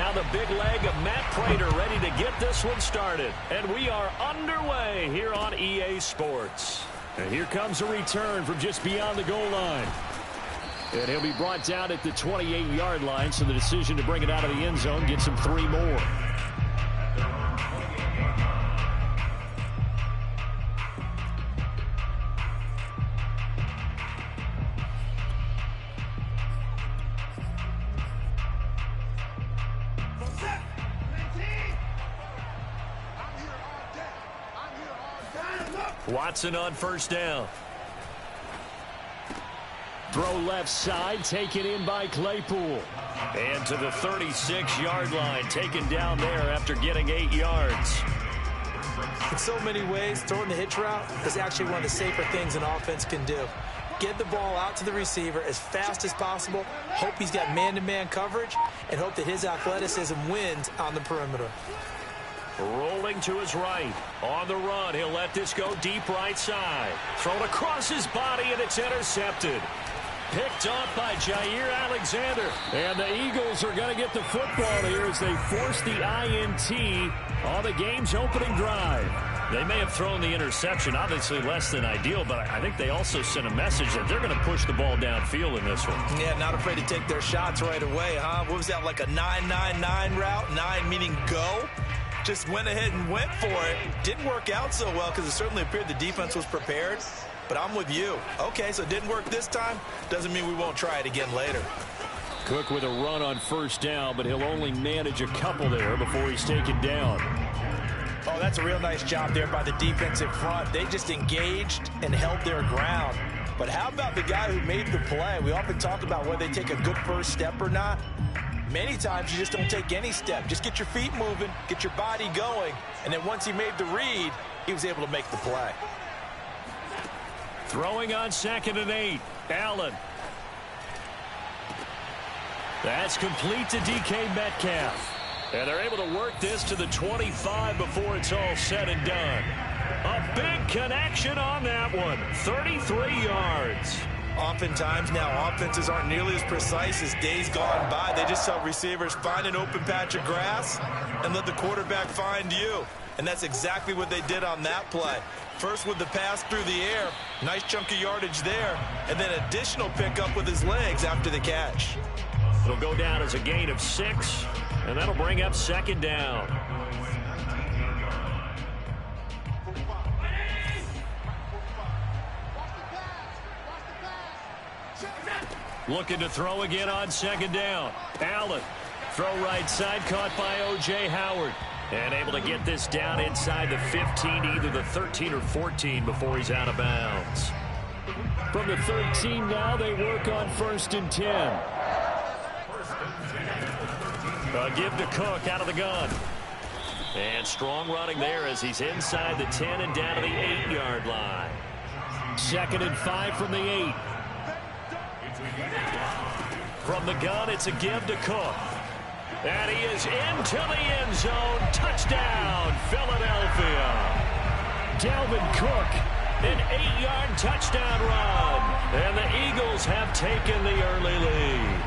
Now the big leg of Matt Prater ready to get this one started. And we are underway here on EA Sports. And here comes a return from just beyond the goal line. And he'll be brought down at the 28-yard line, so the decision to bring it out of the end zone gets him 3 more. Watson on first down. Throw left side, taken in by Claypool. And to the 36-yard line, taken down there after getting 8 yards. In so many ways, throwing the hitch route is actually one of the safer things an offense can do. Get the ball out to the receiver as fast as possible, hope he's got man-to-man coverage, and hope that his athleticism wins on the perimeter. Rolling to his right. On the run, he'll let this go deep right side. Thrown across his body, and it's intercepted. Picked off by Jair Alexander. And the Eagles are going to get the football here as they force the INT on the game's opening drive. They may have thrown the interception, obviously less than ideal, but I think they also sent a message that they're going to push the ball downfield in this one. Yeah, not afraid to take their shots right away, huh? What was that, like a 9-9-9 route? 9 meaning go? Just went ahead and went for it. Didn't work out so well because it certainly appeared the defense was prepared. But I'm with you. Okay, so it didn't work this time. Doesn't mean we won't try it again later. Cook with a run on first down, but he'll only manage a couple there before he's taken down. Oh, that's a real nice job there by the defensive front. They just engaged and held their ground. But how about the guy who made the play? We often talk about whether they take a good first step or not. Many times you just don't take any step. Just get your feet moving, get your body going, and then once he made the read, he was able to make the play. Throwing on 2nd and 8. Allen. That's complete to DK Metcalf. And they're able to work this to the 25 before it's all said and done. A big connection on that one. 33 yards. Oftentimes now offenses aren't nearly as precise as days gone by. They just tell receivers, find an open patch of grass and let the quarterback find you. And that's exactly what they did on that play. First with the pass through the air, nice chunk of yardage there, and then additional pickup with his legs after the catch. It'll go down as a gain of 6, and that'll bring up 2nd down. Looking to throw again on 2nd down. Allen. Throw right side, caught by O.J. Howard. And able to get this down inside the 15, either the 13 or 14 before he's out of bounds. From the 13 now, they work on 1st and 10. A give to Cook out of the gun. And strong running there as he's inside the 10 and down to the 8-yard line. 2nd and 5 from the 8. From the gun, it's a give to Cook. And he is into the end zone. Touchdown, Philadelphia. Dalvin Cook, an 8-yard touchdown run. And the Eagles have taken the early lead.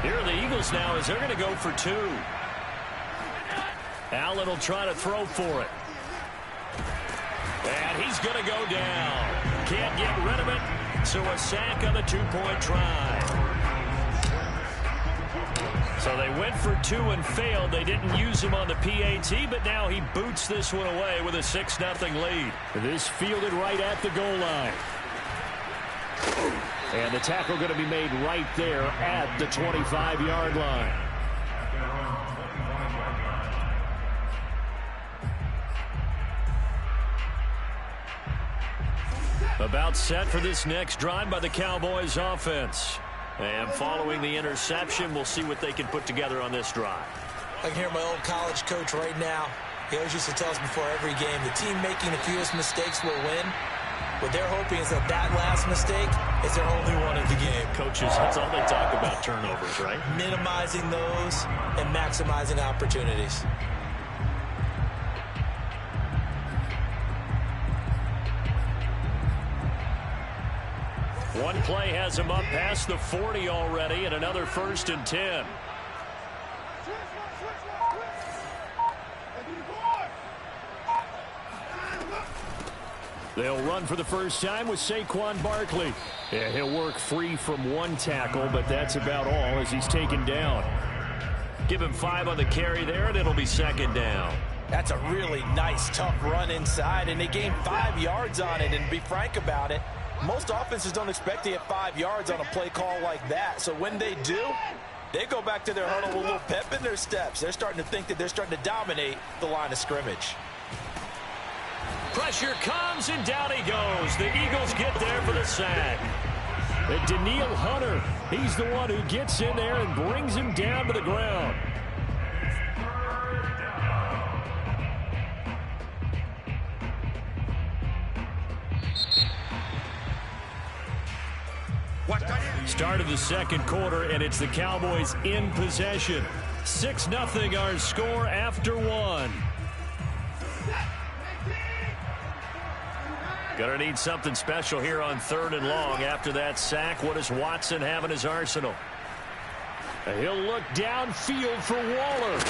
Here are the Eagles now as they're going to go for 2. Allen will try to throw for it. And he's going to go down. Can't get rid of it. So a sack on the 2-point try. So they went for 2 and failed. They didn't use him on the PAT, but now he boots this one away with a 6-0 lead. This fielded right at the goal line. And the tackle going to be made right there at the 25-yard line. About set for this next drive by the Cowboys offense. And following the interception, we'll see what they can put together on this drive. I can hear my old college coach right now. He always used to tell us before every game, the team making the fewest mistakes will win. What they're hoping is that last mistake is their only one of the game. Coaches, that's all they talk about, turnovers, right? Minimizing those and maximizing opportunities. One play has him up past the 40 already, and another 1st and 10. They'll run for the first time with Saquon Barkley. Yeah, he'll work free from one tackle, but that's about all as he's taken down. Give him 5 on the carry there, and it'll be second down. That's a really nice, tough run inside, and they gained 5 yards on it. And to be frank about it, most offenses don't expect to get 5 yards on a play call like that. So when they do, they go back to their huddle with a little pep in their steps. They're starting to think that they're starting to dominate the line of scrimmage. Pressure comes, and down he goes. The Eagles get there for the sack. And Daniil Hunter, he's the one who gets in there and brings him down to the ground. Start of the second quarter, and it's the Cowboys in possession. 6-0 our score after 1. Gonna need something special here on 3rd and long. After that sack, what does Watson have in his arsenal? He'll look downfield for Waller.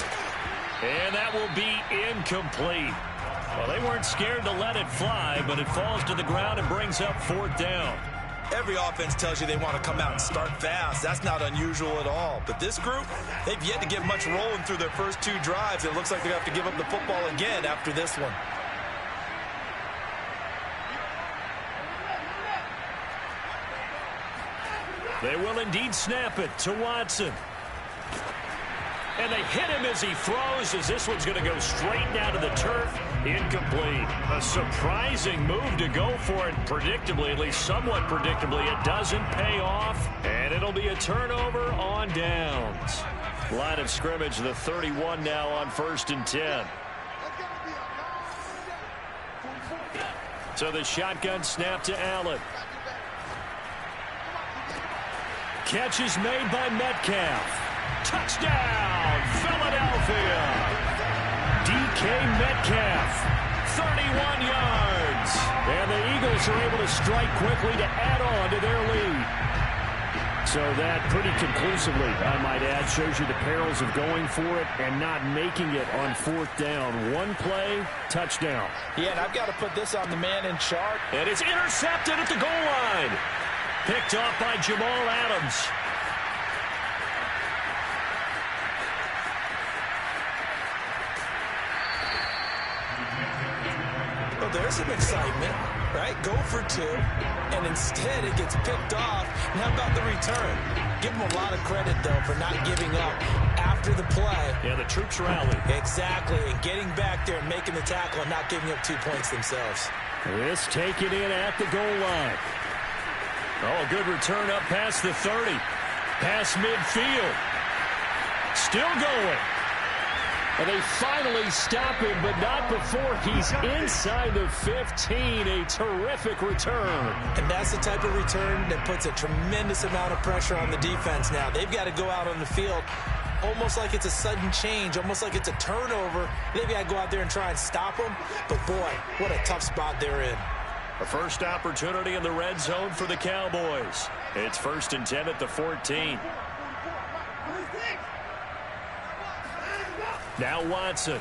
And that will be incomplete. Well, they weren't scared to let it fly, but it falls to the ground and brings up 4th down. Every offense tells you they want to come out and start fast. That's not unusual at all. But this group, they've yet to get much rolling through their first 2 drives. It looks like they're going to have to give up the football again after this one. They will indeed snap it to Watson. And they hit him as he throws, as this one's going to go straight down to the turf. Incomplete. A surprising move to go for it predictably, at least somewhat predictably. It doesn't pay off, and it'll be a turnover on downs. Line of scrimmage, the 31 now on 1st and 10. So the shotgun snap to Allen. Catch is made by Metcalf. Touchdown, Philadelphia. DK Metcalf, 31 yards. And the Eagles are able to strike quickly to add on to their lead. So that pretty conclusively, I might add, shows you the perils of going for it and not making it on 4th down. One play, touchdown. Yeah, and I've got to put this on the man in charge. And it's intercepted at the goal line. Picked off by Jamal Adams. Well, there's some excitement, right? Go for 2, and instead it gets picked off. And how about the return? Give them a lot of credit, though, for not giving up after the play. Yeah, the troops rallied. Exactly, and getting back there and making the tackle and not giving up 2 points themselves. This taken in at the goal line. Oh, a good return up past the 30. Past midfield. Still going. And they finally stop him, but not before he's inside the 15. A terrific return. And that's the type of return that puts a tremendous amount of pressure on the defense now. They've got to go out on the field almost like it's a sudden change, almost like it's a turnover. They've got to go out there and try and stop them. But, boy, what a tough spot they're in. A first opportunity in the red zone for the Cowboys. It's 1st and 10 at the 14. Now Watson.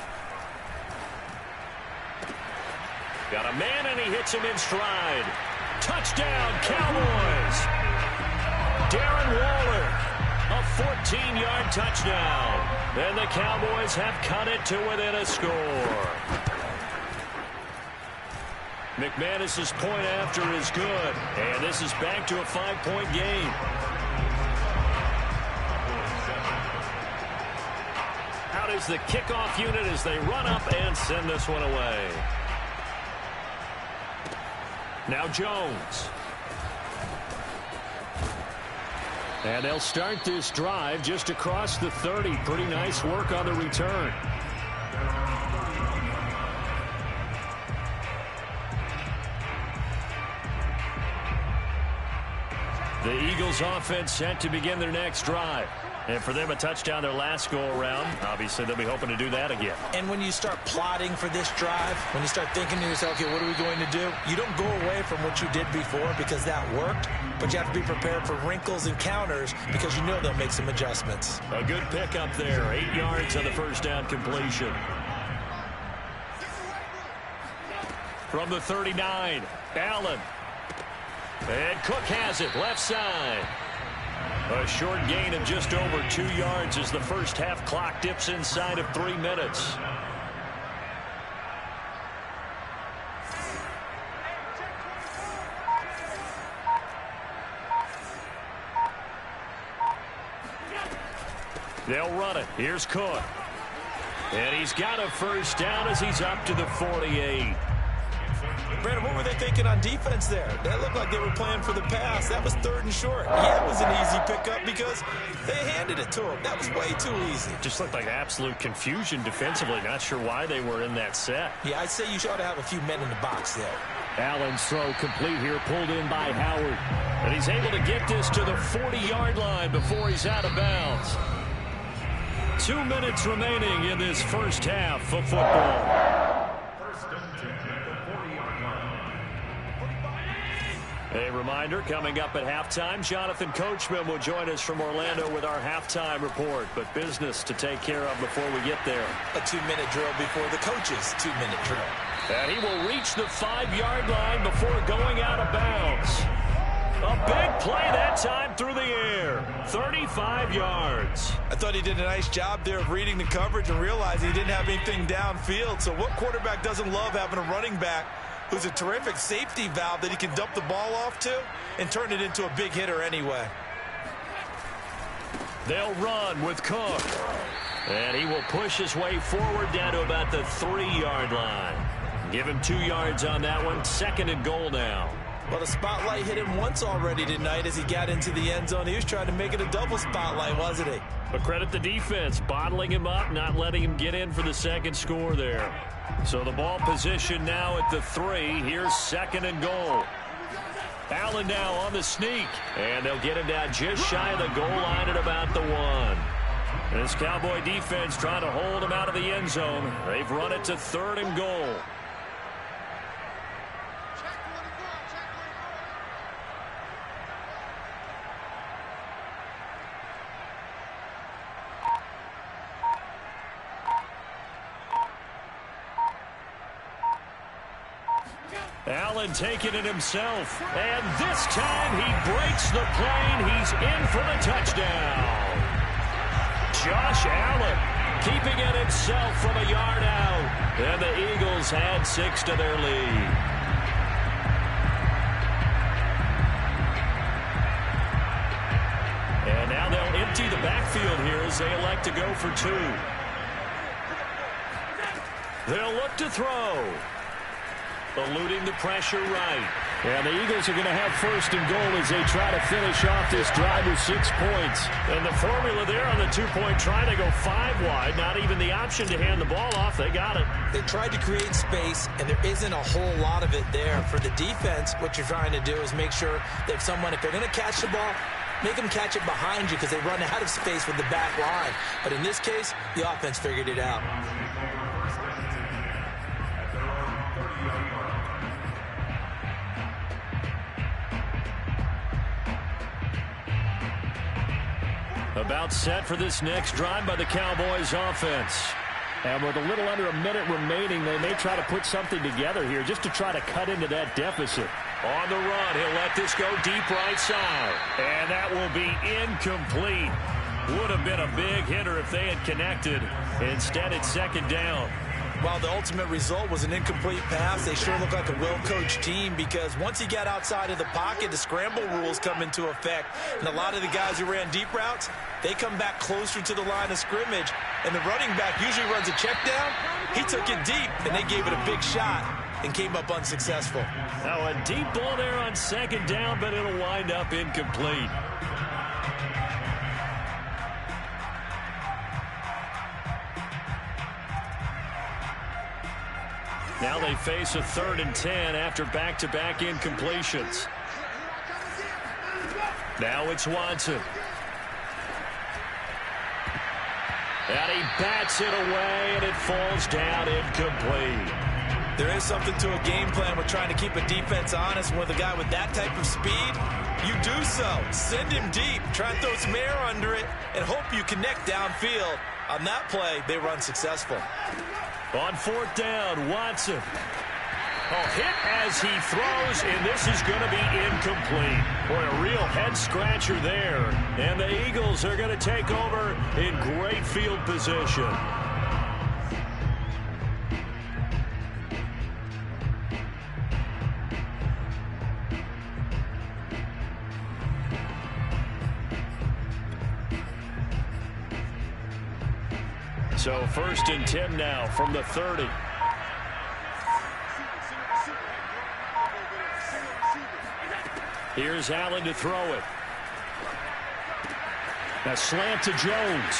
Got a man, and he hits him in stride. Touchdown, Cowboys. Darren Waller, a 14-yard touchdown. And the Cowboys have cut it to within a score. McManus's point after is good, and this is back to a 5-point game. Out is the kickoff unit as they run up and send this one away. Now Jones. And they'll start this drive just across the 30. Pretty nice work on the return. The Eagles offense set to begin their next drive. And for them, a touchdown their last go-around. Obviously, they'll be hoping to do that again. And when you start plotting for this drive, when you start thinking to yourself, okay, what are we going to do? You don't go away from what you did before because that worked, but you have to be prepared for wrinkles and counters because you know they'll make some adjustments. A good pickup there. 8 yards on the first down completion. From the 39, Allen. And Cook has it, left side. A short gain of just over 2 yards as the first half clock dips inside of 3 minutes. They'll run it. Here's Cook. And he's got a first down as he's up to the 48. Brandon, what were they thinking on defense there? That looked like they were playing for the pass. That was 3rd and short. Yeah, it was an easy pickup because they handed it to him. That was way too easy. Just looked like absolute confusion defensively. Not sure why they were in that set. Yeah, I'd say you ought to have a few men in the box there. Allen's throw complete here, pulled in by Howard. And he's able to get this to the 40-yard line before he's out of bounds. 2 minutes remaining in this first half of football. A reminder, coming up at halftime, Jonathan Coachman will join us from Orlando with our halftime report. But business to take care of before we get there. A 2-minute drill before the coach's 2-minute drill. And he will reach the 5-yard line before going out of bounds. A big play that time through the air. 35 yards. I thought he did a nice job there of reading the coverage and realizing he didn't have anything downfield. So what quarterback doesn't love having a running back who's a terrific safety valve that he can dump the ball off to and turn it into a big hitter anyway? They'll run with Cook. And he will push his way forward down to about the 3-yard line. Give him 2 yards on that one. 2nd and goal now. Well, the spotlight hit him once already tonight as he got into the end zone. He was trying to make it a double spotlight, wasn't he? But credit the defense, bottling him up, not letting him get in for the second score there. So the ball position now at the 3. Here's 2nd and goal. Allen now on the sneak. And they'll get him down just shy of the goal line at about the 1. This Cowboy defense trying to hold him out of the end zone. They've run it to 3rd and goal. Allen taking it himself. And this time he breaks the plane. He's in for the touchdown. Josh Allen keeping it himself from a yard out. And the Eagles had 6 to their lead. And now they'll empty the backfield here as they elect to go for 2. They'll look to throw. Eluding the pressure right. And the Eagles are going to have 1st and goal as they try to finish off this drive with 6 points. And the formula there on the 2-point try to go 5 wide. Not even the option to hand the ball off. They got it. They tried to create space, and there isn't a whole lot of it there. For the defense, what you're trying to do is make sure that if they're going to catch the ball, make them catch it behind you because they run out of space with the back line. But in this case, the offense figured it out. About set for this next drive by the Cowboys offense. And with a little under a minute remaining, they may try to put something together here just to try to cut into that deficit. On the run, he'll let this go deep right side. And that will be incomplete. Would have been a big hitter if they had connected. Instead, it's 2nd down. While the ultimate result was an incomplete pass, they sure look like a well-coached team because once he got outside of the pocket, the scramble rules come into effect. And a lot of the guys who ran deep routes, they come back closer to the line of scrimmage. And the running back usually runs a check down. He took it deep, and they gave it a big shot and came up unsuccessful. Now a deep ball there on 2nd down, but it'll wind up incomplete. Now they face a 3rd and 10 after back-to-back incompletions. Now it's Watson. And he bats it away, and it falls down incomplete. There is something to a game plan. We're trying to keep a defense honest. With a guy with that type of speed, you do so. Send him deep. Try and throw some air under it and hope you connect downfield. On that play, they run successful. On 4th down, Watson. Oh, hit as he throws, and this is going to be incomplete. Boy, a real head-scratcher there. And the Eagles are going to take over in great field position. So 1st and 10 now from the 30. Here's Allen to throw it. A slant to Jones.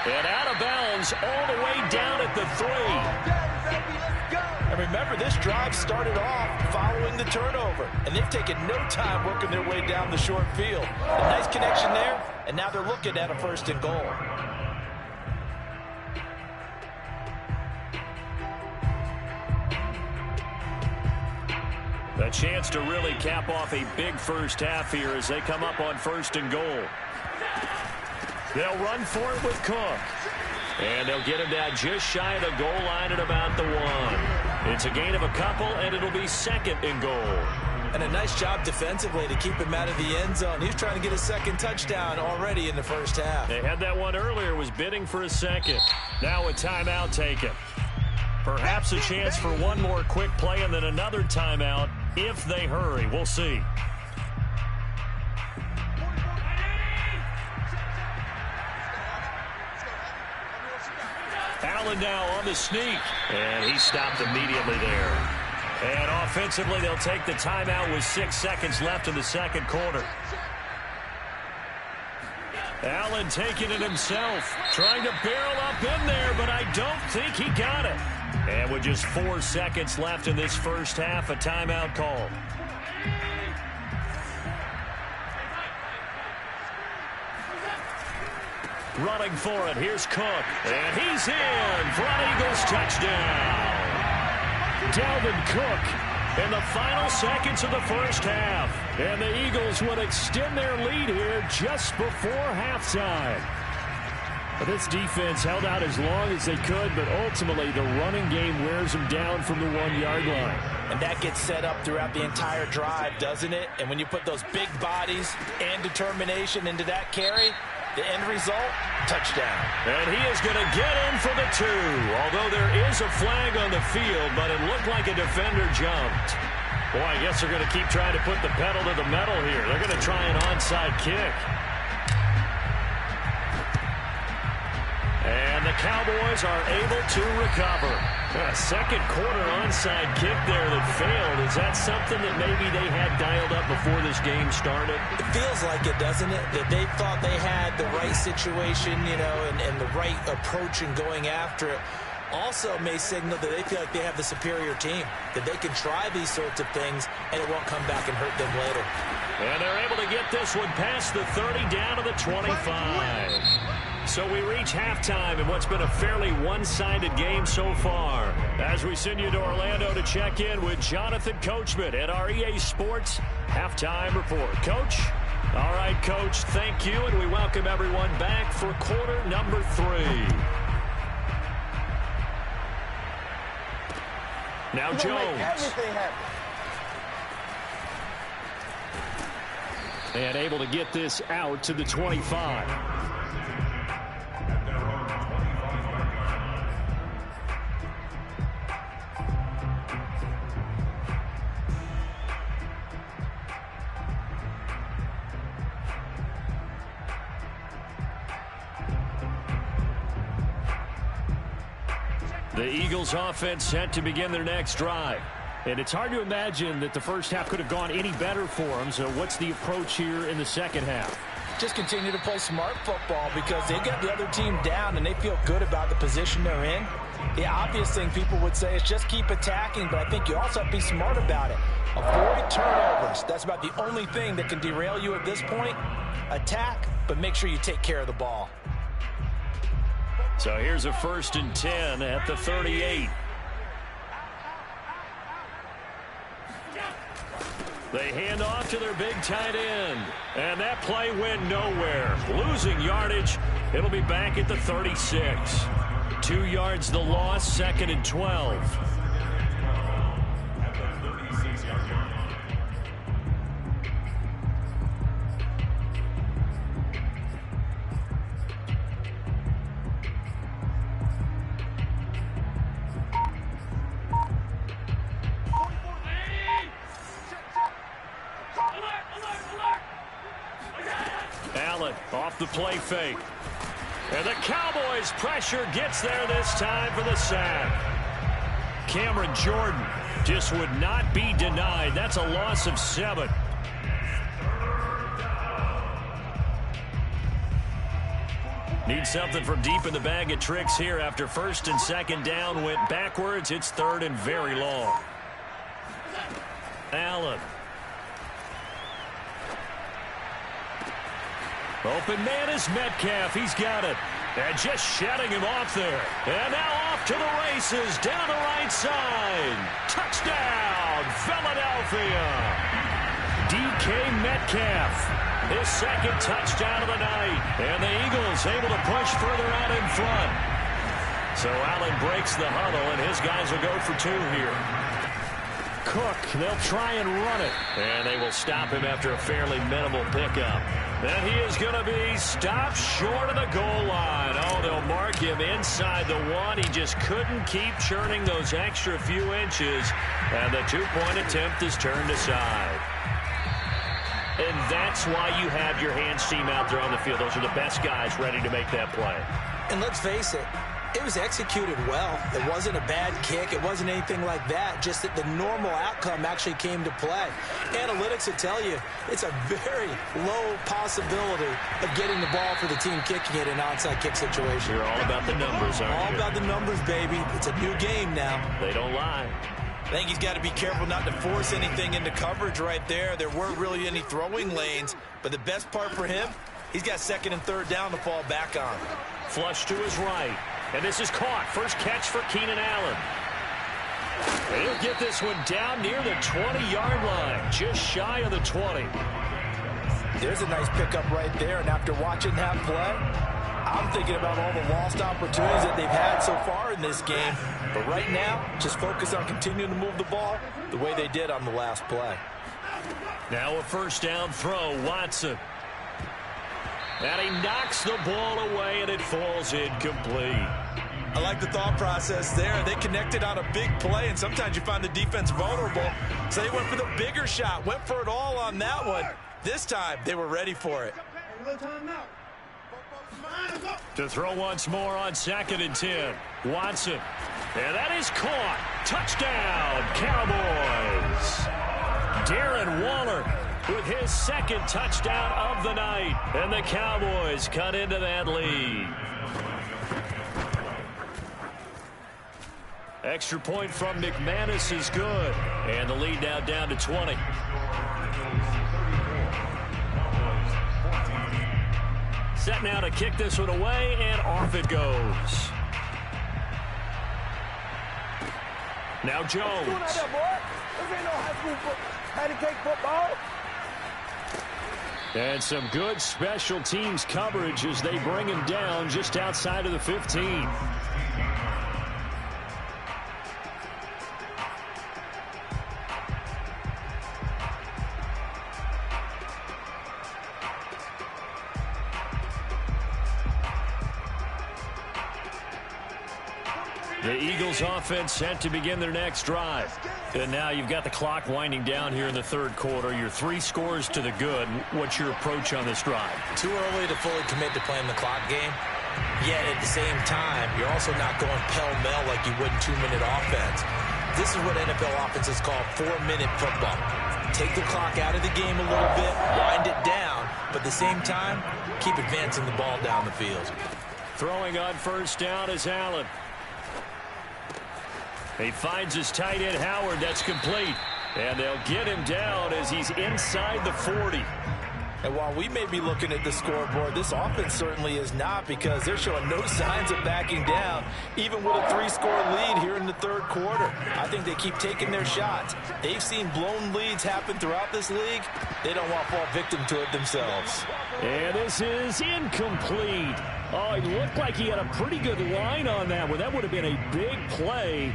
And out of bounds all the way down at the 3. And remember, this drive started off following the turnover, and they've taken no time working their way down the short field. A nice connection there, and now they're looking at a 1st and goal. A chance to really cap off a big first half here as they come up on 1st and goal. They'll run for it with Cook. And they'll get him down just shy of the goal line at about the 1. It's a gain of a couple, and it'll be 2nd and goal. And a nice job defensively to keep him out of the end zone. He's trying to get a 2nd touchdown already in the first half. They had that one earlier, was bidding for a 2nd. Now a timeout taken. Perhaps a chance for one more quick play and then another timeout if they hurry. We'll see. Allen now on the sneak. And he stopped immediately there. And offensively, they'll take the timeout with 6 seconds left in the 2nd quarter. Allen taking it himself. Trying to barrel up in there, but I don't think he got it. And with just 4 seconds left in this first half, a timeout call. Running for it, here's Cook. And he's in for an Eagles touchdown. Dalvin Cook in the final seconds of the first half. And the Eagles would extend their lead here just before halftime. But this defense held out as long as they could, but ultimately the running game wears them down from the 1-yard line. And that gets set up throughout the entire drive, doesn't it? And when you put those big bodies and determination into that carry, the end result, touchdown. And he is going to get in for the 2, although there is a flag on the field, but it looked like a defender jumped. Boy, I guess they're going to keep trying to put the pedal to the metal here. They're going to try an onside kick. And the Cowboys are able to recover. A 2nd quarter onside kick there that failed. Is that something that maybe they had dialed up before this game started? It feels like it, doesn't it? That they thought they had the right situation, you know, and the right approach in going after it. Also may signal that they feel like they have the superior team, that they can try these sorts of things and it won't come back and hurt them later. And they're able to get this one past the 30 down to the 25. So we reach halftime in what's been a fairly one-sided game so far. As we send you to Orlando to check in with Jonathan Coachman at our EA Sports Halftime Report. Coach? All right, Coach, thank you, and we welcome everyone back for quarter number 3. Now Jones. And able to get this out to the 25. The Eagles offense set to begin their next drive. And it's hard to imagine that the first half could have gone any better for them. So what's the approach here in the second half? Just continue to play smart football because they got the other team down and they feel good about the position they're in. The obvious thing people would say is just keep attacking, but I think you also have to be smart about it. Avoid turnovers. That's about the only thing that can derail you at this point. Attack, but make sure you take care of the ball. So here's a 1st and 10 at the 38. They hand off to their big tight end. And that play went nowhere. Losing yardage. It'll be back at the 36. 2 yards the loss, 2nd and 12. Allen off the play fake. And the Cowboys pressure gets there this time for the sack. Cameron Jordan just would not be denied. That's a loss of 7. Need something from deep in the bag of tricks here after first and second down went backwards. It's third and very long. Allen. Open man is Metcalf. He's got it. And just shutting him off there. And now off to the races. Down the right side. Touchdown, Philadelphia. DK Metcalf. His second touchdown of the night. And the Eagles able to push further out in front. So Allen breaks the huddle, and his guys will go for 2 here. Cook, they'll try and run it. And they will stop him after a fairly minimal pickup. And he is going to be stopped short of the goal line. Oh, they'll mark him inside the 1. He just couldn't keep churning those extra few inches. And the 2-point attempt is turned aside. And that's why you have your hands team out there on the field. Those are the best guys ready to make that play. And let's face it, it was executed well. It wasn't a bad kick. It wasn't anything like that. Just that the normal outcome actually came to play. Analytics will tell you it's a very low possibility of getting the ball for the team kicking it in an onside kick situation. You're all about the numbers, aren't you? All about the numbers, baby. It's a new game now. They don't lie. I think he's got to be careful not to force anything into coverage right there. There weren't really any throwing lanes, but the best part for him, he's got second and third down to fall back on. Flush to his right. And this is caught. First catch for Keenan Allen. And he'll get this one down near the 20-yard line, just shy of the 20. There's a nice pickup right there, and after watching that play, I'm thinking about all the lost opportunities that they've had so far in this game. But right now, just focus on continuing to move the ball the way they did on the last play. Now a first down throw, Watson. And he knocks the ball away, and it falls incomplete. I like the thought process there. They connected on a big play, and sometimes you find the defense vulnerable. So they went for the bigger shot, went for it all on that one. This time, they were ready for it. To throw once more on 2nd and 10. Watson. And that is caught. Touchdown, Cowboys. Darren Waller with his second touchdown of the night. And the Cowboys cut into that lead. Extra point from McManus is good. And the lead now down to 20. Set now to kick this one away, and off it goes. Now Jones. This ain't no high school patty cake football. And some good special teams coverage as they bring him down just outside of the 15. The Eagles offense set to begin their next drive. And now you've got the clock winding down here in the third quarter. Your 3 scores to the good. What's your approach on this drive? Too early to fully commit to playing the clock game. Yet at the same time, you're also not going pell-mell like you would in 2-minute offense. This is what NFL offenses call 4-minute football. Take the clock out of the game a little bit, wind it down, but at the same time, keep advancing the ball down the field. Throwing on first down is Allen. He finds his tight end Howard. That's complete. And they'll get him down as he's inside the 40. And while we may be looking at the scoreboard, this offense certainly is not, because they're showing no signs of backing down, even with a 3-score lead here in the third quarter. I think they keep taking their shots. They've seen blown leads happen throughout this league. They don't want to fall victim to it themselves. And this is incomplete. Oh, it looked like he had a pretty good line on that one. That would have been a big play,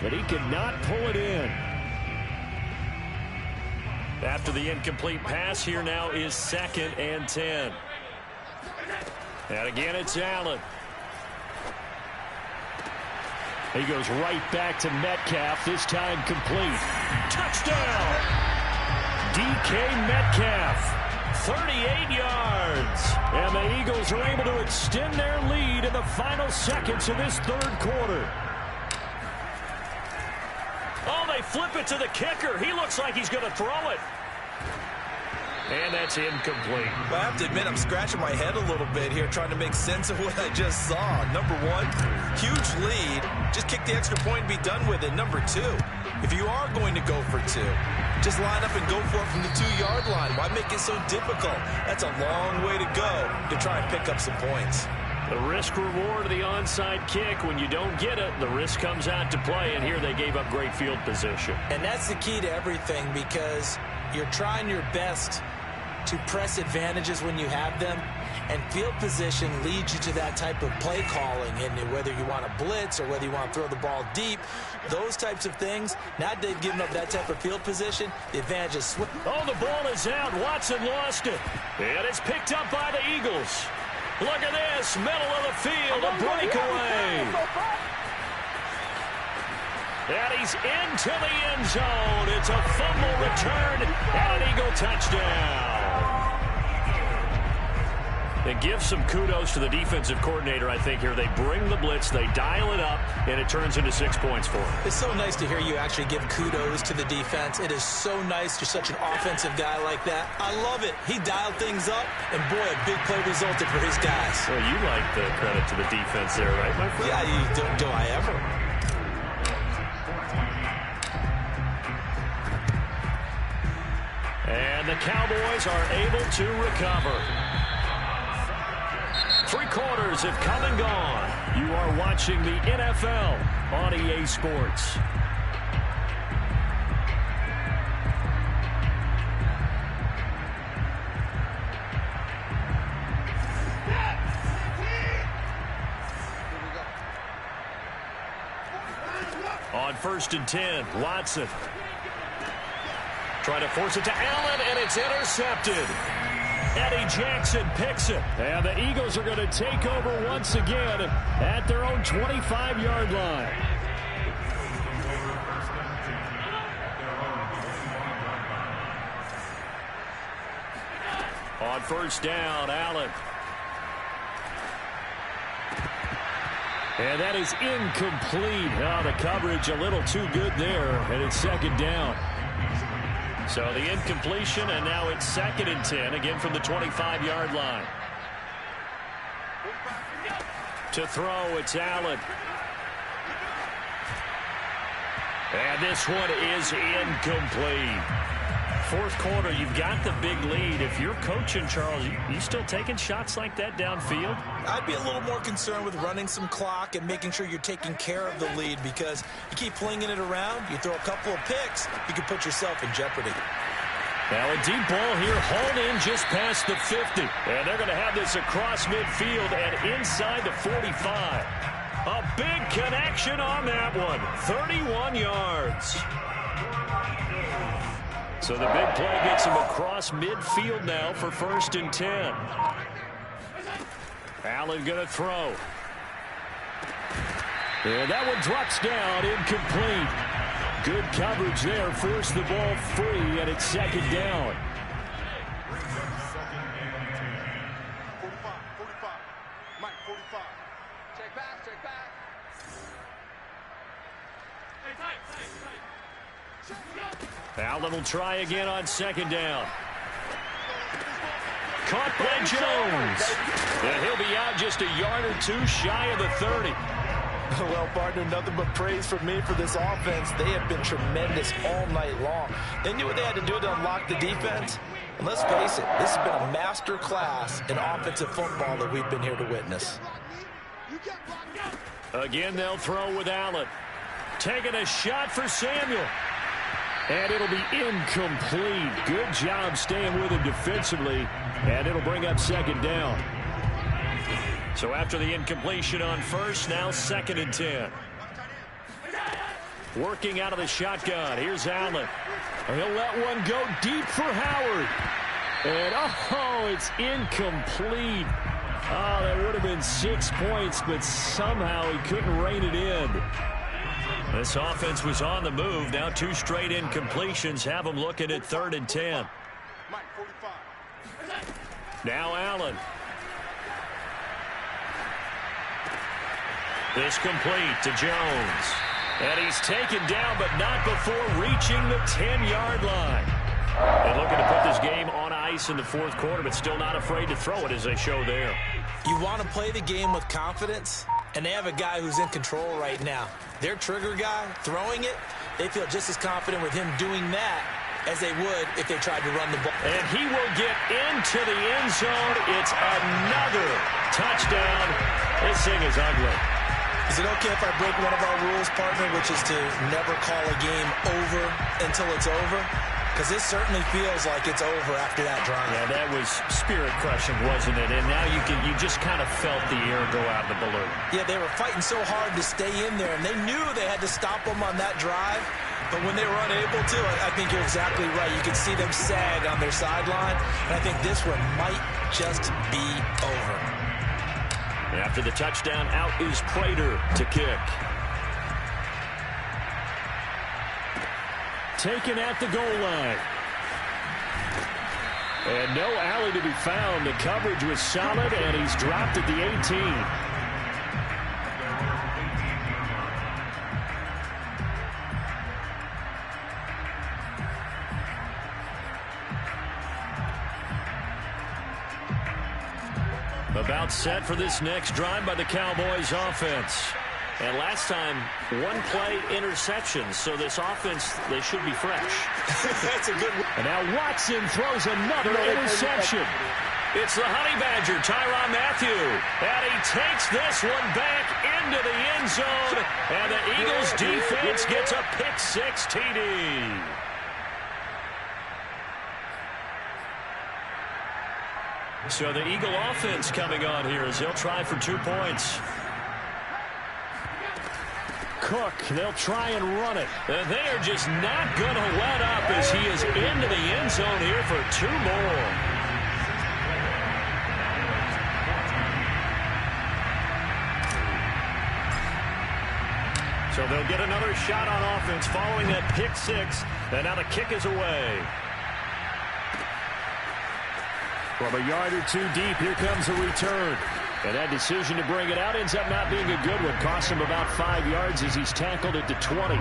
but he could not pull it in. After the incomplete pass, here now is 2nd and 10. And again, it's Allen. He goes right back to Metcalf, this time complete. Touchdown! DK Metcalf. 38 yards. And the Eagles are able to extend their lead in the final seconds of this third quarter. Oh, they flip it to the kicker. He looks like he's going to throw it. And that's incomplete. Well, I have to admit, I'm scratching my head a little bit here trying to make sense of what I just saw. Number one, huge lead. Just kick the extra point and be done with it. Number two, if you are going to go for two, just line up and go for it from the 2-yard line. Why make it so difficult? That's a long way to go to try and pick up some points. The risk-reward of the onside kick, when you don't get it, the risk comes out to play, and here they gave up great field position. And that's the key to everything, because you're trying your best to press advantages when you have them, and field position leads you to that type of play calling. And whether you want to blitz or whether you want to throw the ball deep, those types of things, now that they've given up that type of field position, the advantage is switched. Oh, the ball is out. Watson lost it. And it's picked up by the Eagles. Look at this, middle of the field, a breakaway. And he's into the end zone. It's a fumble return and an Eagle touchdown. And give some kudos to the defensive coordinator, I think, here. They bring the blitz, they dial it up, and it turns into 6 points for them. It's so nice to hear you actually give kudos to the defense. It is so nice. You're such an offensive guy like that. I love it. He dialed things up, and boy, a big play resulted for his guys. Well, you like the credit to the defense there, right, my friend? Yeah, do I ever? And the Cowboys are able to recover. 3 quarters have come and gone. You are watching the NFL on EA Sports. On 1st and 10, Watson. Trying to force it to Allen, and it's intercepted. Eddie Jackson picks it. And the Eagles are going to take over once again at their own 25-yard line. On 1st down, Allen. And that is incomplete. Oh, the coverage a little too good there, and it's 2nd down. So the incompletion, and now it's 2nd and 10, again from the 25-yard line. To throw, it's Allen. And this one is incomplete. 4th quarter, you've got the big lead. If you're coaching, Charles, you still taking shots like that downfield? I'd be a little more concerned with running some clock and making sure you're taking care of the lead, because you keep flinging it around, you throw a couple of picks, you can put yourself in jeopardy. Now a deep ball here, hauled in just past the 50. And they're going to have this across midfield and inside the 45. A big connection on that one. 31 yards. So the big play gets him across midfield now for 1st and 10. Allen going to throw. And that one drops down, incomplete. Good coverage there, forced the ball free, and it's 2nd down. 45. Mike, 45. Check back. Allen will try again on 2nd down. Caught by Jones. And he'll be out just a yard or two shy of the 30. Well, partner, nothing but praise from me for this offense. They have been tremendous all night long. They knew what they had to do to unlock the defense. And let's face it, this has been a master class in offensive football that we've been here to witness. Again, they'll throw with Allen. Taking a shot for Samuel. And it'll be incomplete. Good job staying with him defensively. And it'll bring up 2nd down. So after the incompletion on 1st, now 2nd and 10. Working out of the shotgun. Here's Allen. He'll let one go deep for Howard. And, oh, it's incomplete. Oh, that would have been 6 points, but somehow he couldn't rein it in. This offense was on the move. Now 2 straight incompletions have them looking at 3rd and 10. Now Allen. This complete to Jones. And he's taken down, but not before reaching the 10-yard line. And looking to put this game on ice in the 4th quarter, but still not afraid to throw it as they show there. You want to play the game with confidence, and they have a guy who's in control right now. Their trigger guy, throwing it, they feel just as confident with him doing that as they would if they tried to run the ball. And he will get into the end zone. It's another touchdown. This thing is ugly. Is it okay if I break one of our rules, partner, which is to never call a game over until it's over? Because this certainly feels like it's over after that drive. Yeah, that was spirit-crushing, wasn't it? And now you just kind of felt the air go out of the balloon. Yeah, they were fighting so hard to stay in there, and they knew they had to stop them on that drive. But when they were unable to, I think you're exactly right. You could see them sag on their sideline, and I think this one might just be over. After the touchdown, out is Prater to kick. Taken at the goal line. And no alley to be found. The coverage was solid, and he's dropped at the 18. About set for this next drive by the Cowboys offense. And last time, 1-play interceptions. So this offense, they should be fresh. That's a good one. And now Watson throws another interception. It's the Honey Badger, Tyrann Mathieu. And he takes this one back into the end zone. And the Eagles defense gets a pick-6 TD. So the Eagle offense coming on here as they'll try for 2 points. Cook, they'll try and run it. And they are just not going to let up as he is into the end zone here for 2 more. So they'll get another shot on offense following that pick-6. And now the kick is away. From a yard or 2 deep, here comes a return. And that decision to bring it out ends up not being a good one. Costs him about 5 yards as he's tackled at the 20.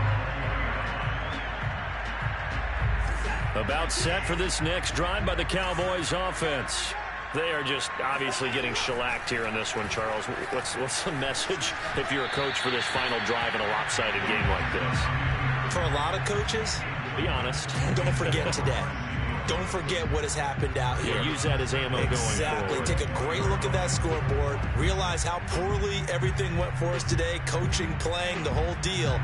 About set for this next drive by the Cowboys offense. They are just obviously getting shellacked here in this one, Charles. What's the message if you're a coach for this final drive in a lopsided game like this? For a lot of coaches, be honest. Don't forget today. Don't forget what has happened out here. Yeah, use that as ammo going forward. Exactly. Take a great look at that scoreboard. Realize how poorly everything went for us today. Coaching, playing, the whole deal.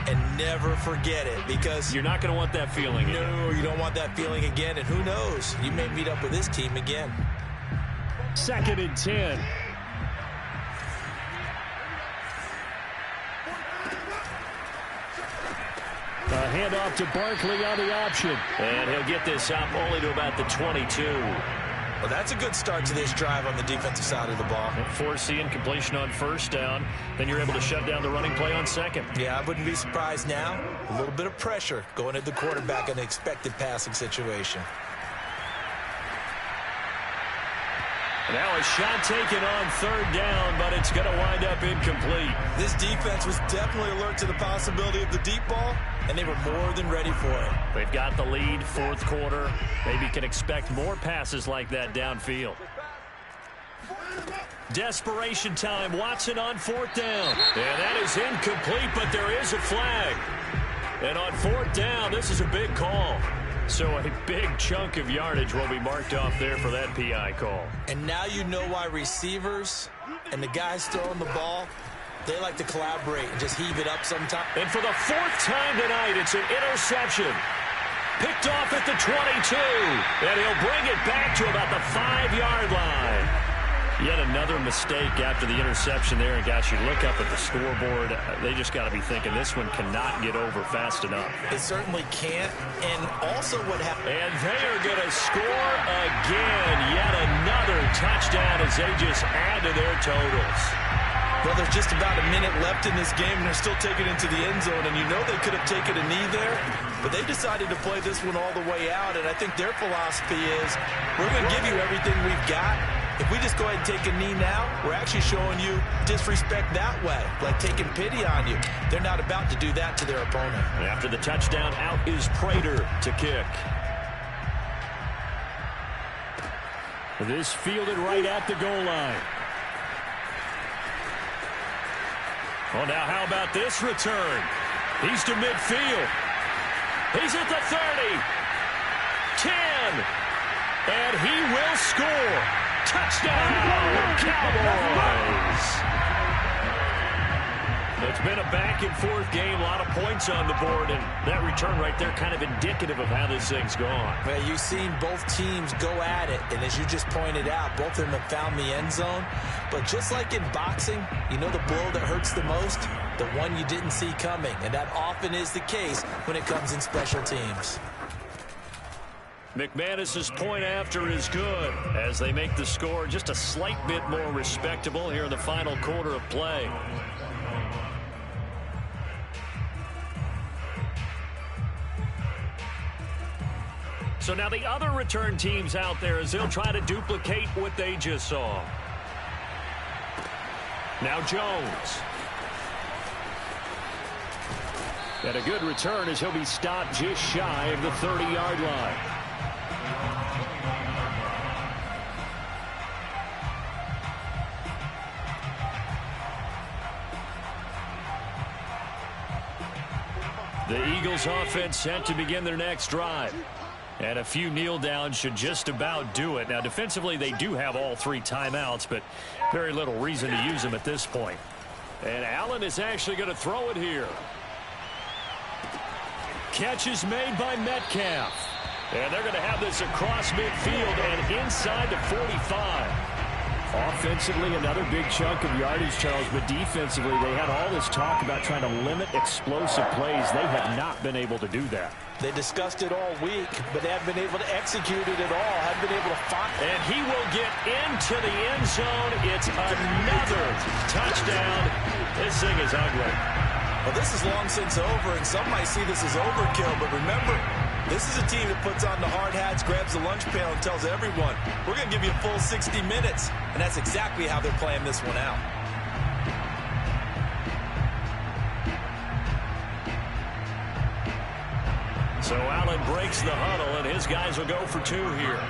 And never forget it, because you're not going to want that feeling again. No, you don't want that feeling again. And who knows? You may meet up with this team again. 2nd and 10. A handoff to Barkley on the option. And he'll get this up only to about the 22. Well, that's a good start to this drive on the defensive side of the ball. Force the incompletion on 1st down. Then you're able to shut down the running play on 2nd. Yeah, I wouldn't be surprised now. A little bit of pressure going at the quarterback in an expected passing situation. Now a shot taken on 3rd down, but it's going to wind up incomplete. This defense was definitely alert to the possibility of the deep ball, and they were more than ready for it. They've got the lead, 4th quarter. Maybe can expect more passes like that downfield. Desperation time. Watson on 4th down. And that is incomplete, but there is a flag. And on 4th down, this is a big call. So a big chunk of yardage will be marked off there for that PI call. And now you know why receivers and the guys throwing the ball, they like to collaborate and just heave it up sometime. And for the 4th time tonight, it's an interception. Picked off at the 22. And he'll bring it back to about the 5-yard line. Yet another mistake after the interception there. And, gosh, you look up at the scoreboard. They just got to be thinking this one cannot get over fast enough. It certainly can't. And also what happened. And they are going to score again. Yet another touchdown as they just add to their totals. Well, there's just about a minute left in this game, and they're still taking it into the end zone. And you know they could have taken a knee there, but they decided to play this one all the way out. And I think their philosophy is, we're going to give you everything we've got. If we just go ahead and take a knee now, we're actually showing you disrespect that way, like taking pity on you. They're not about to do that to their opponent. After the touchdown, out is Prater to kick. This fielded right at the goal line. Well, now how about this return? He's to midfield. He's at the 30. 10. And he will score. Touchdown, Cowboys. It's been a back-and-forth game, a lot of points on the board, and that return right there kind of indicative of how this thing's gone. Well, you've seen both teams go at it, and as you just pointed out, both of them have found the end zone. But just like in boxing, you know the blow that hurts the most? The one you didn't see coming, and that often is the case when it comes in special teams. McManus's point after is good as they make the score just a slight bit more respectable here in the final quarter of play. So now the other return teams out there as they'll try to duplicate what they just saw. Now Jones. And a good return as he'll be stopped just shy of the 30-yard line. The Eagles offense set to begin their next drive. And a few kneel downs should just about do it. Now, defensively, they do have all three timeouts, but very little reason to use them at this point. And Allen is actually going to throw it here. Catch is made by Metcalf. And they're going to have this across midfield and inside the 45. Offensively, another big chunk of yardage, Charles, but defensively, they had all this talk about trying to limit explosive plays. They have not been able to do that. They discussed it all week, but they haven't been able to execute it at all. Haven't been able to find it. And he will get into the end zone. It's another touchdown. This thing is ugly. Well, this is long since over, and some might see this as overkill, but remember, this is a team that puts on the hard hats, grabs the lunch pail, and tells everyone, we're going to give you a full 60 minutes. And that's exactly how they're playing this one out. So Allen breaks the huddle, and his guys will go for two here.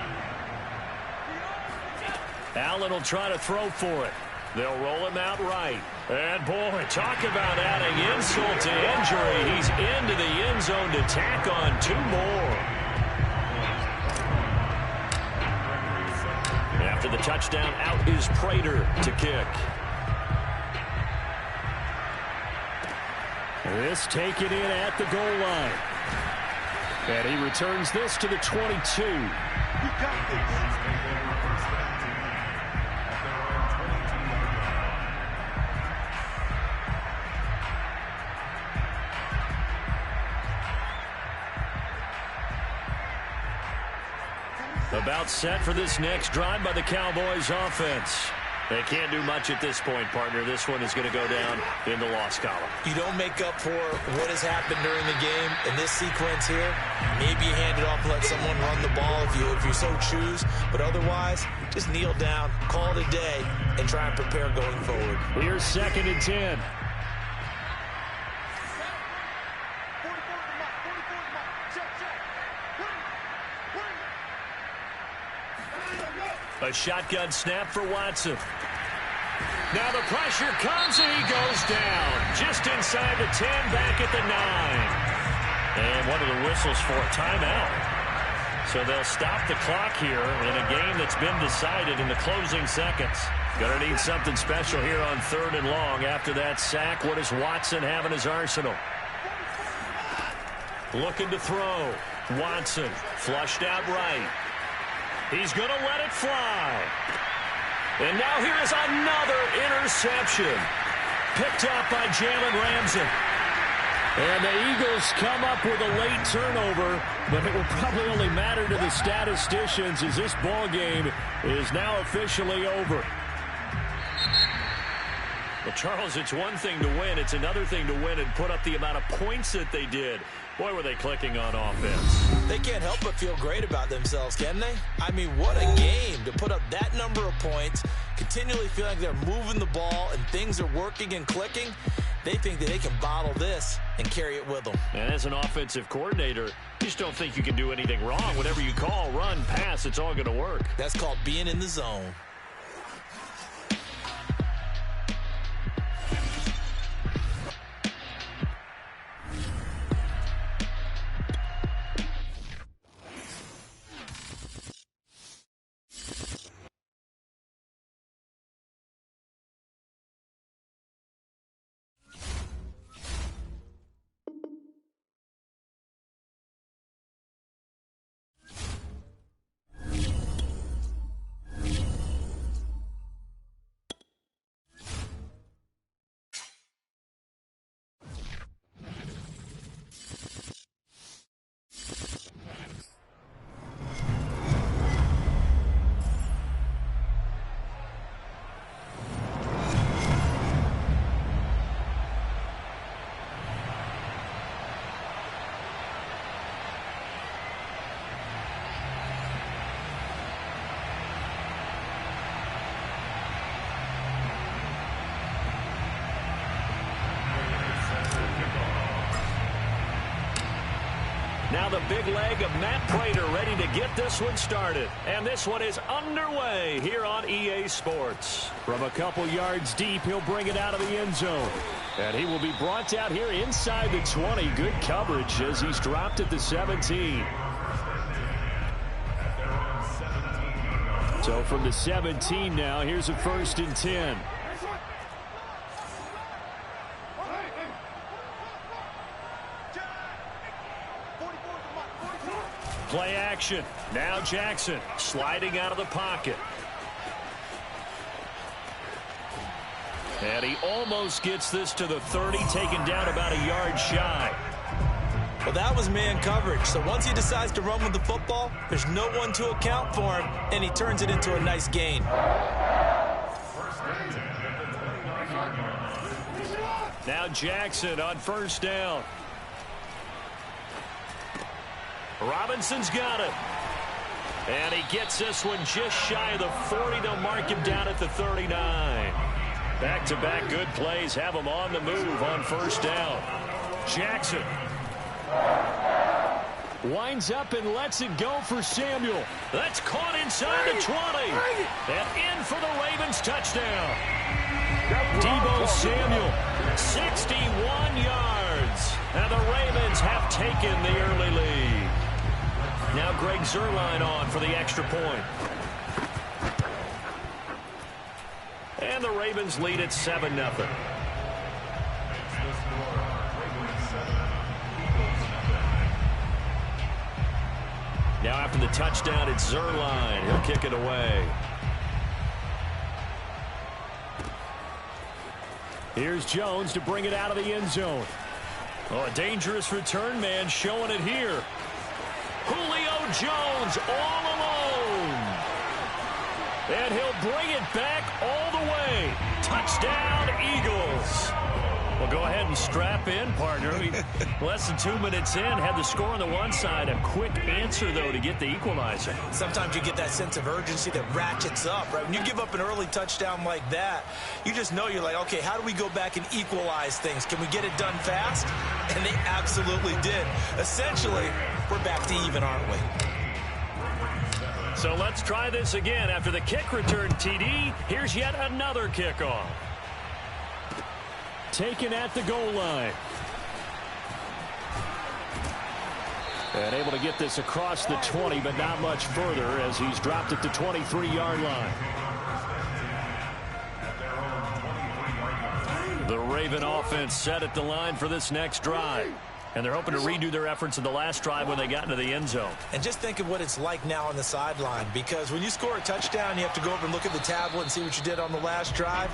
Allen will try to throw for it. They'll roll him out right. And, boy, talk about adding insult to injury. He's into the end zone to tack on two more. After the touchdown, out is Prater to kick. This taken in at the goal line. And he returns this to the 22. You got this. About set for this next drive by the Cowboys offense. They can't do much at this point, partner. This one is going to go down in the loss column. You don't make up for what has happened during the game in this sequence here. Maybe you hand it off and let someone run the ball if you so choose. But otherwise, just kneel down, call it a day, and try and prepare going forward. Here's 2nd and 10. A shotgun snap for Watson. Now the pressure comes and he goes down. Just inside the 10, back at the 9. And one of the whistles for a timeout. So they'll stop the clock here in a game that's been decided in the closing seconds. Gonna need something special here on 3rd and long. After that sack, what does Watson have in his arsenal? Looking to throw. Watson flushed out right. He's going to let it fly. And now here is another interception. Picked up by Jalen Ramsey. And the Eagles come up with a late turnover, but it will probably only matter to the statisticians as this ball game is now officially over. Well, Charles, it's one thing to win. It's another thing to win and put up the amount of points that they did. Boy, were they clicking on offense. They can't help but feel great about themselves, can they? I mean, what a game to put up that number of points, continually feel like they're moving the ball and things are working and clicking. They think that they can bottle this and carry it with them. And as an offensive coordinator, you just don't think you can do anything wrong. Whatever you call, run, pass, it's all going to work. That's called being in the zone. Now the big leg of Matt Prater ready to get this one started. And this one is underway here on EA Sports. From a couple yards deep, he'll bring it out of the end zone. And he will be brought out here inside the 20. Good coverage as he's dropped at the 17. So from the 17 now, here's a 1st and 10. Play action. Now Jackson sliding out of the pocket. And he almost gets this to the 30, taken down about a yard shy. Well, that was man coverage. So once he decides to run with the football, there's no one to account for him, and he turns it into a nice gain. Now Jackson on 1st down. Robinson's got it. And he gets this one just shy of the 40. They'll mark him down at the 39. Back-to-back good plays have him on the move on 1st down. Jackson winds up and lets it go for Samuel. That's caught inside the 20. And in for the Ravens touchdown. Deebo Samuel, 61 yards. And the Ravens have taken the early lead. Now Greg Zuerlein on for the extra point. And the Ravens lead at 7-0. Now after the touchdown, it's Zuerlein. He'll kick it away. Here's Jones to bring it out of the end zone. Oh, a dangerous return man showing it here. Julio Jones all alone. And he'll bring it back all the way. Touchdown, Eagles. Well, go ahead and strap in, partner. Less than 2 minutes in, had the score on the one side. A quick answer, though, to get the equalizer. Sometimes you get that sense of urgency that ratchets up, right? When you give up an early touchdown like that, you just know you're like, okay, how do we go back and equalize things? Can we get it done fast? And they absolutely did. Essentially, we're back to even, aren't we? So let's try this again. After the kick return, TD, here's yet another kickoff. Taken at the goal line. And able to get this across the 20, but not much further as he's dropped at the 23-yard line. The Raven offense set at the line for this next drive. And they're hoping to redo their efforts in the last drive when they got into the end zone. And just think of what it's like now on the sideline, because when you score a touchdown, you have to go over and look at the tablet and see what you did on the last drive.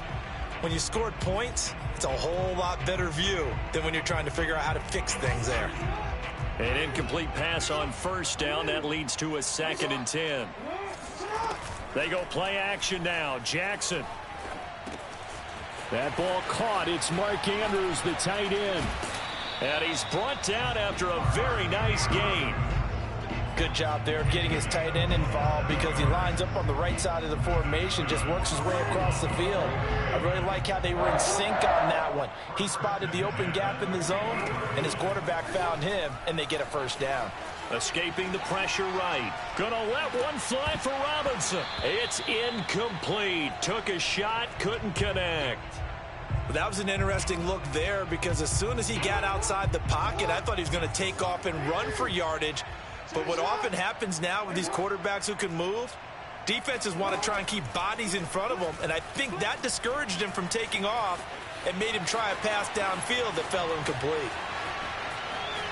When you scored points, it's a whole lot better view than when you're trying to figure out how to fix things there. An incomplete pass on 1st down. That leads to a 2nd and 10. They go play action now. Jackson. That ball caught. It's Mark Andrews, the tight end. And he's brought down after a very nice gain. Good job there of getting his tight end involved because he lines up on the right side of the formation, just works his way across the field. I really like how they were in sync on that one. He spotted the open gap in the zone, and his quarterback found him, and they get a first down. Escaping the pressure right. Gonna let one fly for Robinson. It's incomplete. Took a shot, couldn't connect. That was an interesting look there because as soon as he got outside the pocket, I thought he was going to take off and run for yardage. But what often happens now with these quarterbacks who can move, defenses want to try and keep bodies in front of them, and I think that discouraged him from taking off and made him try a pass downfield that fell incomplete.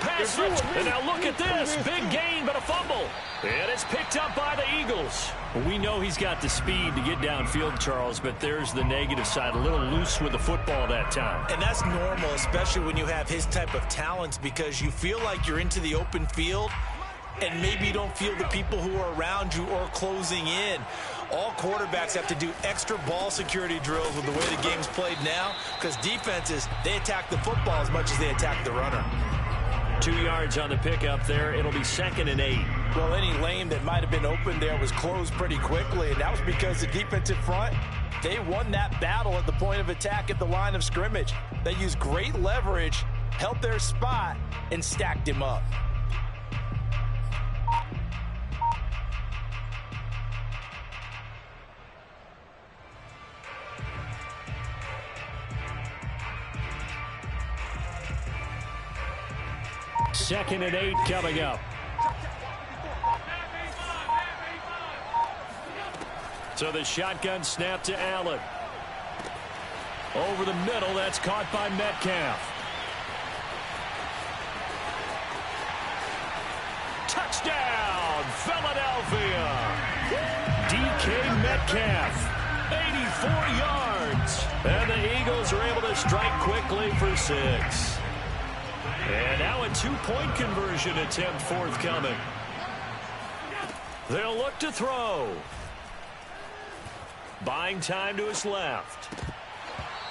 Pass it, and now look at this. Big gain, but a fumble. And it's picked up by the Eagles. We know he's got the speed to get downfield, Charles, but there's the negative side. A little loose with the football that time. And that's normal, especially when you have his type of talents, because you feel like you're into the open field, and maybe you don't feel the people who are around you or closing in. All quarterbacks have to do extra ball security drills with the way the game's played now, because defenses, they attack the football as much as they attack the runner. 2 yards on the pickup there. It'll be 2nd and 8. Well, any lane that might have been open there was closed pretty quickly, and that was because the defensive front, they won that battle at the point of attack at the line of scrimmage. They used great leverage, held their spot, and stacked him up. Second and 8 coming up. So the shotgun snap to Allen. Over the middle, that's caught by Metcalf. Touchdown, Philadelphia. DK Metcalf, 84 yards. And the Eagles are able to strike quickly for 6. And now a 2-point conversion attempt forthcoming. They'll look to throw. Buying time to his left.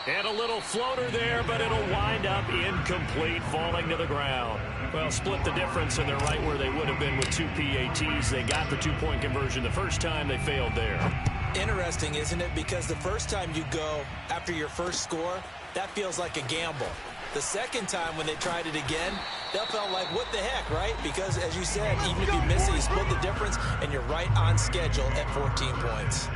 And a little floater there, but it'll wind up incomplete, falling to the ground. Well, split the difference, and they're right where they would have been with 2 PATs. They got the 2-point conversion the first time. They failed there. Interesting, isn't it? Because the first time you go after your first score, that feels like a gamble. The second time when they tried it again, that felt like, what the heck, right? Because, as you said, even if you miss it, you split the difference, and you're right on schedule at 14 points.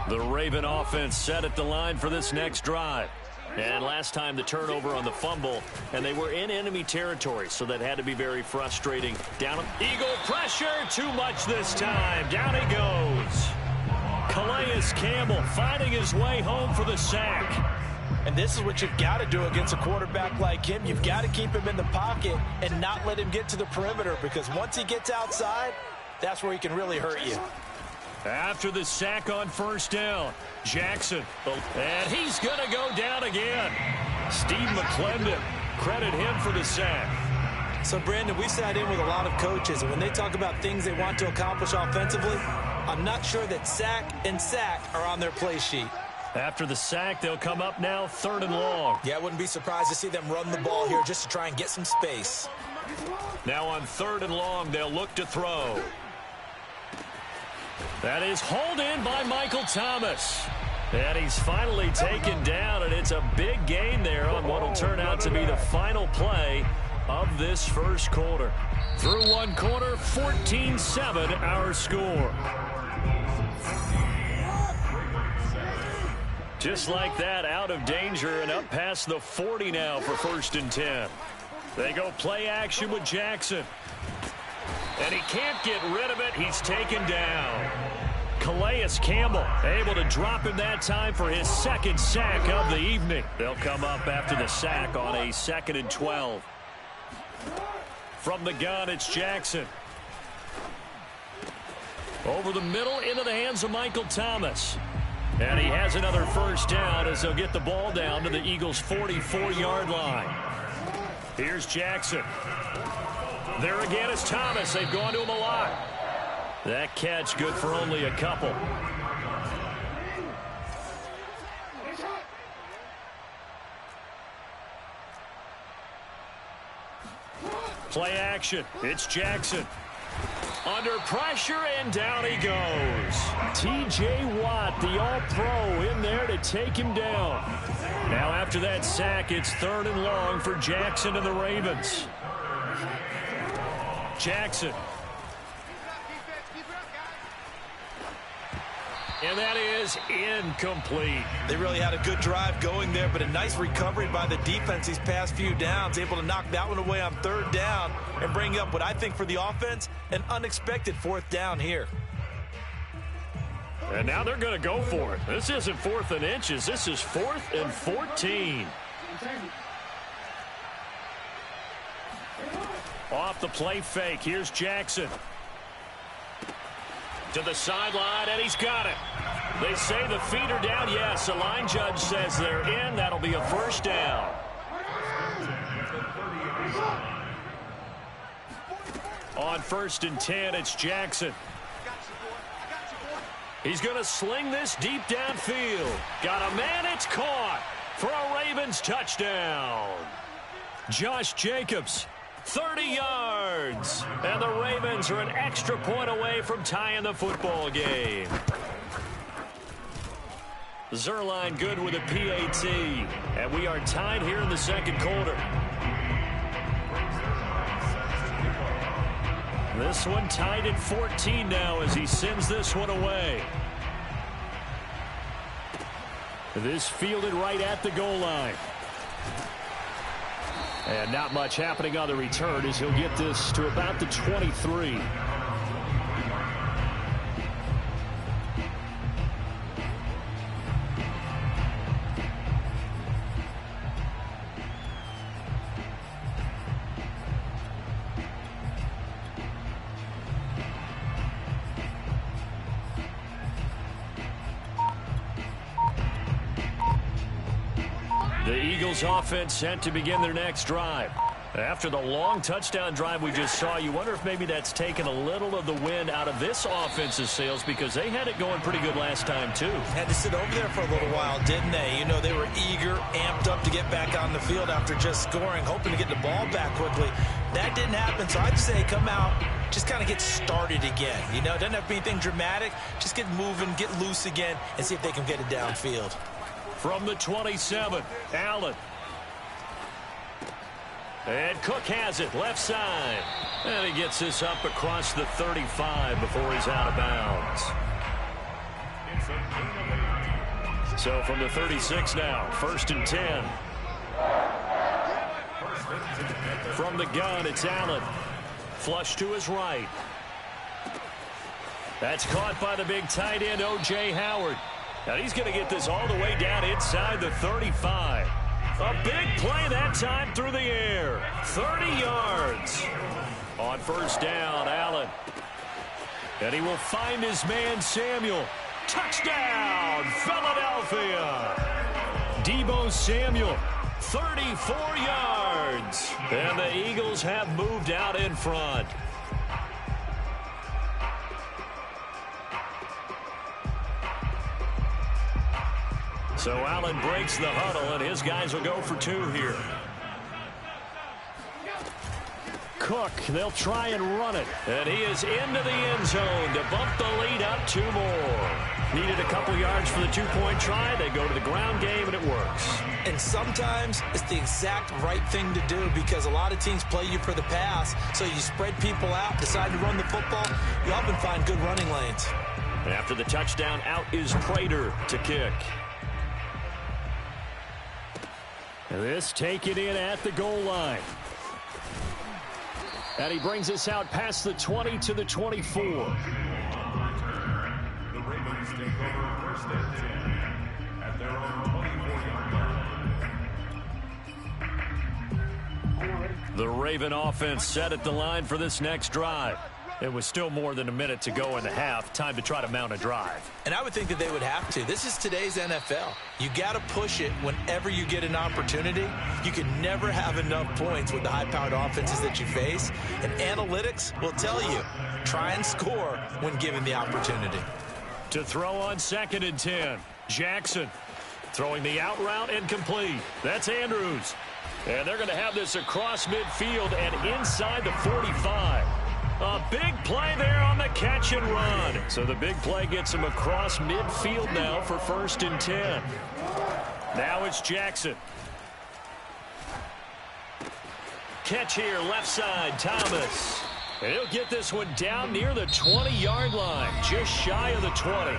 The Raven offense set at the line for this next drive. And last time the turnover on the fumble, and they were in enemy territory, so that had to be very frustrating. Down, Eagle pressure, too much this time. Down he goes. Calais Campbell finding his way home for the sack. And this is what you've got to do against a quarterback like him. You've got to keep him in the pocket and not let him get to the perimeter, because once he gets outside, that's where he can really hurt you. After the sack on first down, Jackson, and he's going to go down again. Steve McClendon, credit him for the sack. So, Brandon, we sat in with a lot of coaches, and when they talk about things they want to accomplish offensively, I'm not sure that sack and sack are on their play sheet. After the sack, they'll come up now 3rd and long. Yeah, I wouldn't be surprised to see them run the ball here just to try and get some space. Now on 3rd and long, they'll look to throw. That is hauled in by Michael Thomas. And he's finally taken down, and it's a big gain there on what will turn out to be the final play of this first quarter. Through one quarter, 14-7 our score. Just like that, out of danger and up past the 40 now for 1st and 10. They go play action with Jackson. And he can't get rid of it. He's taken down. Calais Campbell able to drop him that time for his 2nd sack of the evening. They'll come up after the sack on a 2nd and 12. From the gun, it's Jackson. Over the middle, into the hands of Michael Thomas. And he has another first down as they'll get the ball down to the Eagles' 44-yard line. Here's Jackson. There again is Thomas. They've gone to him a lot. That catch good for only a couple. Play action. It's Jackson. Under pressure, and down he goes. T.J. Watt, the All-Pro, in there to take him down. Now after that sack, it's 3rd and long for Jackson and the Ravens. Jackson. And that is incomplete. They really had a good drive going there, but a nice recovery by the defense these past few downs, able to knock that one away on 3rd down and bring up what I think for the offense, an unexpected 4th down here. And now they're going to go for it. This isn't 4th and inches. This is 4th and 14. Off the play fake. Here's Jackson. To the sideline, and he's got it. They say the feet are down. Yes, the line judge says they're in. That'll be a first down. On 1st and 10, it's Jackson. He's going to sling this deep downfield. Got a man, it's caught for a Ravens touchdown. Josh Jacobs, 30 yards. And the Ravens are an extra point away from tying the football game. Zerline good with a PAT. And we are tied here in the second quarter. This one tied at 14 now as he sends this one away. This fielded right at the goal line. And not much happening on the return as he'll get this to about the 23. The Eagles offense set to begin their next drive. After the long touchdown drive we just saw, you wonder if maybe that's taken a little of the wind out of this offense's sails because they had it going pretty good last time too. Had to sit over there for a little while, didn't they? You know, they were eager, amped up to get back on the field after just scoring, hoping to get the ball back quickly. That didn't happen, so I'd say come out, just kind of get started again. You know, it doesn't have to be anything dramatic. Just get moving, get loose again, and see if they can get it downfield. From the 27, Allen. And Cook has it, left side. And he gets this up across the 35 before he's out of bounds. So from the 36 now, 1st and 10. From the gun, it's Allen. Flush to his right. That's caught by the big tight end, O.J. Howard. Now he's going to get this all the way down inside the 35. A big play that time through the air. 30 yards. On 1st down, Allen. And he will find his man, Samuel. Touchdown, Philadelphia. Deebo Samuel, 34 yards. And the Eagles have moved out in front. So Allen breaks the huddle, and his guys will go for 2 here. Cook, they'll try and run it. And he is into the end zone to bump the lead up 2 more. Needed a couple yards for the 2-point try. They go to the ground game, and it works. And sometimes it's the exact right thing to do because a lot of teams play you for the pass. So you spread people out, decide to run the football. You often find good running lanes. And after the touchdown, out is Prater to kick. This taken in at the goal line. And he brings us out past the 20 to the 24. The Ravens take over 1st and 10 at their own 24-yard line. The Raven offense set at the line for this next drive. It was still more than a minute to go in the half. Time to try to mount a drive. And I would think that they would have to. This is today's NFL. You got to push it whenever you get an opportunity. You can never have enough points with the high-powered offenses that you face. And analytics will tell you, try and score when given the opportunity. To throw on 2nd and 10. Jackson throwing the out route and complete. That's Andrews. And they're going to have this across midfield and inside the 45. A big play there on the catch and run. So the big play gets him across midfield now for 1st and 10. Now it's Jackson. Catch here, left side, Thomas. And he'll get this one down near the 20-yard line, just shy of the 20.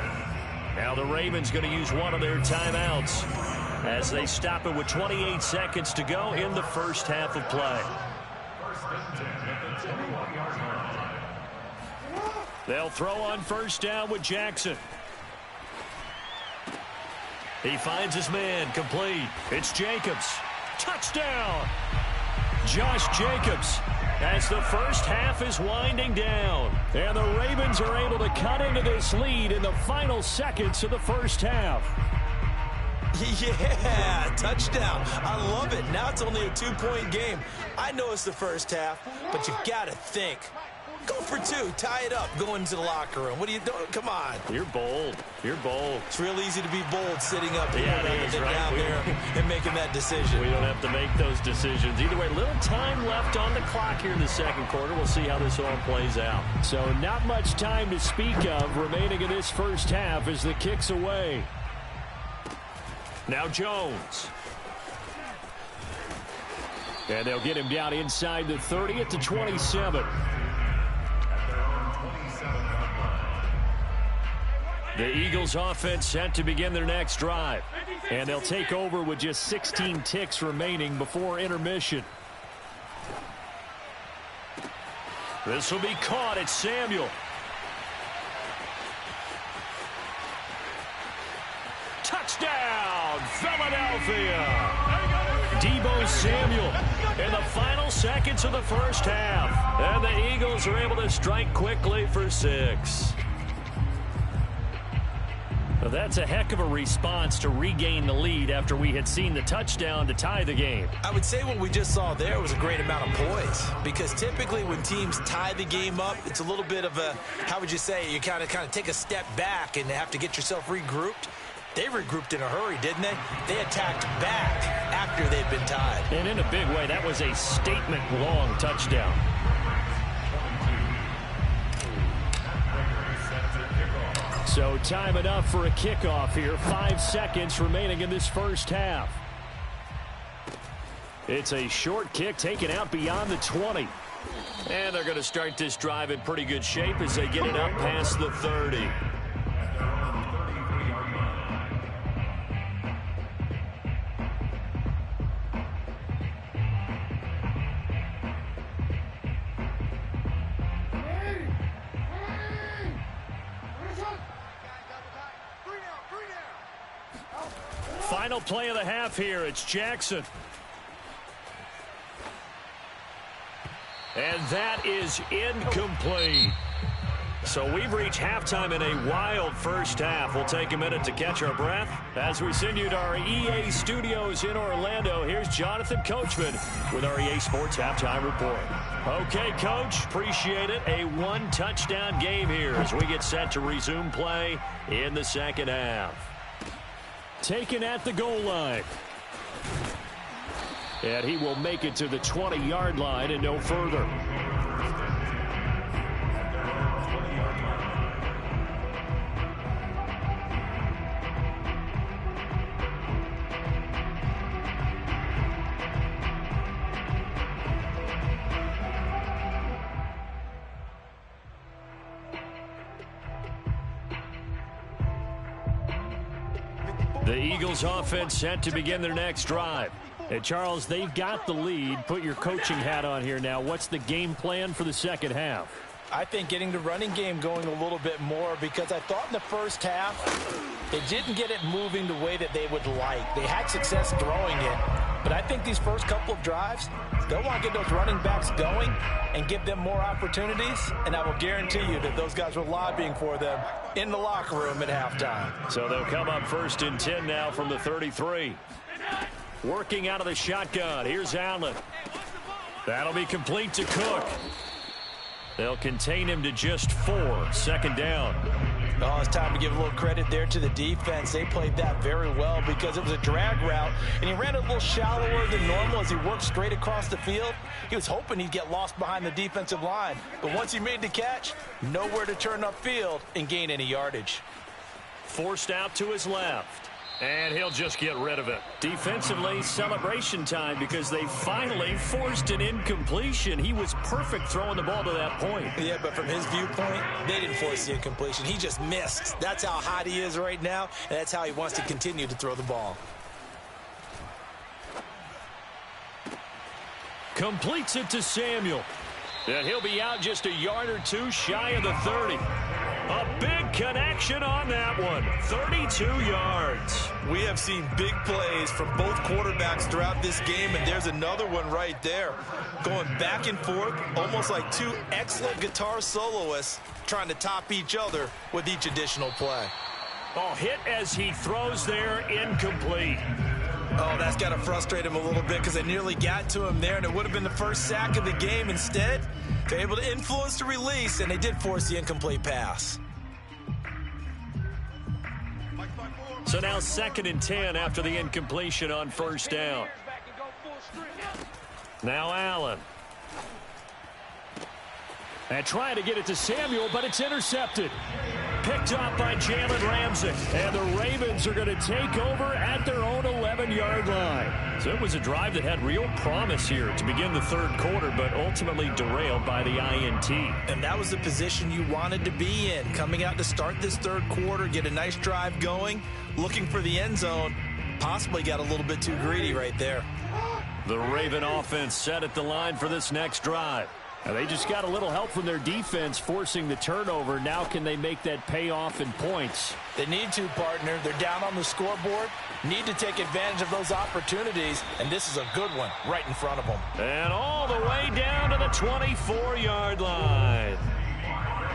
Now the Ravens going to use one of their timeouts as they stop it with 28 seconds to go in the first half of play. They'll throw on 1st down with Jackson. He finds his man, complete. It's Jacobs. Touchdown! Josh Jacobs, as the first half is winding down. And the Ravens are able to cut into this lead in the final seconds of the first half. Yeah, touchdown. I love it. Now it's only a 2-point game. I know it's the first half, but you got to think. Go for 2. Tie it up. Go into the locker room. What are you doing? Come on. You're bold. You're bold. It's real easy to be bold sitting up here rather than right? down there and making that decision. We don't have to make those decisions. Either way, little time left on the clock here in the second quarter. We'll see how this all plays out. So not much time to speak of remaining in this first half as the kick's away. Now Jones. And they'll get him down inside the 30 at the 27. The Eagles offense set to begin their next drive. And they'll take over with just 16 ticks remaining before intermission. This will be caught at Samuel. Touchdown, Philadelphia! Deebo Samuel in the final seconds of the first half. And the Eagles are able to strike quickly for 6. Well, that's a heck of a response to regain the lead after we had seen the touchdown to tie the game. I would say what we just saw there was a great amount of poise, because typically when teams tie the game up, it's a little bit of a, how would you say, you kind of take a step back and have to get yourself regrouped. They regrouped in a hurry, didn't they? They attacked back after they'd been tied. And in a big way, that was a statement-long touchdown. So time enough for a kickoff here. 5 seconds remaining in this first half. It's a short kick taken out beyond the 20. And they're going to start this drive in pretty good shape as they get it up past the 30. Final play of the half here. It's Jackson. And that is incomplete. So we've reached halftime in a wild first half. We'll take a minute to catch our breath as we send you to our EA studios in Orlando. Here's Jonathan Coachman with our EA Sports Halftime Report. Okay, Coach, appreciate it. A 1-touchdown game here as we get set to resume play in the second half. Taken at the goal line. And he will make it to the 20-yard line and no further. The Eagles offense set to begin their next drive. And Charles, they've got the lead. Put your coaching hat on here now. What's the game plan for the second half? I think getting the running game going a little bit more, because I thought in the first half They didn't get it moving the way that they would like. They had success throwing it, but I think these first couple of drives, they'll want to get those running backs going and give them more opportunities, and I will guarantee you that those guys were lobbying for them in the locker room at halftime. So they'll come up 1st and 10 now from the 33. Working out of the shotgun. Here's Allen. That'll be complete to Cook. They'll contain him to just 4. 2nd down. Oh, it's time to give a little credit there to the defense. They played that very well because it was a drag route, and he ran a little shallower than normal as he worked straight across the field. He was hoping he'd get lost behind the defensive line, but once he made the catch, nowhere to turn upfield and gain any yardage. Forced out to his left. And he'll just get rid of it. Defensively, celebration time because they finally forced an incompletion. He was perfect throwing the ball to that point. Yeah, but from his viewpoint, they didn't force the incompletion. He just missed. That's how hot he is right now, and that's how he wants to continue to throw the ball. Completes it to Samuel. And he'll be out just a yard or two shy of the 30. A big connection on that one. 32 yards. We have seen big plays from both quarterbacks throughout this game, and there's another one right there. Going back and forth, almost like two excellent guitar soloists trying to top each other with each additional play. Oh, hit as he throws there, incomplete. Oh, that's got to frustrate him a little bit because they nearly got to him there, and it would have been the first sack of the game. Instead, they're able to influence the release, and they did force the incomplete pass. So now 2nd and 10 after the incompletion on 1st down. Now Allen. And trying to get it to Samuel, but it's intercepted. Picked up by Jalen Ramsey. And the Ravens are going to take over at their own 11-yard line. So it was a drive that had real promise here to begin the 3rd quarter, but ultimately derailed by the INT. And that was the position you wanted to be in. Coming out to start this 3rd quarter, get a nice drive going, looking for the end zone. Possibly got a little bit too greedy right there. The Raven offense set at the line for this next drive. Now they just got a little help from their defense forcing the turnover. Now can they make that pay off in points? They need to, partner. They're down on the scoreboard. Need to take advantage of those opportunities, and this is a good one right in front of them. And all the way down to the 24-yard line.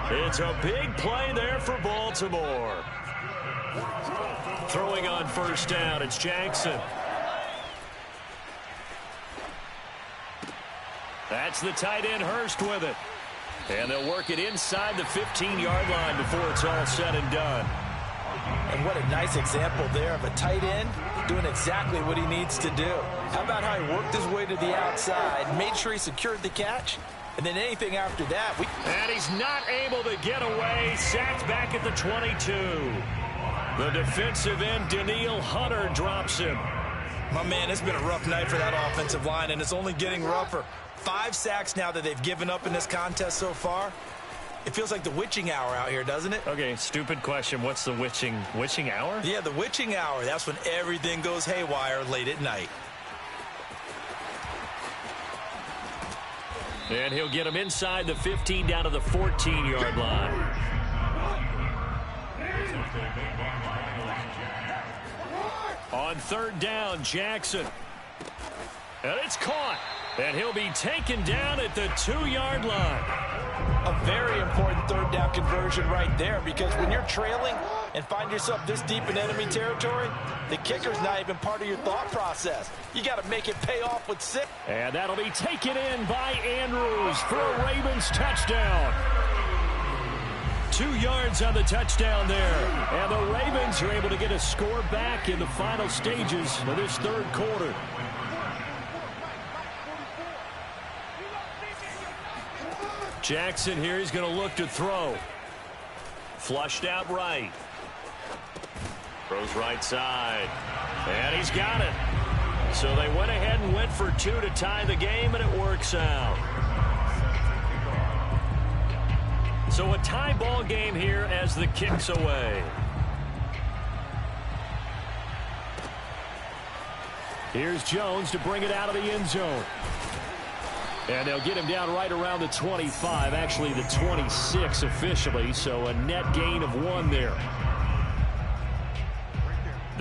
It's a big play there for Baltimore. Throwing on 1st down, it's Jackson. That's the tight end Hurst with it. And they'll work it inside the 15-yard line before it's all said and done. And what a nice example there of a tight end doing exactly what he needs to do. How about how he worked his way to the outside, made sure he secured the catch, and then anything after that. And he's not able to get away. Sacked back at the 22. The defensive end, Daniil Hunter, drops him. My man, it's been a rough night for that offensive line, and it's only getting rougher. 5 sacks now that they've given up in this contest so far. It feels like the witching hour out here, doesn't it? Okay, stupid question. What's the witching hour? Yeah, the witching hour. That's when everything goes haywire late at night. And he'll get him inside the 15 down to the 14-yard line. On 3rd down, Jackson. And it's caught. And he'll be taken down at the 2-yard line. A very important 3rd down conversion right there, because when you're trailing and find yourself this deep in enemy territory, the kicker's not even part of your thought process. You got to make it pay off with 6. And that'll be taken in by Andrews for a Ravens touchdown. 2 yards on the touchdown there. And the Ravens are able to get a score back in the final stages of this 3rd quarter. Jackson here, he's going to look to throw. Flushed out right. Throws right side. And he's got it. So they went ahead and went for 2 to tie the game, and it works out. So a tie ball game here as the kick's away. Here's Jones to bring it out of the end zone. And they'll get him down right around the 25, actually the 26 officially, so a net gain of 1 there.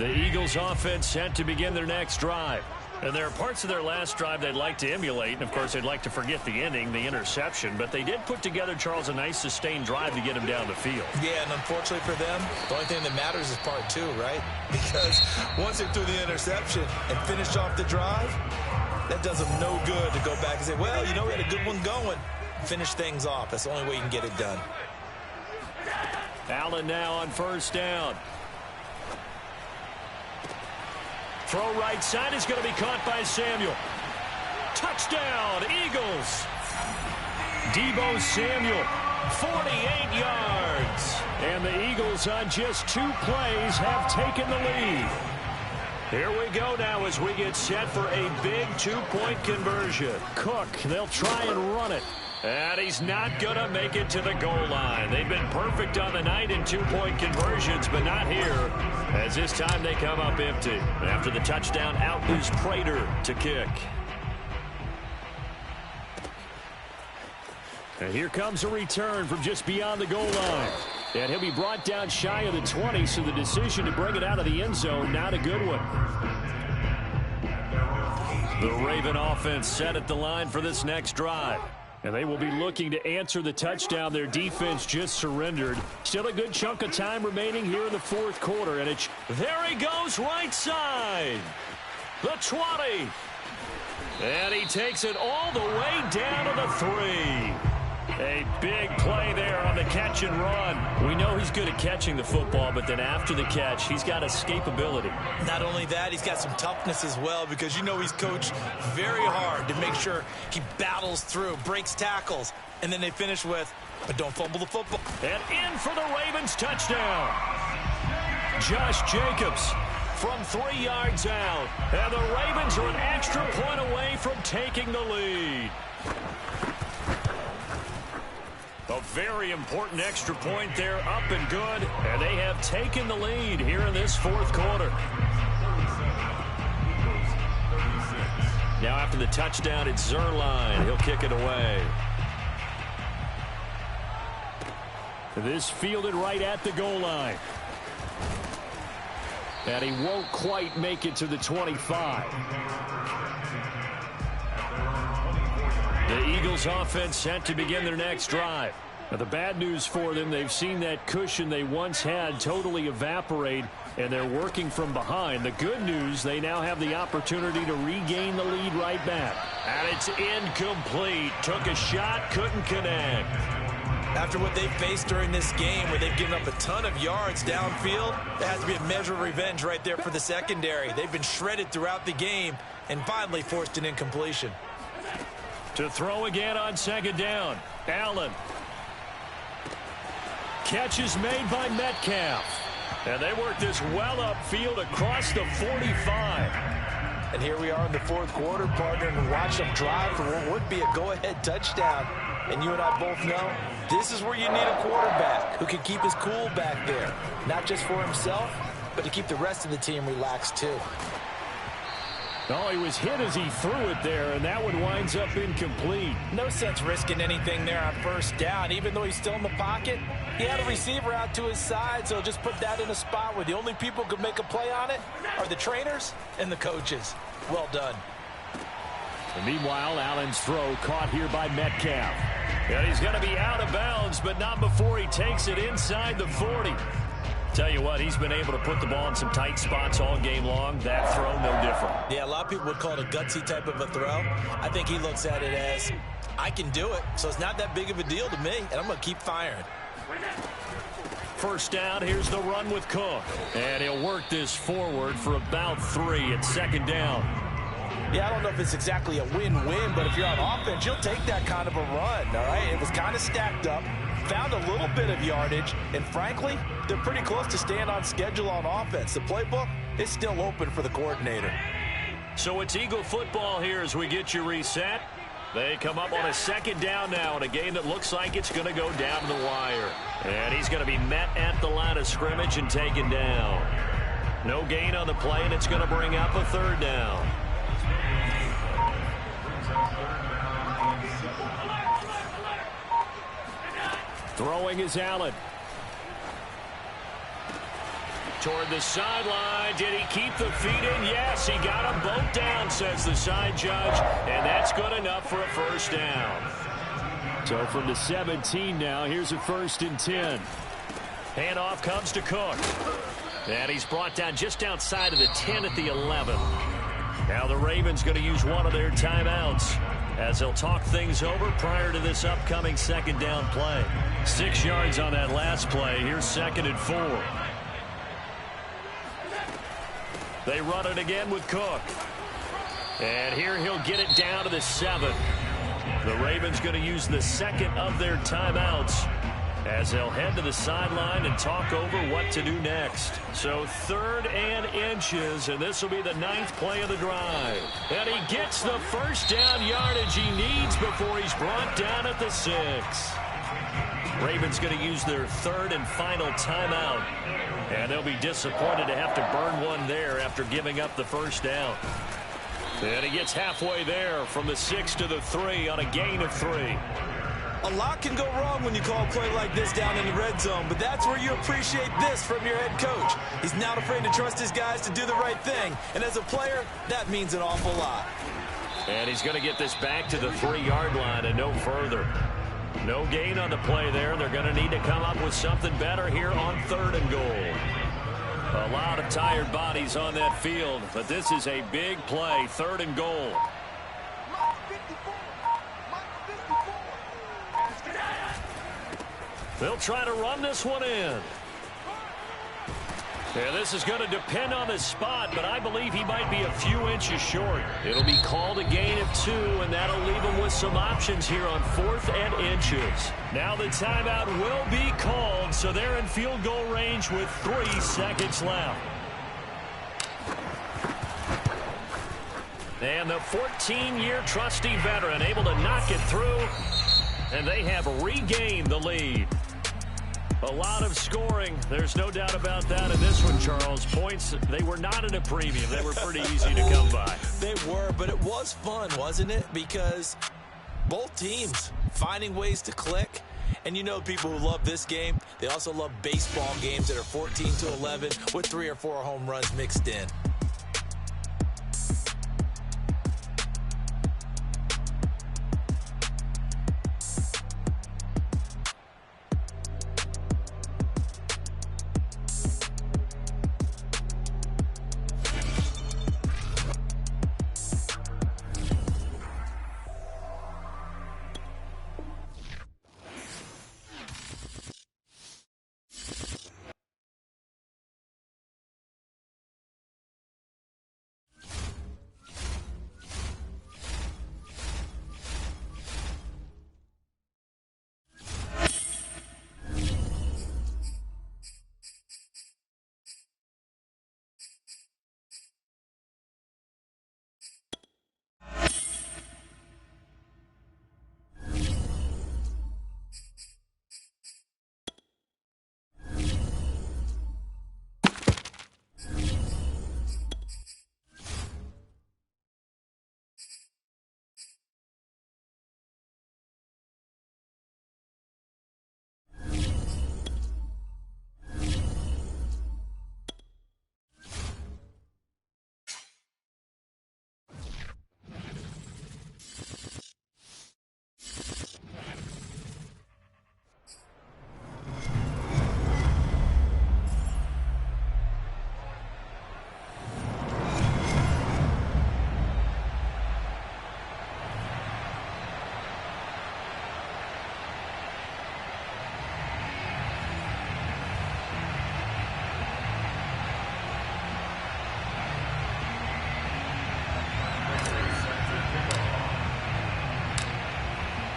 The Eagles offense set to begin their next drive. And there are parts of their last drive they'd like to emulate. And, of course, they'd like to forget the ending, the interception. But they did put together, Charles, a nice sustained drive to get him down the field. Yeah, and unfortunately for them, the only thing that matters is part two, right? Because once they threw the interception and finished off the drive, that does them no good to go back and say, well, you know, we had a good one going. Finish things off. That's the only way you can get it done. Allen now on first down. Throw right side is going to be caught by Samuel. Touchdown, Eagles. Deebo Samuel, 48 yards. And the Eagles on just 2 plays have taken the lead. Here we go now as we get set for a big 2-point conversion. Cook, they'll try and run it. And he's not going to make it to the goal line. They've been perfect on the night in 2-point conversions, but not here, as this time they come up empty. After the touchdown, out is Prater to kick. And here comes a return from just beyond the goal line. And he'll be brought down shy of the 20, so the decision to bring it out of the end zone, not a good one. The Raven offense set at the line for this next drive. And they will be looking to answer the touchdown their defense just surrendered. Still a good chunk of time remaining here in the fourth quarter. And there he goes, right side. The 20. And he takes it all the way down to the 3. A big play there on the catch and run. We know he's good at catching the football, but then after the catch, he's got escapability. Not only that, he's got some toughness as well, because you know he's coached very hard to make sure he battles through, breaks tackles, and then they finish with, but don't fumble the football. And in for the Ravens touchdown. Josh Jacobs from 3 yards out. And the Ravens are an extra point away from taking the lead. A very important extra point there, up and good. And they have taken the lead here in this fourth quarter. Now after the touchdown, it's Zerline. He'll kick it away. This fielded right at the goal line. And he won't quite make it to the 25. The Eagles offense set to begin their next drive. Now, the bad news for them, they've seen that cushion they once had totally evaporate, and they're working from behind. The good news, they now have the opportunity to regain the lead right back. And it's incomplete. Took a shot, couldn't connect. After what they've faced during this game, where they've given up a ton of yards downfield, there has to be a measure of revenge right there for the secondary. They've been shredded throughout the game and finally forced an incompletion. To throw again on second down. Allen. Catch is made by Metcalf. And they work this well upfield across the 45. And here we are in the fourth quarter, partner, and watch them drive for what would be a go-ahead touchdown. And you and I both know this is where you need a quarterback who can keep his cool back there. Not just for himself, but to keep the rest of the team relaxed too. Oh, he was hit as he threw it there, and that one winds up incomplete. No sense risking anything there on first down. Even though he's still in the pocket, he had a receiver out to his side, so just put that in a spot where the only people who can make a play on it are the trainers and the coaches. Well done. And meanwhile, Allen's throw caught here by Metcalf. And he's going to be out of bounds, but not before he takes it inside the 40. Tell you what, he's been able to put the ball in some tight spots all game long. That throw, no different. Yeah, a lot of people would call it a gutsy type of a throw. I think he looks at it as, I can do it, so it's not that big of a deal to me, and I'm going to keep firing. First down, here's the run with Cook. And he'll work this forward for about 3 at second down. Yeah, I don't know if it's exactly a win-win, but if you're on offense, you'll take that kind of a run, all right? It was kind of stacked up. Found a little bit of yardage, and frankly, they're pretty close to staying on schedule on offense. The playbook is still open for the coordinator. So it's Eagle football here as we get you reset. They come up on a second down now in a game that looks like it's going to go down to the wire. And he's going to be met at the line of scrimmage and taken down. No gain on the play, and it's going to bring up a third down. Throwing is Allen. Toward the sideline. Did he keep the feet in? Yes, he got them both down, says the side judge. And that's good enough for a first down. So from the 17 now, here's a 1st and 10. Handoff comes to Cook. And he's brought down just outside of the 10 at the 11. Now the Ravens going to use one of their timeouts as they'll talk things over prior to this upcoming 2nd down play. 6 yards on that last play. Here's 2nd and 4. They run it again with Cook. And here he'll get it down to the 7. The Ravens going to use the 2nd of their timeouts as they'll head to the sideline and talk over what to do next. So 3rd and inches, and this will be the 9th play of the drive. And he gets the first down yardage he needs before he's brought down at the 6. Ravens going to use their 3rd and final timeout. And they'll be disappointed to have to burn one there after giving up the first down. And he gets halfway there from the 6 to the 3 on a gain of 3. A lot can go wrong when you call a play like this down in the red zone, but that's where you appreciate this from your head coach. He's not afraid to trust his guys to do the right thing, and as a player, that means an awful lot. And he's going to get this back to the 3-yard line and no further. No gain on the play there. They're going to need to come up with something better here on 3rd and goal. A lot of tired bodies on that field, but this is a big play, 3rd and goal. They'll try to run this one in. And this is going to depend on the spot, but I believe he might be a few inches short. It'll be called a gain of 2, and that'll leave him with some options here on 4th and inches. Now the timeout will be called, so they're in field goal range with 3 seconds left. And the 14-year trusty veteran able to knock it through, and they have regained the lead. A lot of scoring. There's no doubt about that in this one, Charles. Points, they were not at a premium. They were pretty easy to come by. They were, but it was fun, wasn't it? Because both teams finding ways to click. And you know people who love this game, they also love baseball games that are 14-11 with 3 or 4 home runs mixed in.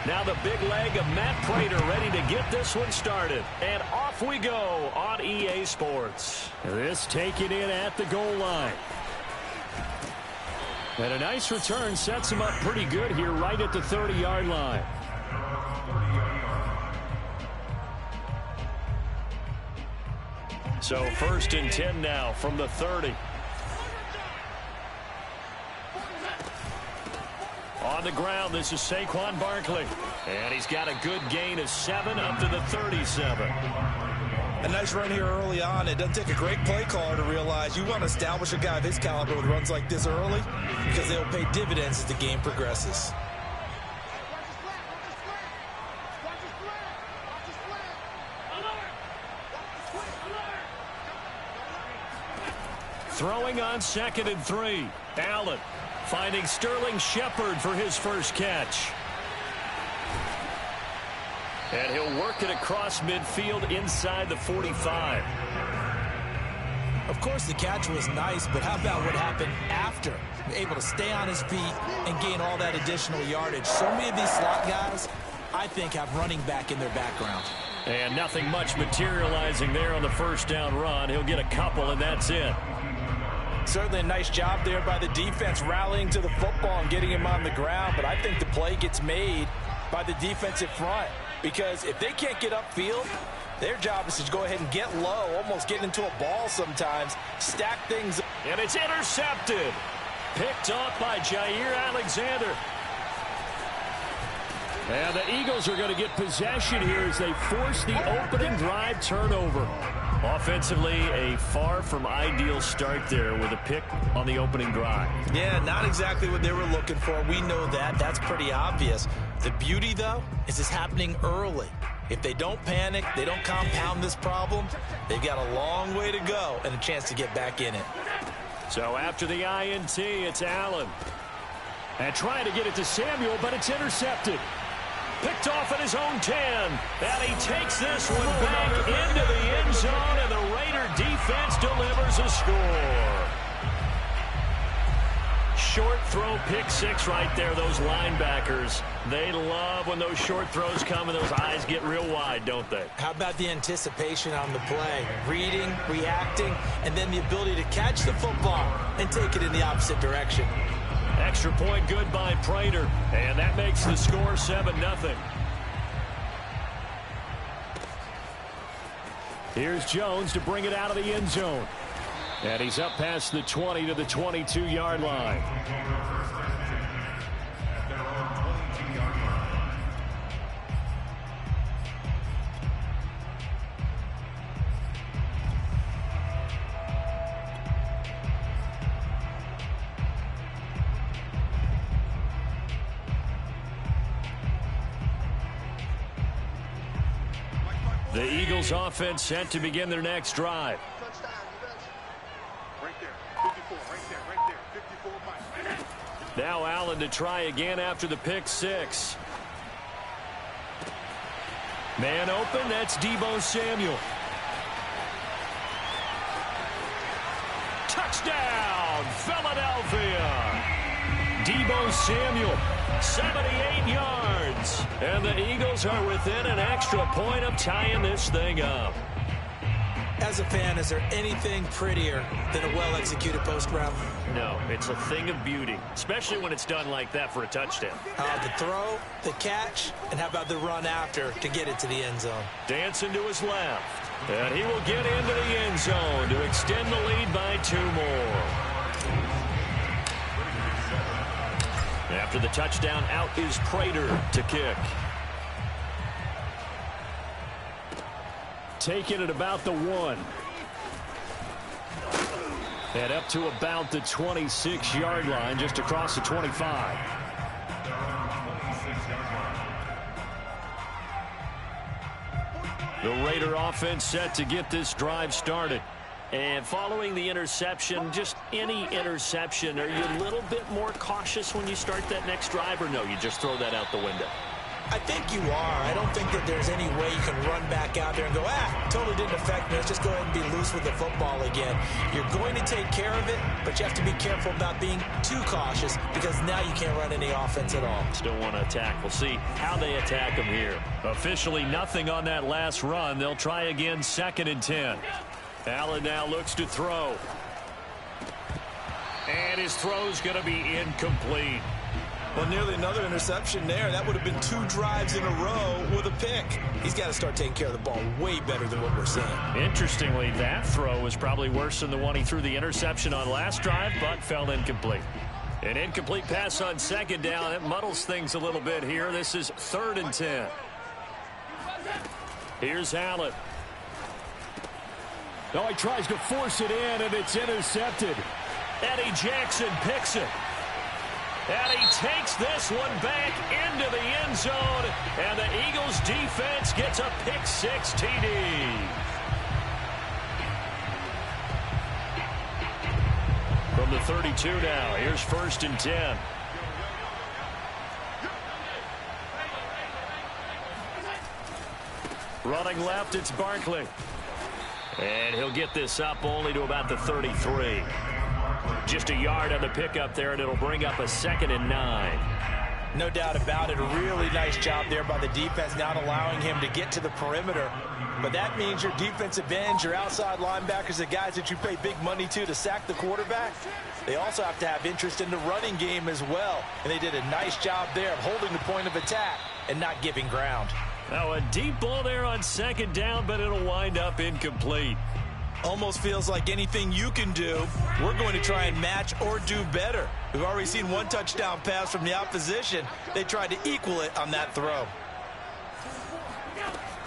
Now the big leg of Matt Prater ready to get this one started. And off we go on EA Sports. This taken in at the goal line. And a nice return sets him up pretty good here right at the 30-yard line. So 1st and 10 now from the 30. On the ground, this is Saquon Barkley. And he's got a good gain of 7 up to the 37. A nice run here early on. It doesn't take a great play caller to realize you want to establish a guy of his caliber with runs like this early because they'll pay dividends as the game progresses. Throwing on 2nd and 3. Allen finding Sterling Shepard for his first catch. And he'll work it across midfield inside the 45. Of course, the catch was nice, but how about what happened after? Able to stay on his feet and gain all that additional yardage. So many of these slot guys, I think, have running back in their background. And nothing much materializing there on the first down run. He'll get a couple, and that's it. Certainly a nice job there by the defense rallying to the football and getting him on the ground, but I think the play gets made by the defensive front because if they can't get upfield, their job is to go ahead and get low, almost get into a ball sometimes, stack things up. And it's intercepted. Picked off by Jair Alexander. And the Eagles are going to get possession here as they force the opening drive turnover. Offensively, a far from ideal start there with a pick on the opening drive. Yeah, not exactly what they were looking for. We know that. That's pretty obvious. The beauty, though, is it's happening early. If they don't panic, they don't compound this problem, they've got a long way to go and a chance to get back in it. So after the INT, it's Allen. And trying to get it to Samuel, but it's intercepted. Picked off at his own 10. And he takes this one back into the end zone, and the Raider defense delivers a score. Short throw, pick six right there. Those linebackers, they love when those short throws come and those eyes get real wide, don't they? How about the anticipation on the play? Reading, reacting, and then the ability to catch the football and take it in the opposite direction. Extra point good by Prater, and that makes the score 7-0. Here's Jones to bring it out of the end zone. And he's up past the 20 to the 22-yard line. The Eagles offense set to begin their next drive. Now Allen to try again after the pick six. Man open, that's Deebo Samuel. Touchdown, Philadelphia. Deebo Samuel, 78 yards. And the Eagles are within an extra point of tying this thing up. As a fan, is there anything prettier than a well-executed post route? No, it's a thing of beauty, especially when it's done like that for a touchdown. The throw, the catch, and how about the run after to get it to the end zone? Dancing to his left, and he will get into the end zone to extend the lead by 2 more. After the touchdown, out is Prater to kick. Taking it about the 1. And up to about the 26-yard line, just across the 25. The Raider offense set to get this drive started. And following the interception, just any interception, are you a little bit more cautious when you start that next drive, or no, you just throw that out the window? I think you are. I don't think that there's any way you can run back out there and go, totally didn't affect me. Let's just go ahead and be loose with the football again. You're going to take care of it, but you have to be careful about being too cautious because now you can't run any offense at all. Still want to attack. We'll see how they attack them here. Officially nothing on that last run. They'll try again, 2nd and 10. Allen now looks to throw. And his throw's going to be incomplete. Well, nearly another interception there. That would have been 2 drives in a row with a pick. He's got to start taking care of the ball way better than what we're seeing. Interestingly, that throw was probably worse than the one he threw the interception on last drive, but fell incomplete. An incomplete pass on 2nd down. It muddles things a little bit here. This is 3rd and 10. Here's Allen. Oh, he tries to force it in, and it's intercepted. Eddie Jackson picks it. And he takes this one back into the end zone. And the Eagles defense gets a pick-6 TD. From the 32 now, here's 1st and 10. Running left, it's Barkley. And he'll get this up only to about the 33. Just a yard on the pickup there, and it'll bring up a 2nd and 9. No doubt about it. A really nice job there by the defense, not allowing him to get to the perimeter. But that means your defensive ends, your outside linebackers, the guys that you pay big money to sack the quarterback, they also have to have interest in the running game as well. And they did a nice job there of holding the point of attack and not giving ground. Now a deep ball there on 2nd down, but it'll wind up incomplete. Almost feels like anything you can do, we're going to try and match or do better. We've already seen one touchdown pass from the opposition. They tried to equal it on that throw.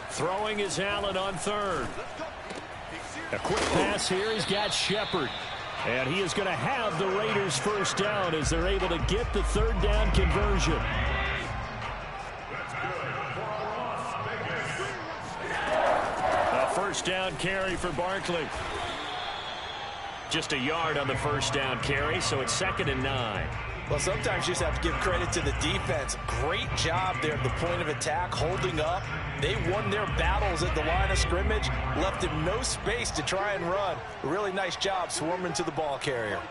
Throwing is Allen on 3rd. A quick pass here. He's got Shepard. And he is going to have the Raiders 1st down as they're able to get the 3rd down conversion. A 1st down carry for Barkley. Just a yard on the 1st down carry, so it's 2nd and 9. Well, sometimes you just have to give credit to the defense. Great job there at the point of attack, holding up. They won their battles at the line of scrimmage, left him no space to try and run. A really nice job swarming to the ball carrier.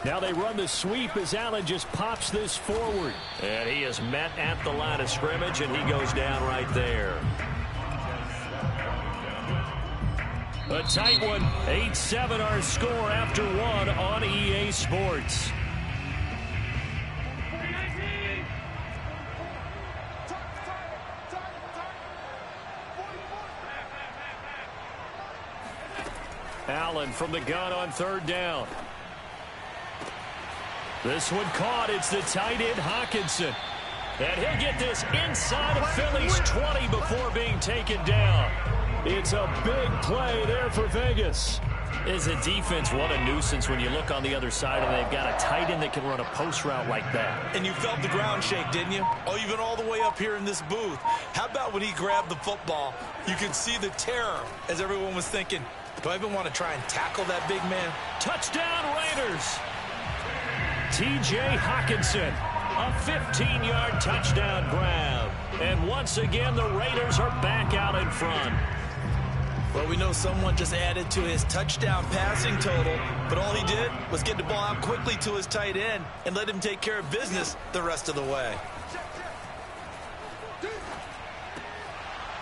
Now they run the sweep as Allen just pops this forward. And he is met at the line of scrimmage, and he goes down right there. A tight one. 8-7 our score after 1 on EA Sports. Allen from the gun on 3rd down. This one caught. It's the tight end Hawkinson. And he'll get this inside of Philly's 20 before being taken down. It's a big play there for Vegas. As a defense, what a nuisance when you look on the other side and they've got a tight end that can run a post route like that. And you felt the ground shake, didn't you? Oh, you've been all the way up here in this booth. How about when he grabbed the football? You could see the terror as everyone was thinking, do I even want to try and tackle that big man? Touchdown Raiders. T.J. Hawkinson, a 15-yard touchdown grab. And once again, the Raiders are back out in front. Well, we know someone just added to his touchdown passing total, but all he did was get the ball out quickly to his tight end and let him take care of business the rest of the way.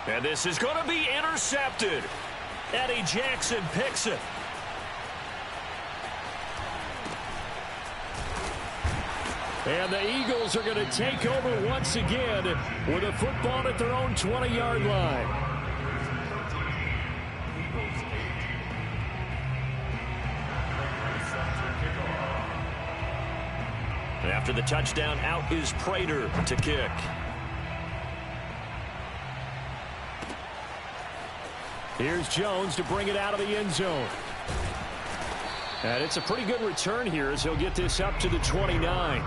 And this is going to be intercepted. Eddie Jackson picks it. And the Eagles are going to take over once again with a football at their own 20-yard line. After the touchdown, out is Prater to kick. Here's Jones to bring it out of the end zone. And it's a pretty good return here as he'll get this up to the 29.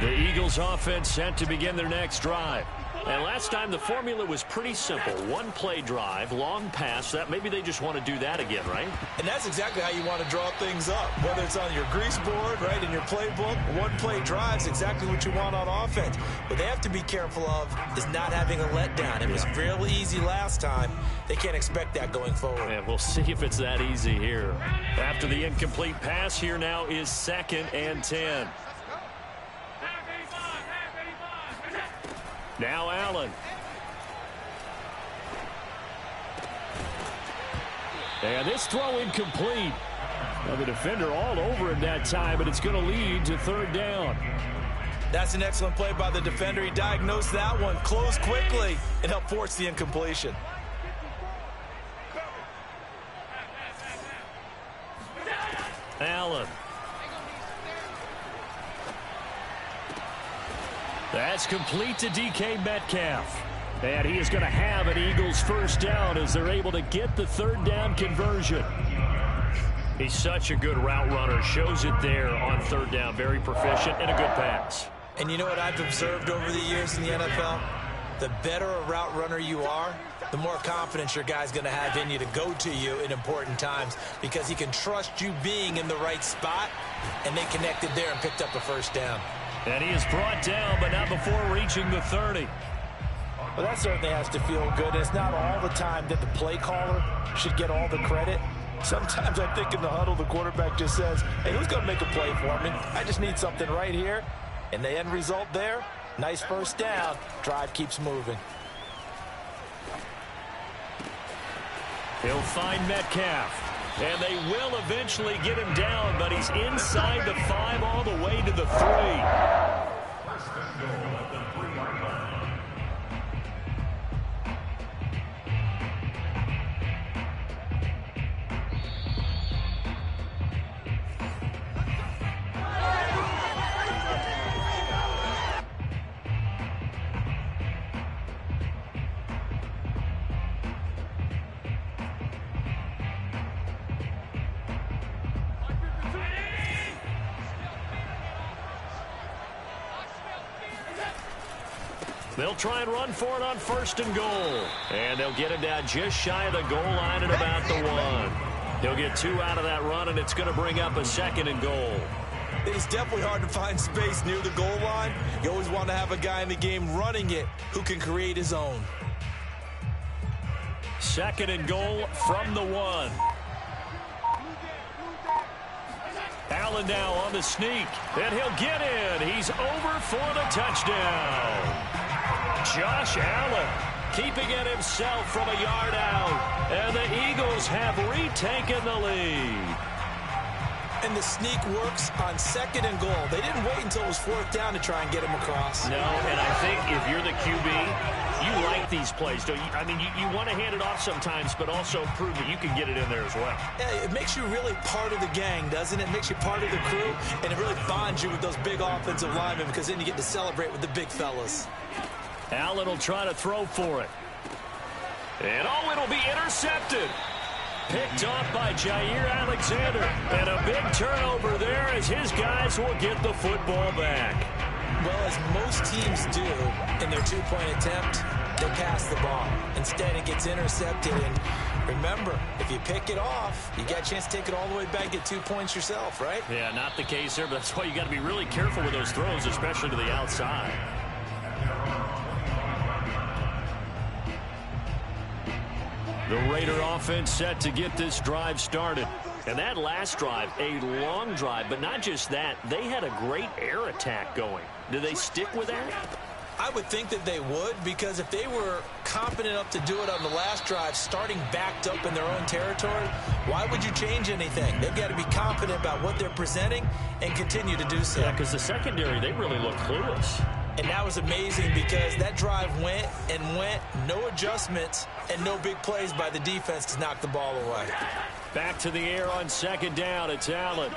The Eagles offense set to begin their next drive. And last time the formula was pretty simple. One play drive, long pass. That maybe they just want to do that again, right? And that's exactly how you want to draw things up. Whether it's on your grease board, right, in your playbook, one play drive is exactly what you want on offense. What they have to be careful of is not having a letdown. It was real easy last time. They can't expect that going forward. And we'll see if it's that easy here. After the incomplete pass, here now is 2nd and 10. Now Allen. And this throw incomplete. Now the defender all over him that time, but it's going to lead to 3rd down. That's an excellent play by the defender. He diagnosed that one, closed quickly, and helped force the incompletion. Allen. That's complete to DK Metcalf. And he is going to have an Eagles first down as they're able to get the third down conversion. He's such a good route runner. Shows it there on third down. Very proficient and a good pass. And you know what I've observed over the years in the NFL? The better a route runner you are, the more confidence your guy's going to have in you to go to you in important times because he can trust you being in the right spot, and they connected there and picked up a first down. And he is brought down, but not before reaching the 30. Well, that certainly has to feel good. It's not all the time that the play caller should get all the credit. Sometimes I think in the huddle, the quarterback just says, hey, who's going to make a play for me? I just need something right here. And the end result there, nice first down. Drive keeps moving. He'll find Metcalf. And they will eventually get him down, but he's inside the 5 all the way to the 3. First and goal at the 3-yard line. They'll try and run for it on first and goal. And they'll get him down just shy of the goal line at about the 1. He'll get 2 out of that run, and it's going to bring up a second and goal. It's definitely hard to find space near the goal line. You always want to have a guy in the game running it who can create his own. Second and goal from the 1. Allen now on the sneak, and he'll get in. He's over for the touchdown. Josh Allen keeping it himself from a yard out, and the Eagles have retaken the lead. And the sneak works on second and goal. They didn't wait until it was fourth down to try and get him across. No, and I think if you're the QB, you like these plays, don't you? I mean, you want to hand it off sometimes, but also prove that you can get it in there as well. Yeah, it makes you really part of the gang, doesn't it? It makes you part of the crew, and it really bonds you with those big offensive linemen because then you get to celebrate with the big fellas. Allen will try to throw for it. And it'll be intercepted. Picked off by Jair Alexander. And a big turnover there as his guys will get the football back. Well, as most teams do in their two-point attempt, they pass the ball. Instead, it gets intercepted. And remember, if you pick it off, you got a chance to take it all the way back, get 2 points yourself, right? Yeah, not the case there, but that's why you got to be really careful with those throws, especially to the outside. The Raider offense set to get this drive started. And that last drive, a long drive, but not just that, they had a great air attack going. Do they stick with that? I would think that they would, because if they were confident enough to do it on the last drive, starting backed up in their own territory, why would you change anything? They've got to be confident about what they're presenting and continue to do so. Yeah, because the secondary, they really look clueless. And that was amazing because that drive went and went, no adjustments, and no big plays by the defense to knock the ball away. Back to the air on second down. It's Allen.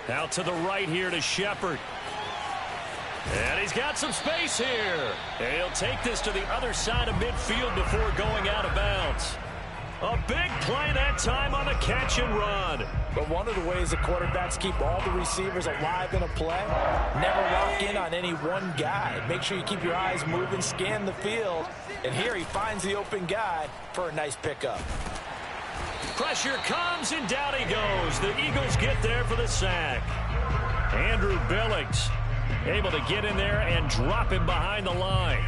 Out to the right here to Shepard. And he's got some space here. And he'll take this to the other side of midfield before going out of bounds. A big play that time on the catch and run. But one of the ways the quarterbacks keep all the receivers alive in a play, never lock in on any one guy. Make sure you keep your eyes moving, scan the field. And here he finds the open guy for a nice pickup. Pressure comes, and down he goes. The Eagles get there for the sack. Andrew Billings able to get in there and drop him behind the line.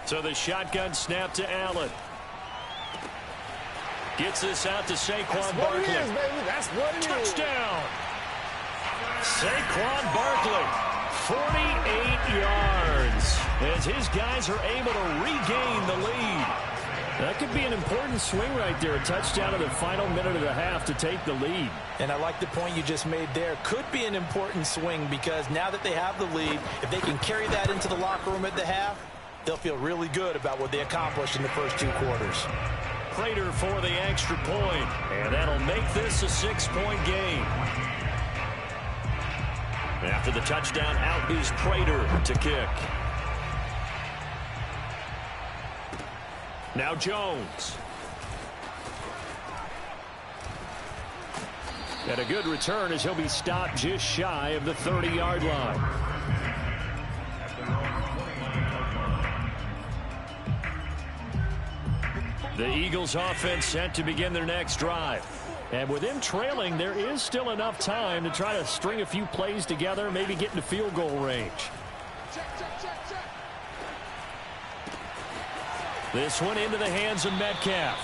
So the shotgun snap to Allen. Gets this out to Saquon Barkley. That's what it is, baby. That's what it is. Touchdown. Saquon Barkley, 48 yards. As his guys are able to regain the lead. That could be an important swing right there. A touchdown in the final minute of the half to take the lead. And I like the point you just made there. Could be an important swing because now that they have the lead, if they can carry that into the locker room at the half, they'll feel really good about what they accomplished in the first 2 quarters. Prater for the extra point, and that'll make this a 6-point game. After the touchdown, out is Prater to kick. Now Jones. And a good return as he'll be stopped just shy of the 30-yard line. The Eagles offense set to begin their next drive. And with them trailing, there is still enough time to try to string a few plays together, maybe get into field goal range. This one into the hands of Metcalf.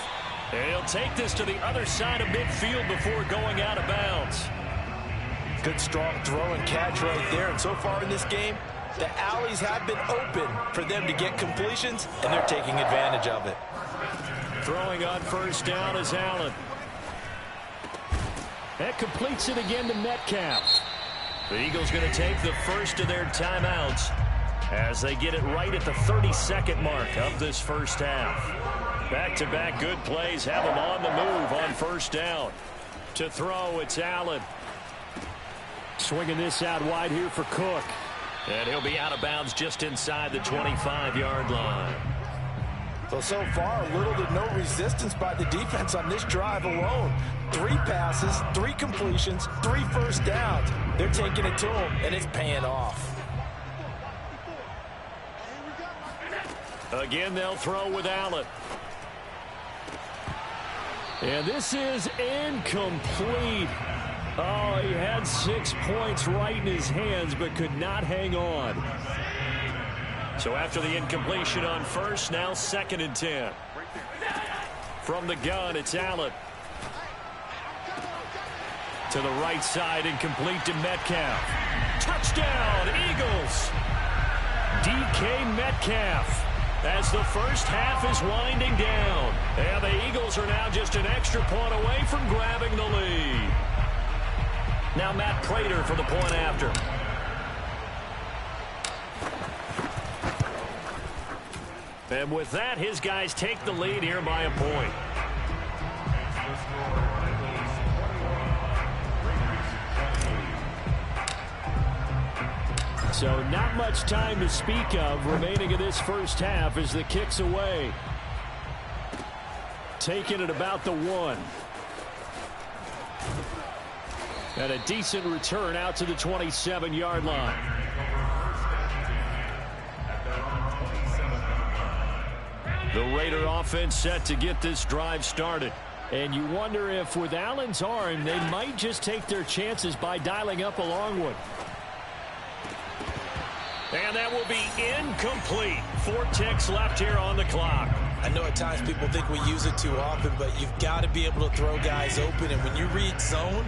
And he'll take this to the other side of midfield before going out of bounds. Good strong throw and catch right there. And so far in this game, the alleys have been open for them to get completions, and they're taking advantage of it. Throwing on first down is Allen. That completes it again to Metcalf. The Eagles going to take the first of their timeouts as they get it right at the 32nd mark of this first half. Back-to-back good plays have them on the move on first down. To throw, it's Allen. Swinging this out wide here for Cook. And he'll be out of bounds just inside the 25-yard line. So far, little to no resistance by the defense on this drive alone. 3 passes, 3 completions, 3 first downs. They're taking it to them, and it's paying off. Again, they'll throw with Allen. And this is incomplete. Oh, he had 6 points right in his hands, but could not hang on. So after the incompletion on first, now 2nd and 10. From the gun, it's Allen. To the right side, incomplete to Metcalf. Touchdown, Eagles! DK Metcalf. As the first half is winding down. And the Eagles are now just an extra point away from grabbing the lead. Now Matt Prater for the point after. And with that, his guys take the lead here by a point. So not much time to speak of remaining in this first half as the kick's away. Taking it about the 1. And a decent return out to the 27-yard line. The Raider offense set to get this drive started. And you wonder if with Allen's arm, they might just take their chances by dialing up a long one. And that will be incomplete. 4 ticks left here on the clock. I know at times people think we use it too often, but you've got to be able to throw guys open. And when you read zone,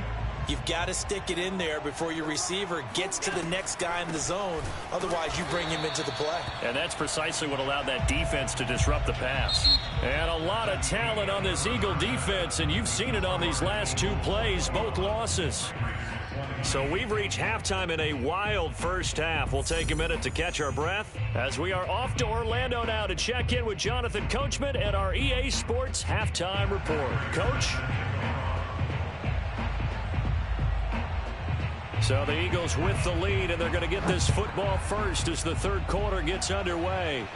you've got to stick it in there before your receiver gets to the next guy in the zone. Otherwise, you bring him into the play. And that's precisely what allowed that defense to disrupt the pass. And a lot of talent on this Eagle defense, and you've seen it on these last 2 plays, both losses. So we've reached halftime in a wild first half. We'll take a minute to catch our breath as we are off to Orlando now to check in with Jonathan Coachman and our EA Sports Halftime Report. Coach? So the Eagles with the lead, and they're going to get this football first as the 3rd quarter gets underway.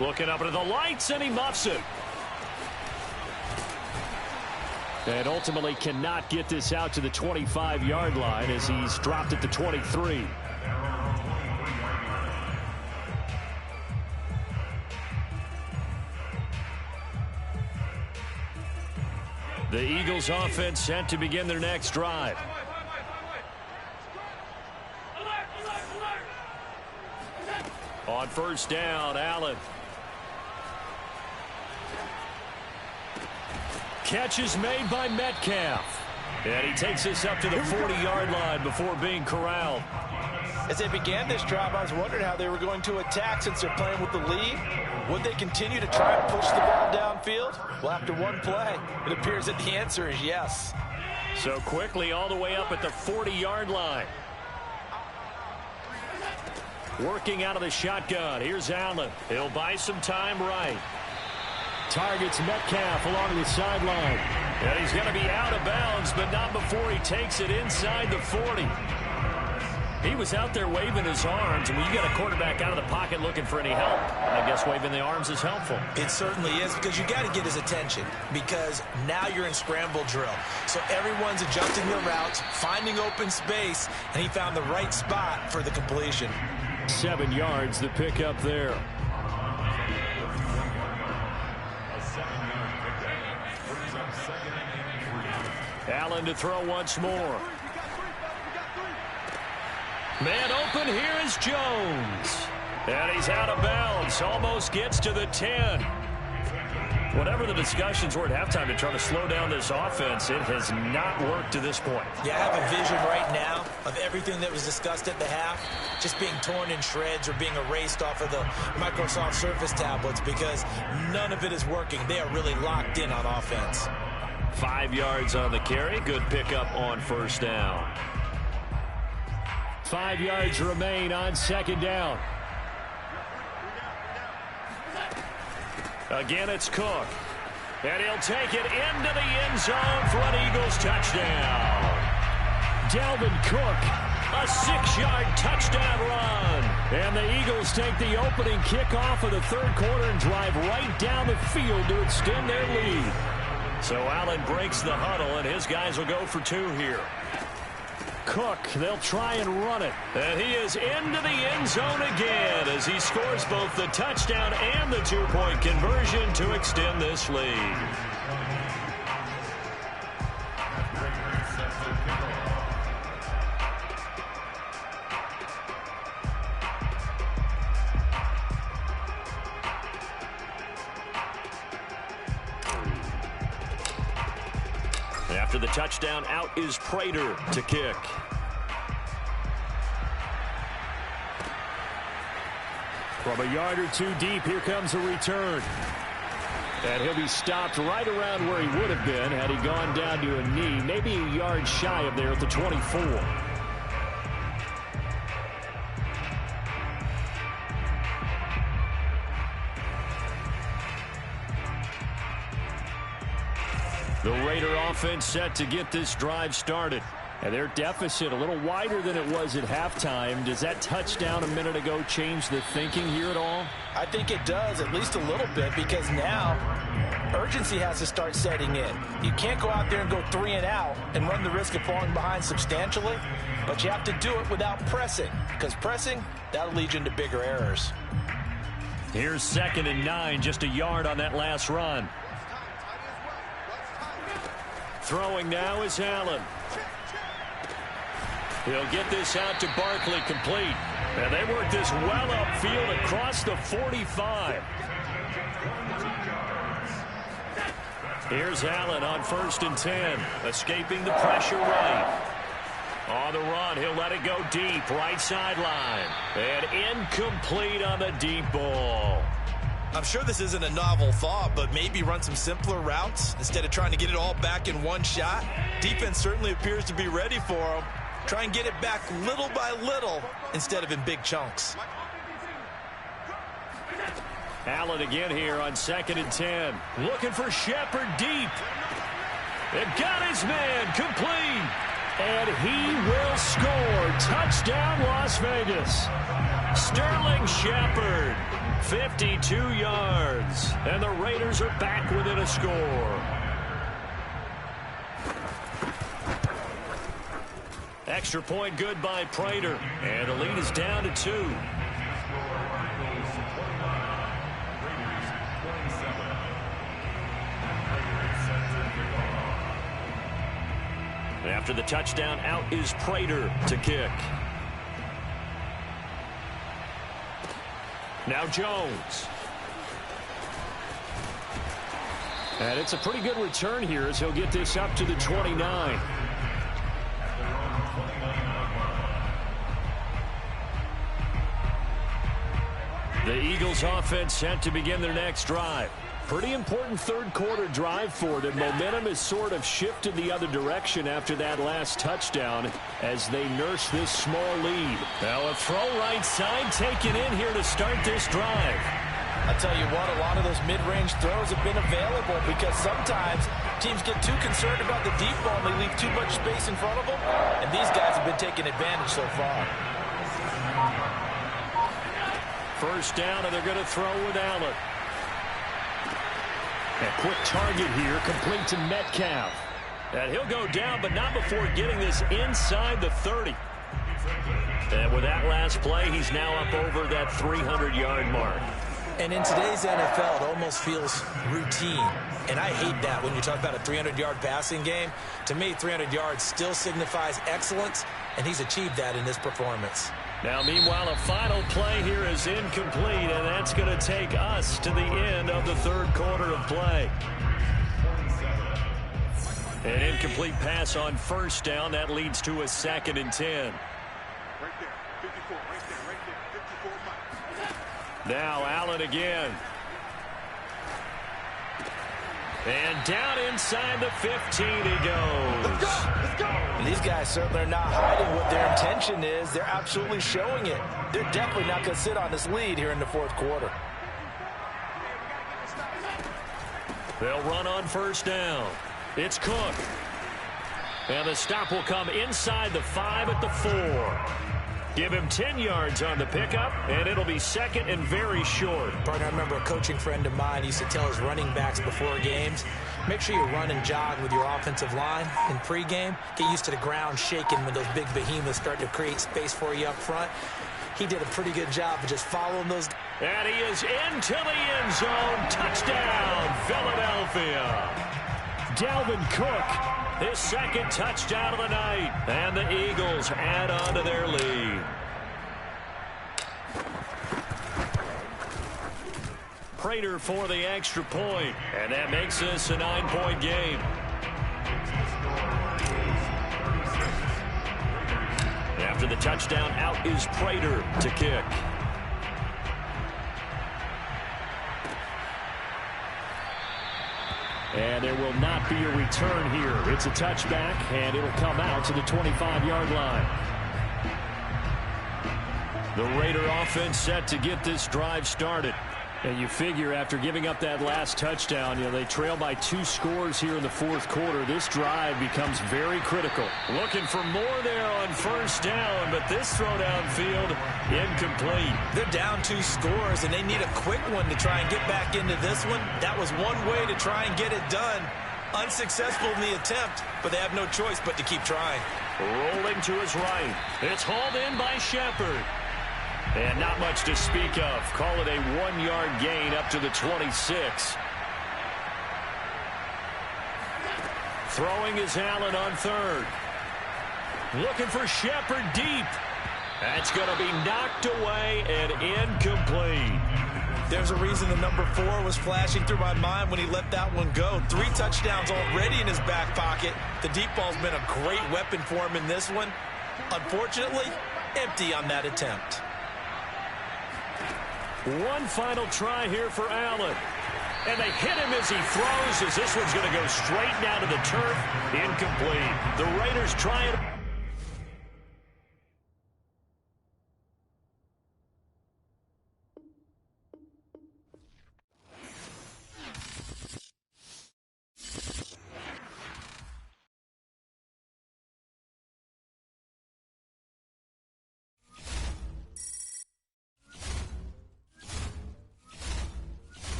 Looking up into the lights, and he muffs it. And ultimately cannot get this out to the 25-yard line as he's dropped at the 23. The Eagles offense set to begin their next drive. On first down, Allen. Catch is made by Metcalf. And he takes this up to the 40-yard line before being corralled. As they began this drive, I was wondering how they were going to attack since they're playing with the lead. Would they continue to try and push the ball downfield? Well, after 1 play, it appears that the answer is yes. So quickly all the way up at the 40-yard line. Working out of the shotgun. Here's Allen. He'll buy some time right. Targets Metcalf along the sideline. And he's going to be out of bounds, but not before he takes it inside the 40. He was out there waving his arms, and when you got a quarterback out of the pocket looking for any help, I guess waving the arms is helpful. It certainly is, because you got to get his attention, because now you're in scramble drill. So everyone's adjusting their routes, finding open space, and he found the right spot for the completion. 7 yards, the pickup there. Allen to throw once more. Man open, here is Jones. And he's out of bounds, almost gets to the 10. Whatever the discussions were at halftime to try to slow down this offense, it has not worked to this point. Yeah, I have a vision right now of everything that was discussed at the half just being torn in shreds or being erased off of the Microsoft Surface tablets, because none of it is working. They are really locked in on offense. 5 yards on the carry. Good pickup on first down. 5 yards remain on second down. Again, it's Cook. And he'll take it into the end zone for an Eagles touchdown. Dalvin Cook, a 6-yard touchdown run. And the Eagles take the opening kickoff of the third quarter and drive right down the field to extend their lead. So Allen breaks the huddle, and his guys will go for 2 here. Cook, they'll try and run it. And he is into the end zone again as he scores both the touchdown and the 2-point conversion to extend this lead. After the touchdown, out is Prater to kick. From a yard or 2 deep, here comes a return. And he'll be stopped right around where he would have been had he gone down to a knee, maybe a yard shy of there at the 24. The Raider offense set to get this drive started. And their deficit a little wider than it was at halftime. Does that touchdown a minute ago change the thinking here at all? I think it does, at least a little bit, because now urgency has to start setting in. You can't go out there and go 3 and out and run the risk of falling behind substantially, but you have to do it without pressing, because pressing, that'll lead you into bigger errors. Here's 2nd and 9, just a yard on that last run. Throwing now is Allen. He'll get this out to Barkley, complete. And they work this well upfield across the 45. Here's Allen on 1st and 10, escaping the pressure right. On the run, he'll let it go deep, right sideline. And incomplete on the deep ball. I'm sure this isn't a novel thought, but maybe run some simpler routes instead of trying to get it all back in one shot. Defense certainly appears to be ready for him. Try and get it back little by little instead of in big chunks. Allen again here on 2nd and 10. Looking for Shepard deep. And got his man complete. And he will score. Touchdown, Las Vegas. Sterling Shepard, 52 yards. And the Raiders are back within a score. Extra point good by Prater. And the lead is down to 2. After the touchdown, out is Prater to kick. Now Jones. And it's a pretty good return here as he'll get this up to the 29. The Eagles offense set to begin their next drive. Pretty important third-quarter drive for them. Momentum has sort of shifted the other direction after that last touchdown as they nurse this small lead. Now a throw right side taken in here to start this drive. I'll tell you what, a lot of those mid-range throws have been available because sometimes teams get too concerned about the deep ball and they leave too much space in front of them, and these guys have been taking advantage so far. First down, and they're going to throw with Allen. A quick target here, complete to Metcalf. And he'll go down, but not before getting this inside the 30. And with that last play, he's now up over that 300-yard mark. And in today's NFL, it almost feels routine. And I hate that when you talk about a 300-yard passing game. To me, 300 yards still signifies excellence, and he's achieved that in this performance. Now, meanwhile, a final play here is incomplete, and that's going to take us to the end of the third quarter of play. An incomplete pass on first down. That leads to a 2nd and 10. Now Allen again. And down inside the 15 he goes. Let's go. And these guys certainly are not hiding what their intention is. They're absolutely showing it. They're definitely not going to sit on this lead here in the fourth quarter. They'll run on first down. It's Cook. And the stop will come inside the 5 at the 4. Give him 10 yards on the pickup, and it'll be 2nd and very short. Partner, I remember a coaching friend of mine used to tell his running backs before games, make sure you run and jog with your offensive line in pregame. Get used to the ground shaking when those big behemoths start to create space for you up front. He did a pretty good job of just following those. And he is into the end zone. Touchdown, Philadelphia. Dalvin Cook. His 2nd touchdown of the night. And the Eagles add on to their lead. Prater for the extra point. And that makes this a 9-point game. After the touchdown, out is Prater to kick. And there will not be a return here. It's a touchback, and it'll come out to the 25-yard line. The Raider offense set to get this drive started. And you figure after giving up that last touchdown, they trail by 2 scores here in the fourth quarter. This drive becomes very critical. Looking for more there on first down, but this throw downfield incomplete. They're down 2 scores, and they need a quick one to try and get back into this one. That was one way to try and get it done. Unsuccessful in the attempt, but they have no choice but to keep trying. Rolling to his right. It's hauled in by Shepard. And not much to speak of. Call it a 1-yard gain up to the 26. Throwing is Allen on 3rd. Looking for Shepard deep. That's going to be knocked away and incomplete. There's a reason the number 4 was flashing through my mind when he let that one go. 3 touchdowns already in his back pocket. The deep ball's been a great weapon for him in this one. Unfortunately, empty on that attempt. One final try here for Allen. And they hit him as he throws, as this one's going to go straight down to the turf. Incomplete. The Raiders try it.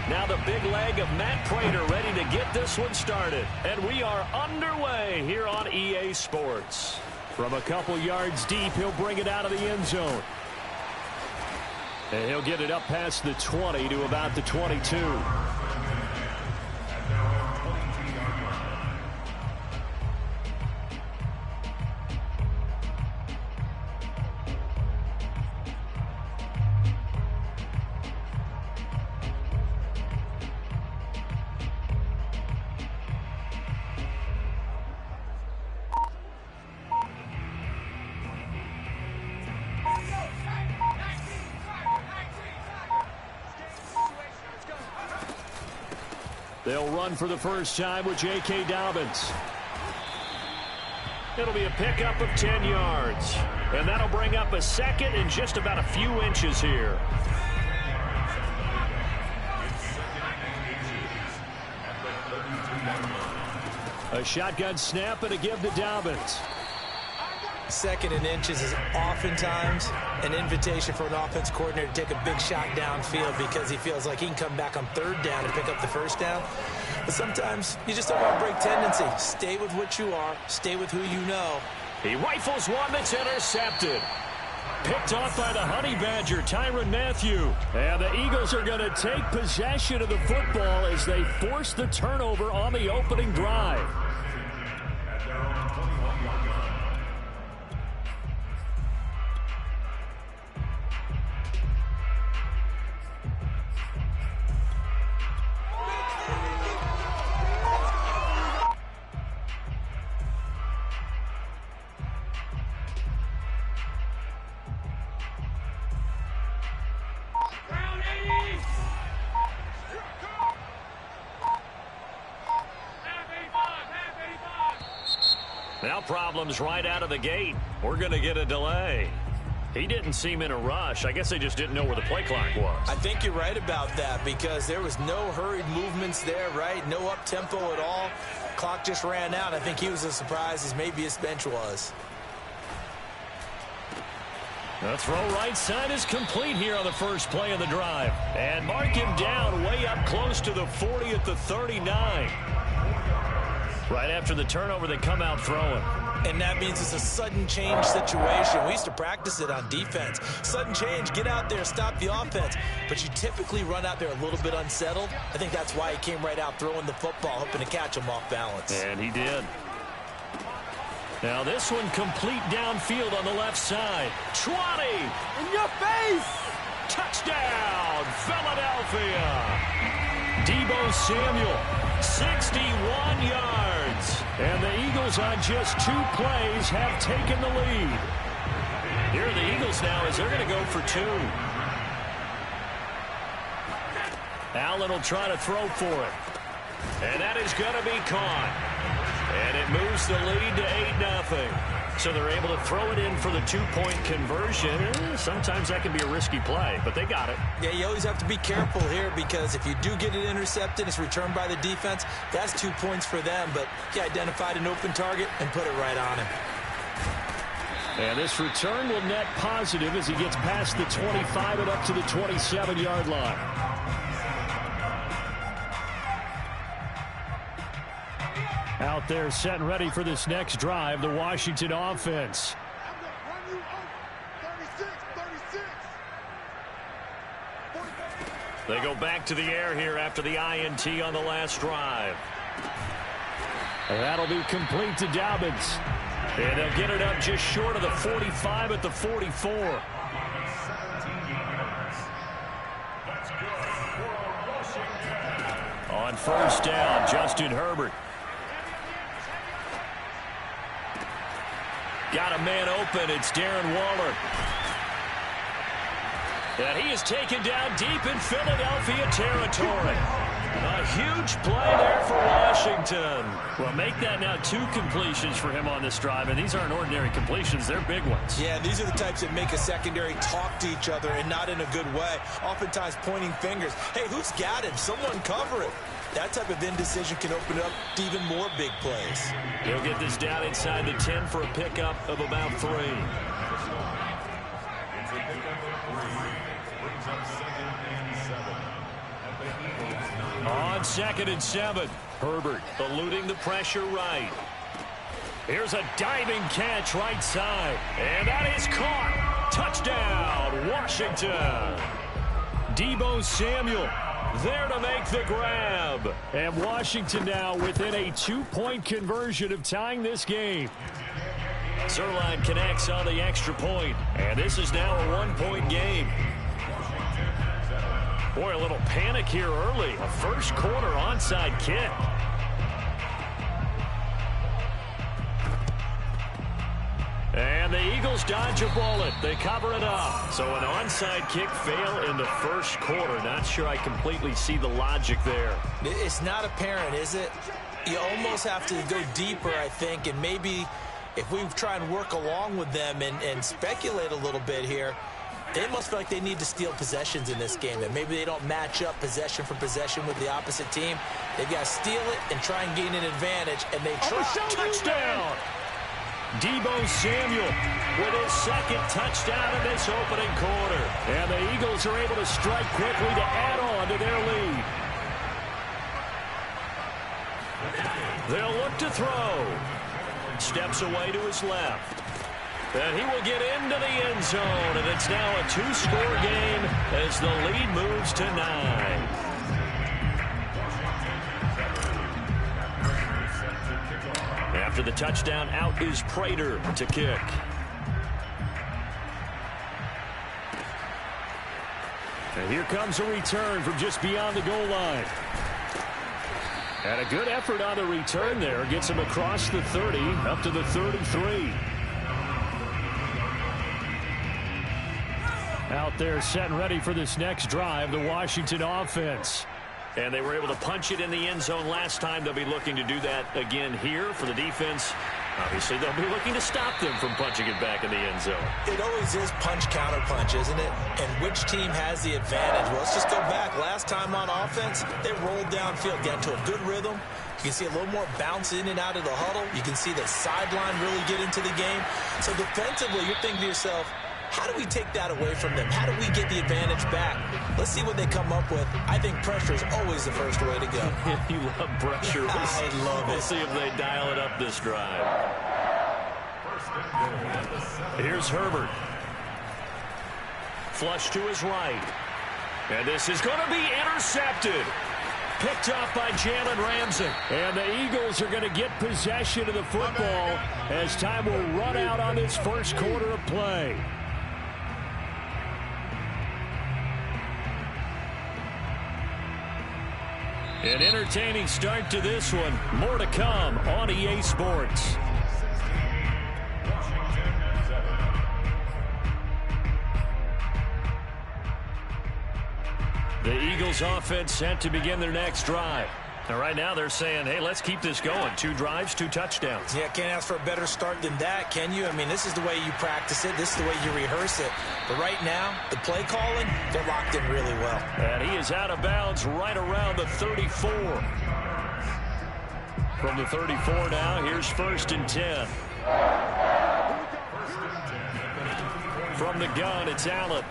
Now the big leg of Matt Prater ready to get this one started. And we are underway here on EA Sports. From a couple yards deep, he'll bring it out of the end zone. And he'll get it up past the 20 to about the 22. They'll run for the first time with J.K. Dobbins. It'll be a pickup of 10 yards. And that'll bring up a second in just about a few inches here. A shotgun snap and a give to Dobbins. Second and inches is oftentimes an invitation for an offense coordinator to take a big shot downfield because he feels like he can come back on third down and pick up the first down. But sometimes you just don't want to break tendency. Stay with what you are. Stay with who you know. He rifles one that's intercepted. Picked off by the Honey Badger, Tyrann Mathieu. And the Eagles are going to take possession of the football as they force the turnover on the opening drive. Now problems right out of the gate. We're going to get a delay. He didn't seem in a rush. I guess they just didn't know where the play clock was. I think you're right about that because there was no hurried movements there, right? No up-tempo at all. Clock just ran out. I think he was as surprised as maybe his bench was. The throw right side is complete here on the first play of the drive. And mark him down way up close to the 40 at the 39. Right after the turnover, they come out throwing. And that means it's a sudden change situation. We used to practice it on defense. Sudden change, get out there, stop the offense. But you typically run out there a little bit unsettled. I think that's why he came right out throwing the football, hoping to catch him off balance. And he did. Now this one complete downfield on the left side. 20! In your face! Touchdown, Philadelphia! Deebo Samuel, 61 yards. And the Eagles on just 2 plays have taken the lead. Here are the Eagles now as they're going to go for 2. Allen will try to throw for it. And that is going to be caught. And it moves the lead to 8-0. So they're able to throw it in for the 2-point conversion. Sometimes that can be a risky play, but they got it. Yeah, you always have to be careful here because if you do get it intercepted, it's returned by the defense. That's 2 points for them, but he identified an open target and put it right on him. And this return will net positive as he gets past the 25 and up to the 27-yard line. Out there set and ready for this next drive, the Washington offense. They go back to the air here after the INT on the last drive. And that'll be complete to Dobbins. And they'll get it up just short of the 45 at the 44. On first down, Justin Herbert. Got a man open. It's Darren Waller. And he is taken down deep in Philadelphia territory. A huge play there for Washington. Well, make that now 2 completions for him on this drive, and these aren't ordinary completions. They're big ones. Yeah, these are the types that make a secondary talk to each other and not in a good way. Oftentimes pointing fingers. Hey, who's got him? Someone cover it. That type of indecision can open up to even more big plays. He'll get this down inside the 10 for a pickup of about 3. 2nd and 7. Herbert eluding the pressure right. Here's a diving catch right side. And that is caught. Touchdown, Washington. Deebo Samuel there to make the grab. And Washington now within a 2-point conversion of tying this game. Zerline connects on the extra point. And this is now a 1-point game. Boy, a little panic here early. A first quarter onside kick. And the Eagles dodge a bullet. They cover it up. So an onside kick fail in the first quarter. Not sure I completely see the logic there. It's not apparent, is it? You almost have to go deeper, I think, and maybe if we try and work along with them and speculate a little bit here, they must feel like they need to steal possessions in this game, and maybe they don't match up possession for possession with the opposite team. They've got to steal it and try and gain an advantage, and they try. Touchdown! Deebo Samuel with his 2nd touchdown in this opening quarter. And the Eagles are able to strike quickly to add on to their lead. They'll look to throw. Steps away to his left. And he will get into the end zone. And it's now a 2-score game as the lead moves to 9. After the touchdown, out is Prater to kick. And here comes a return from just beyond the goal line. And a good effort on the return there. Gets him across the 30, up to the 33. Out there set and ready for this next drive, the Washington offense. And they were able to punch it in the end zone last time. They'll be looking to do that again here for the defense. Obviously, they'll be looking to stop them from punching it back in the end zone. It always is punch-counter-punch, isn't it? And which team has the advantage? Well, let's just go back. Last time on offense, they rolled downfield, got into a good rhythm. You can see a little more bounce in and out of the huddle. You can see the sideline really get into the game. So defensively, you're thinking to yourself, how do we take that away from them? How do we get the advantage back? Let's see what they come up with. I think pressure is always the first way to go. You love pressure. I love it. We'll see if they dial it up this drive. Here's Herbert. Flush to his right. And this is going to be intercepted. Picked off by Jalen Ramsey. And the Eagles are going to get possession of the football as time will run out on this first quarter of play. An entertaining start to this one. More to come on EA Sports. The Eagles offense set to begin their next drive. Now, right now they're saying, hey, let's keep this going. 2 drives, 2 touchdowns. Yeah, can't ask for a better start than that, can you? I mean, this is the way you practice it. This is the way you rehearse it. But right now, the play calling, they're locked in really well. And he is out of bounds right around the 34. From the 34 now, here's 1st and 10. From the gun, it's Allen.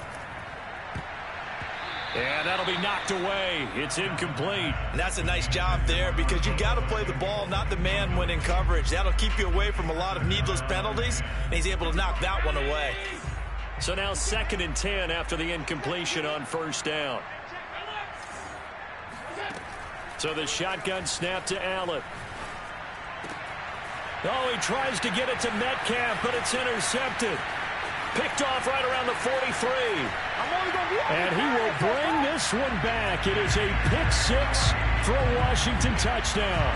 And that'll be knocked away. It's incomplete. And that's a nice job there because you've got to play the ball, not the man when in coverage. That'll keep you away from a lot of needless penalties, and he's able to knock that one away. So now 2nd and 10 after the incompletion on 1st down. So the shotgun snap to Allen. Oh, he tries to get it to Metcalf, but it's intercepted. Picked off right around the 43. And he will bring this one back. It is a pick-6 for a Washington touchdown.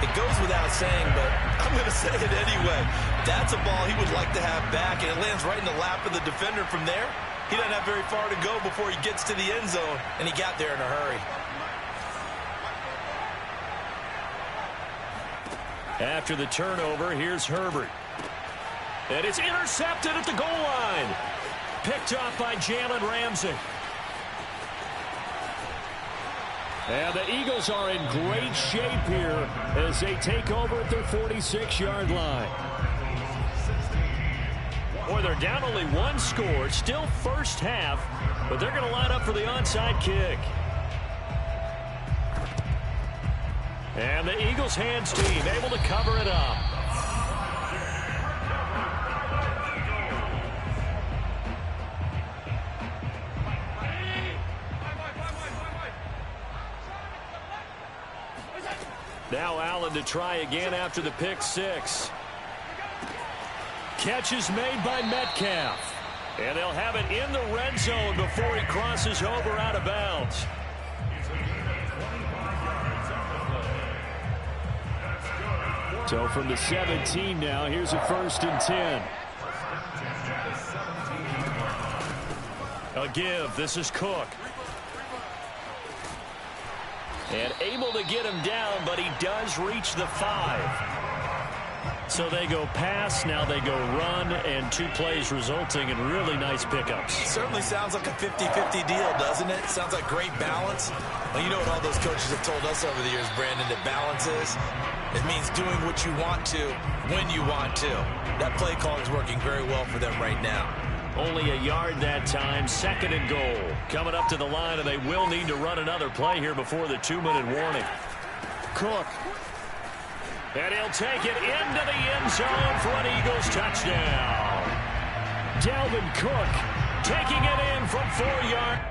It goes without saying, but I'm going to say it anyway. That's a ball he would like to have back, and it lands right in the lap of the defender from there. He doesn't have very far to go before he gets to the end zone, and he got there in a hurry. After the turnover, here's Herbert. And it's intercepted at the goal line. Picked off by Jalen Ramsey. And the Eagles are in great shape here as they take over at their 46-yard line. Boy, they're down only 1 score. Still first half, but they're going to line up for the onside kick. And the Eagles hands team able to cover it up. Now Allen to try again after the pick six. Catch is made by Metcalf. And they'll have it in the red zone before he crosses over out of bounds. So from the 17 now, here's a 1st and 10. A give. This is Cook. And able to get him down, but he does reach the 5. So they go pass, now they go run, and 2 plays resulting in really nice pickups. Certainly sounds like a 50-50 deal, doesn't it? Sounds like great balance. Well, you know what all those coaches have told us over the years, Brandon, that balance is? It means doing what you want to when you want to. That play call is working very well for them right now. Only a yard that time, 2nd and goal. Coming up to the line, and they will need to run another play here before the 2-minute warning. Cook. And he'll take it into the end zone for an Eagles touchdown. Dalvin Cook taking it in from 4 yards.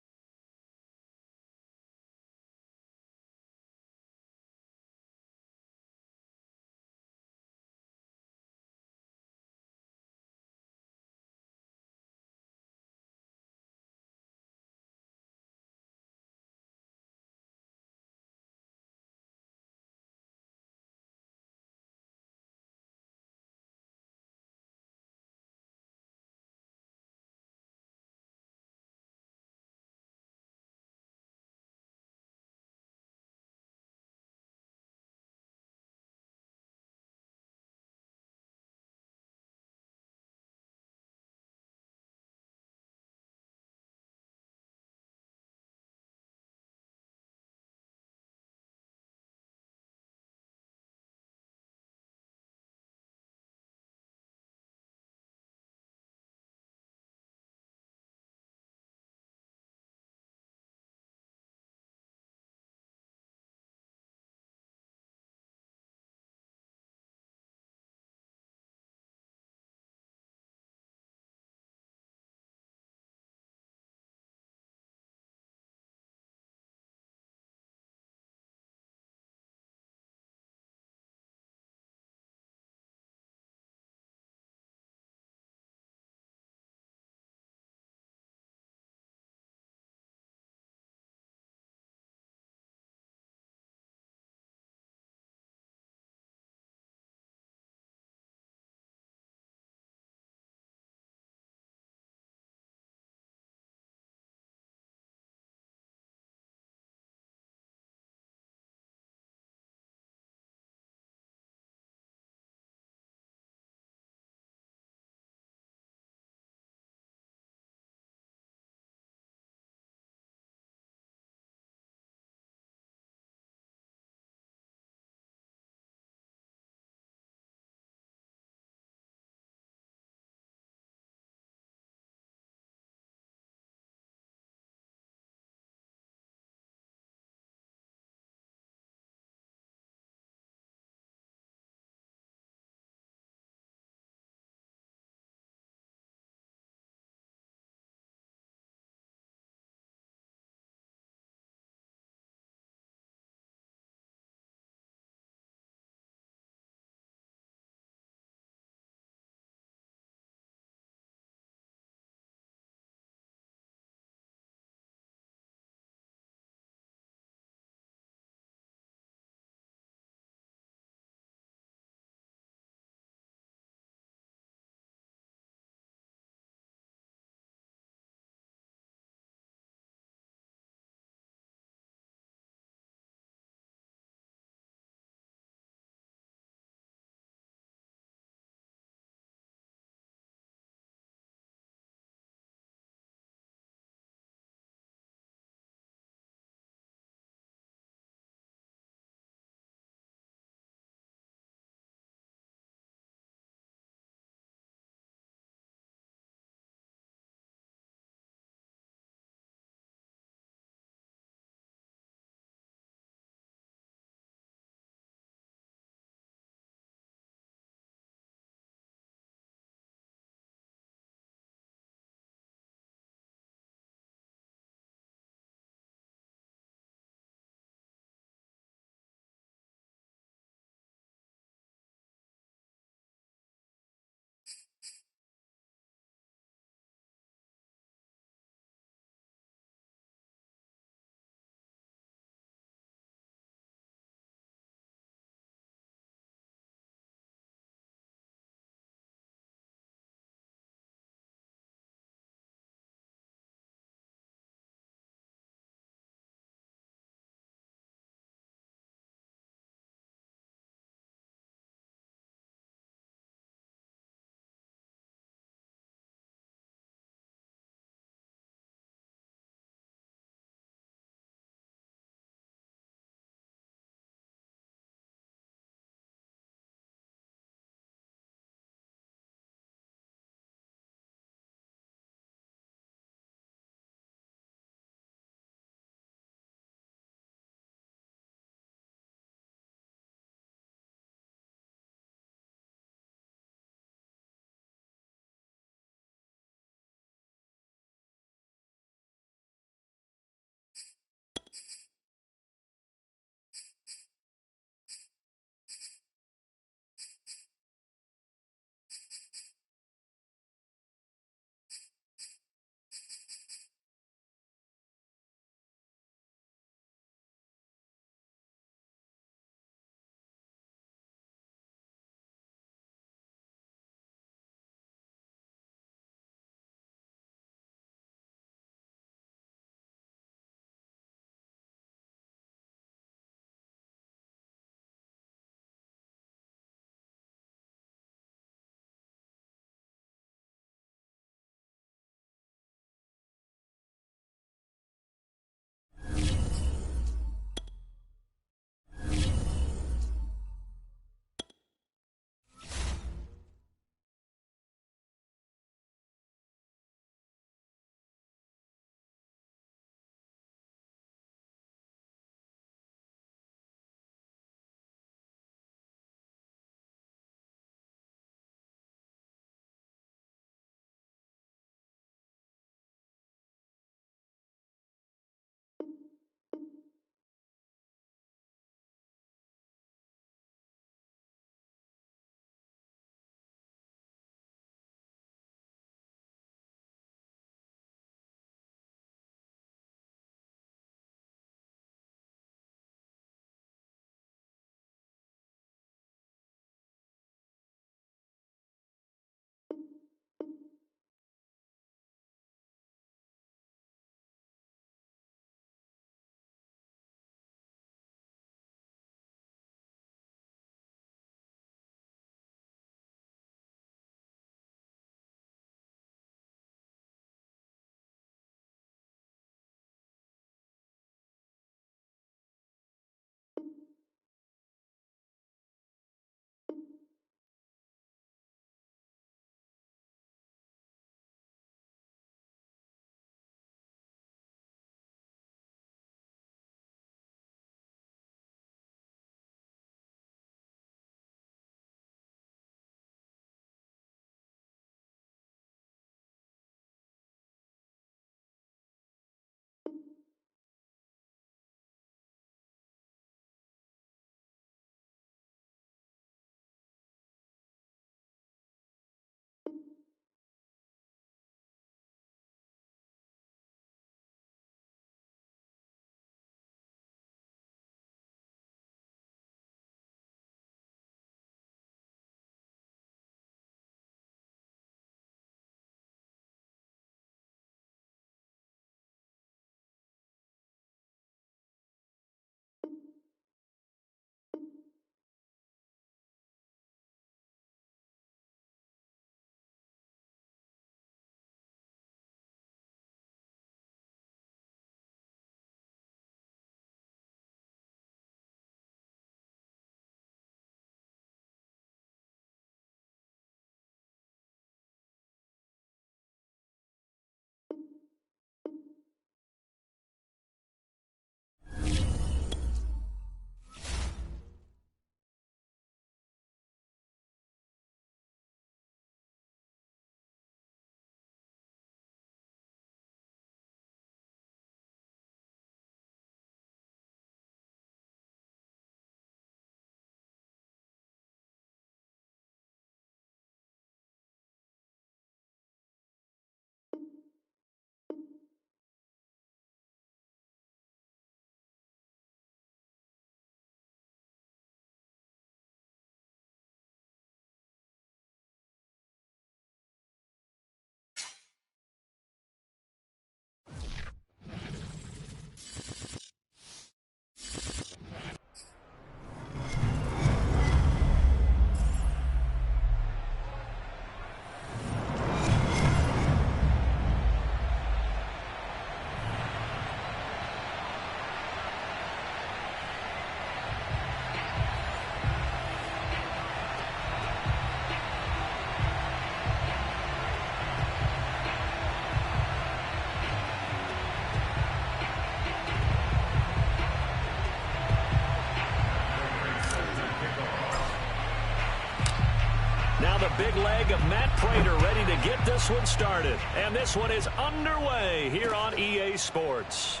the big leg of Matt Prater, ready to get this one started. And this one is underway here on EA Sports.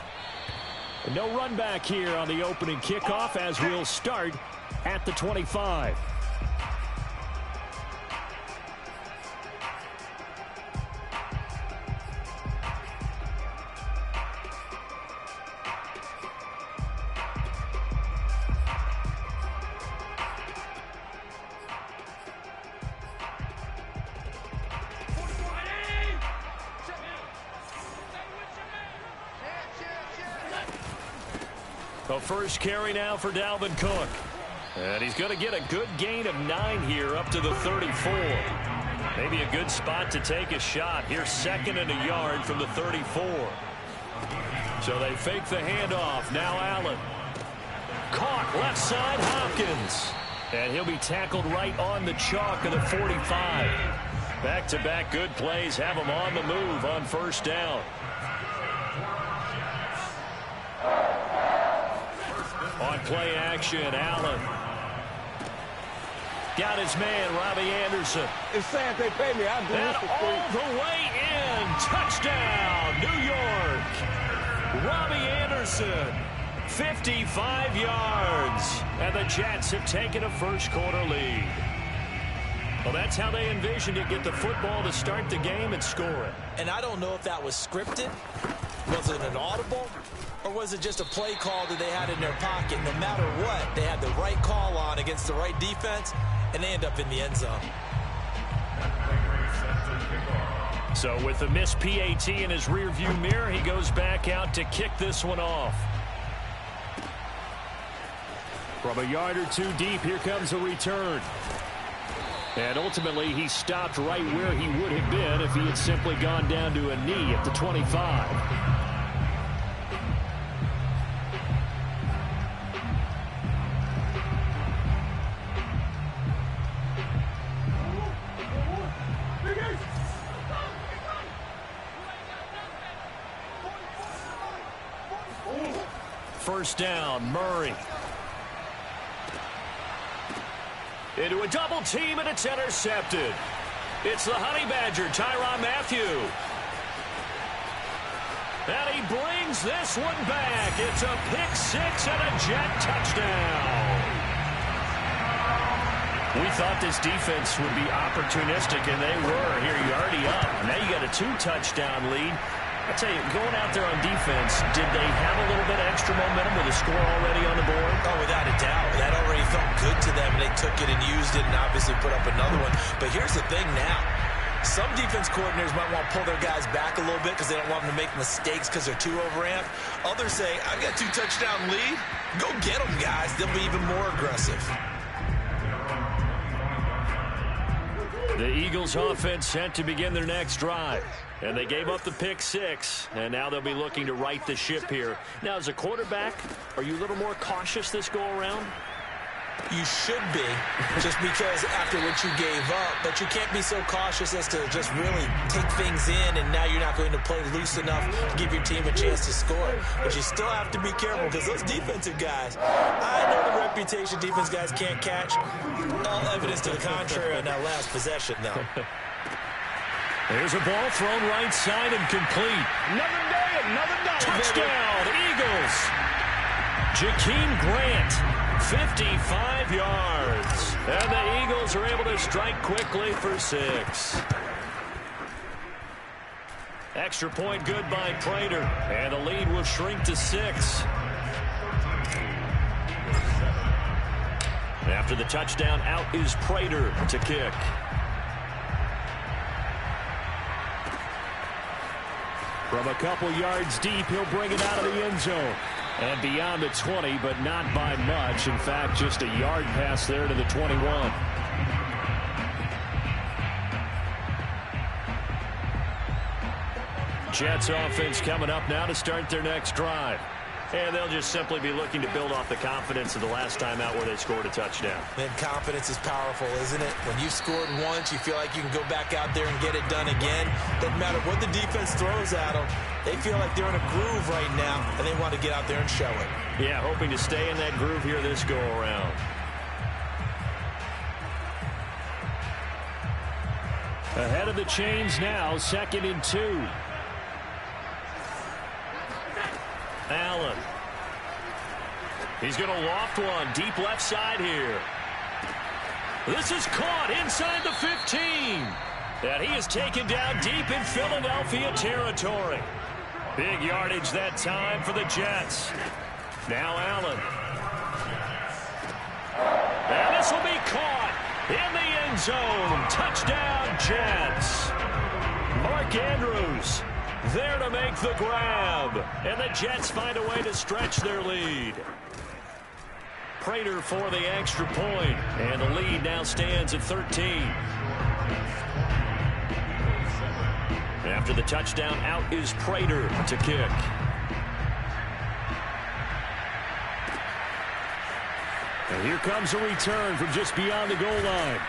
No run back here on the opening kickoff as we'll start at the 25. The first carry now for Dalvin Cook. And he's going to get a good gain of 9 here up to the 34. Maybe a good spot to take a shot. Here's 2nd and a yard from the 34. So they fake the handoff. Now Allen. Caught left side, Hopkins. And he'll be tackled right on the chalk of the 45. Back-to-back good plays have him on the move on first down. On play action, Allen. Got his man, Robbie Anderson. It's sad they pay me. I'll do And this for free. all the way in. Touchdown, New York. Robbie Anderson, 55 yards. And the Jets have taken a first quarter lead. Well, that's how they envisioned it. Get the football to start the game and score it. And I don't know if that was scripted. Was it an audible? Or was it just a play call that they had in their pocket? No matter what, they had the right call on against the right defense, and they end up in the end zone. So with the missed PAT in his rearview mirror, he goes back out to kick this one off. From a yard or two deep, here comes a return. And ultimately, he stopped right where he would have been if he had simply gone down to a knee at the 25. First down, Murray. Into a double team, and it's intercepted. It's the Honey Badger, Tyrann Mathieu. And he brings this one back. It's a pick six and a Jet touchdown. We thought this defense would be opportunistic, and they were. Here, you're already up. Now you got a 2-touchdown lead. I tell you, going out there on defense, did they have a little bit of extra momentum with a score already on the board? Oh, without a doubt. That already felt good to them. They took it and used it and obviously put up another one. But here's the thing now. Some defense coordinators might want to pull their guys back a little bit because they don't want them to make mistakes because they're too overamped. Others say, I've got 2-touchdown lead. Go get them, guys. They'll be even more aggressive. The Eagles offense set to begin their next drive. And they gave up the pick six, and now they'll be looking to right the ship here. Now, as a quarterback, are you a little more cautious this go-around? You should be, just because after what you gave up, but you can't be so cautious as to just really take things in, and now you're not going to play loose enough to give your team a chance to score. But you still have to be careful, because those defensive guys, I know the reputation defense guys can't catch. All evidence to the contrary on that last possession, though. There's a ball thrown right side and complete. Another day, another night. Touchdown, Eagles. Jakeem Grant, 55 yards. And the Eagles are able to strike quickly for 6. Extra point good by Prater. And the lead will shrink to 6. After the touchdown, out is Prater to kick. From a couple yards deep, he'll bring it out of the end zone. And beyond the 20, but not by much. In fact, just a yard pass there to the 21. Jets offense coming up now to start their next drive. And they'll just simply be looking to build off the confidence of the last time out where they scored a touchdown. Then confidence is powerful, isn't it? When you've scored once, you feel like you can go back out there and get it done again. Doesn't matter what the defense throws at them. They feel like they're in a groove right now, and they want to get out there and show it. Yeah, hoping to stay in that groove here this go-around. Ahead of the chains now, 2nd and 2. Allen. He's going to loft one deep left side here. This is caught inside the 15. And he is taken down deep in Philadelphia territory. Big yardage that time for the Jets. Now Allen. And this will be caught in the end zone. Touchdown, Jets. Mark Andrews there to make the grab. And the Jets find a way to stretch their lead. Prater for the extra point. And the lead now stands at 13. After the touchdown, out is Prater to kick. And here comes a return from just beyond the goal line.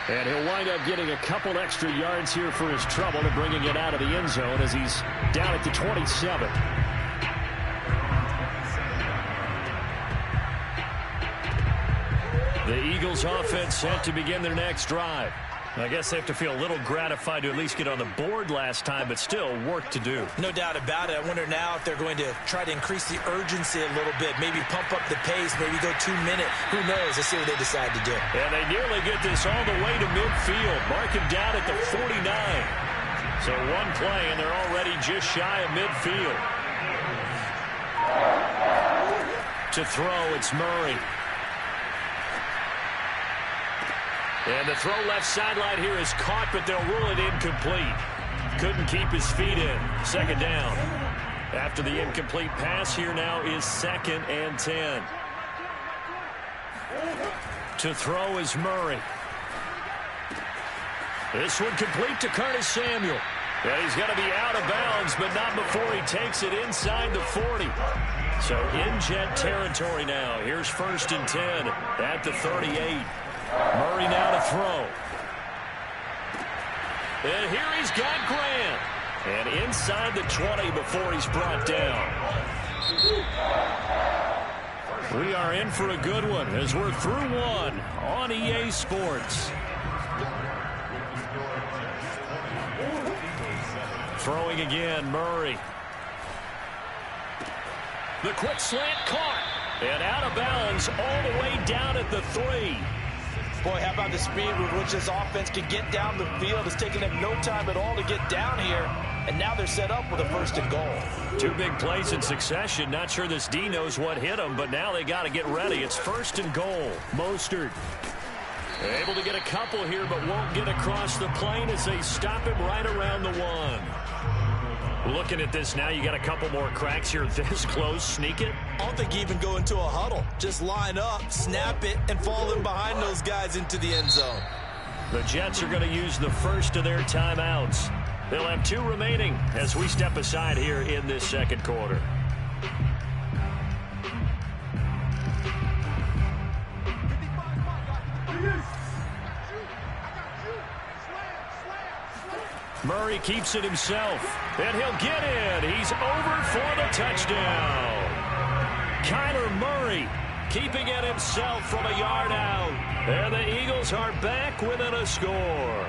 And he'll wind up getting a couple extra yards here for his trouble and bringing it out of the end zone as he's down at the 27. The Eagles offense set to begin their next drive. I guess they have to feel a little gratified to at least get on the board last time, but still work to do. No doubt about it. I wonder now if they're going to try to increase the urgency a little bit, maybe pump up the pace, maybe go 2 minute. Who knows? Let's see what they decide to do. And they nearly get this all the way to midfield. Mark him down at the 49. So one play, and they're already just shy of midfield. To throw, it's Murray. And the throw left sideline here is caught, but they'll rule it incomplete. Couldn't keep his feet in. 2nd down. After the incomplete pass, here now is 2nd and 10. To throw is Murray. This one complete to Curtis Samuel. And he's going to be out of bounds, but not before he takes it inside the 40. So in Jet territory now. Here's 1st and 10 at the 38. Murray now to throw. And here he's got Grant. And inside the 20 before he's brought down. We are in for a good one as we're through one on EA Sports. Throwing again, Murray. The quick slant caught. And out of bounds all the way down at the 3. Boy, how about the speed with which this offense can get down the field? It's taken them no time at all to get down here. And now they're set up with a 1st and goal. 2 big plays in succession. Not sure this D knows what hit them, but now they got to get ready. It's 1st and goal. Mostert able to get a couple here, but won't get across the plane as they stop him right around the 1. Looking at this now, you got a couple more cracks here this close. Sneak it. I don't think you even go into a huddle. Just line up, snap it, and fall in behind those guys into the end zone. The Jets are going to use the first of their timeouts. They'll have 2 remaining as we step aside here in this 2nd quarter. Murray keeps it himself, and he'll get in. He's over for the touchdown. Kyler Murray keeping it himself from a yard out. And the Eagles are back within a score.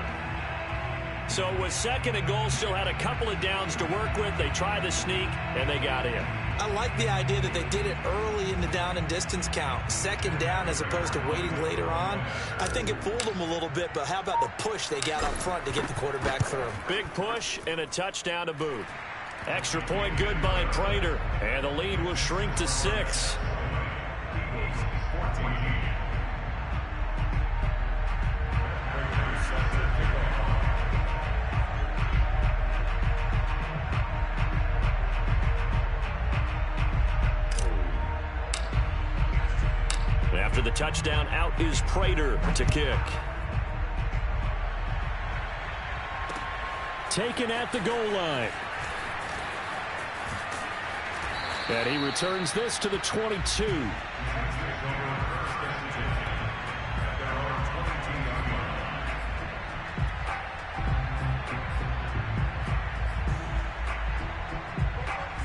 So with 2nd and goal, still had a couple of downs to work with. They tried the sneak, and they got in. I like the idea that they did it early in the down and distance count. 2nd down as opposed to waiting later on. I think it fooled them a little bit, but how about the push they got up front to get the quarterback through? Big push and a touchdown to boot. Extra point good by Prater, and the lead will shrink to 6. After the touchdown, out is Prater to kick. Taken at the goal line. And he returns this to the 22.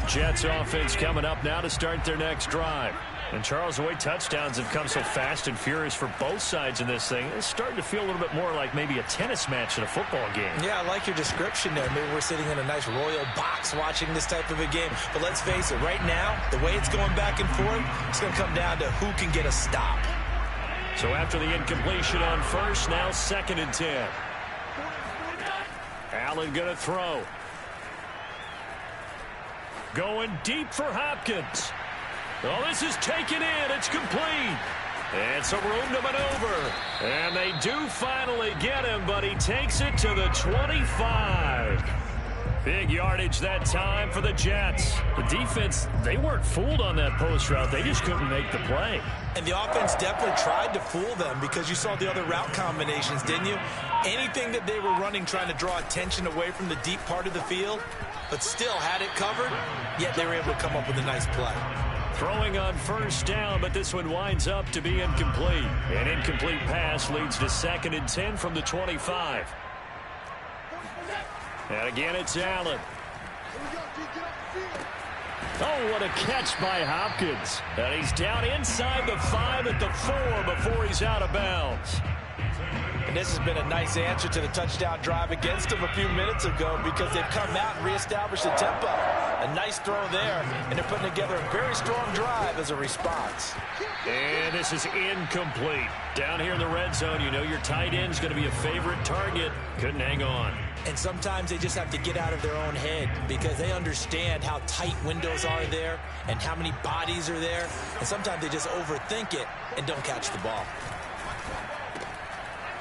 Jets offense coming up now to start their next drive. And, Charles, the way touchdowns have come so fast and furious for both sides in this thing, it's starting to feel a little bit more like maybe a tennis match in a football game. Yeah, I like your description there. Maybe we're sitting in a nice royal box watching this type of a game. But let's face it, right now, the way it's going back and forth, it's going to come down to who can get a stop. So after the incompletion on first, now 2nd and 10. Allen going to throw. Going deep for Hopkins. Oh, this is taken in. It's complete. And some room to maneuver. And they do finally get him, but he takes it to the 25. Big yardage that time for the Jets. The defense, they weren't fooled on that post route. They just couldn't make the play. And the offense definitely tried to fool them because you saw the other route combinations, didn't you? Anything that they were running trying to draw attention away from the deep part of the field, but still had it covered, yet they were able to come up with a nice play. Throwing on first down, but this one winds up to be incomplete. An incomplete pass leads to 2nd and 10 from the 25. And again, it's Allen. Oh, what a catch by Hopkins. And he's down inside the 5 at the 4 before he's out of bounds. And this has been a nice answer to the touchdown drive against them a few minutes ago because they've come out and reestablished the tempo. A nice throw there, and they're putting together a very strong drive as a response. And this is incomplete. Down here in the red zone, you know your tight end's going to be a favorite target. Couldn't hang on. And sometimes they just have to get out of their own head because they understand how tight windows are there and how many bodies are there. And sometimes they just overthink it and don't catch the ball.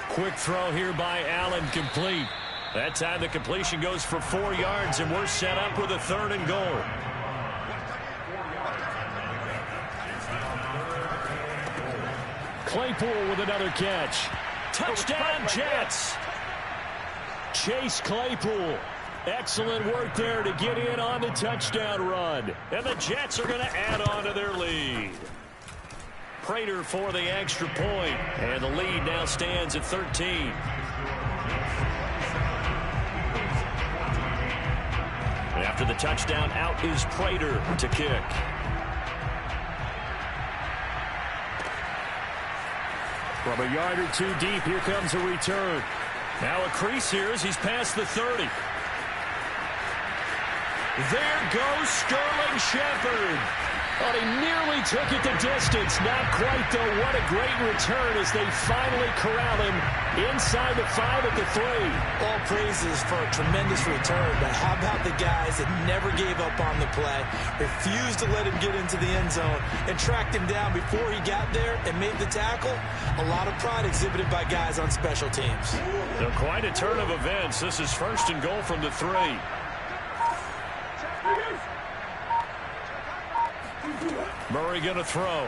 Quick throw here by Allen, complete. That time the completion goes for 4 yards, and we're set up with a 3rd and goal. Claypool with another catch. Touchdown, Jets. Chase Claypool. Excellent work there to get in on the touchdown run. And the Jets are going to add on to their lead. Prater for the extra point, and the lead now stands at 13. After the touchdown, out is Prater to kick. From a yard or two deep, here comes a return. Now a crease here as he's past the 30. There goes Sterling Shepard. But he nearly took it the distance. Not quite, though. What a great return as they finally corral him inside the 5 at the 3. All praises for a tremendous return, but how about the guys that never gave up on the play, refused to let him get into the end zone, and tracked him down before he got there and made the tackle? A lot of pride exhibited by guys on special teams. So quite a turn of events. This is 1st and goal from the 3. Murray going to throw.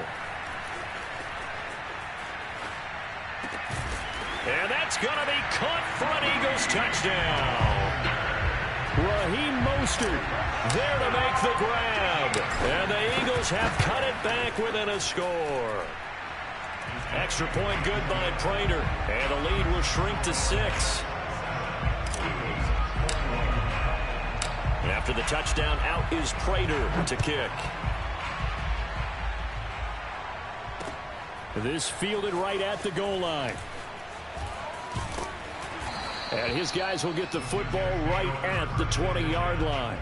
And that's going to be caught for an Eagles touchdown. Raheem Mostert there to make the grab. And the Eagles have cut it back within a score. Extra point good by Prater. And the lead will shrink to 6. After the touchdown, out is Prater to kick. This fielded right at the goal line. And his guys will get the football right at the 20-yard line.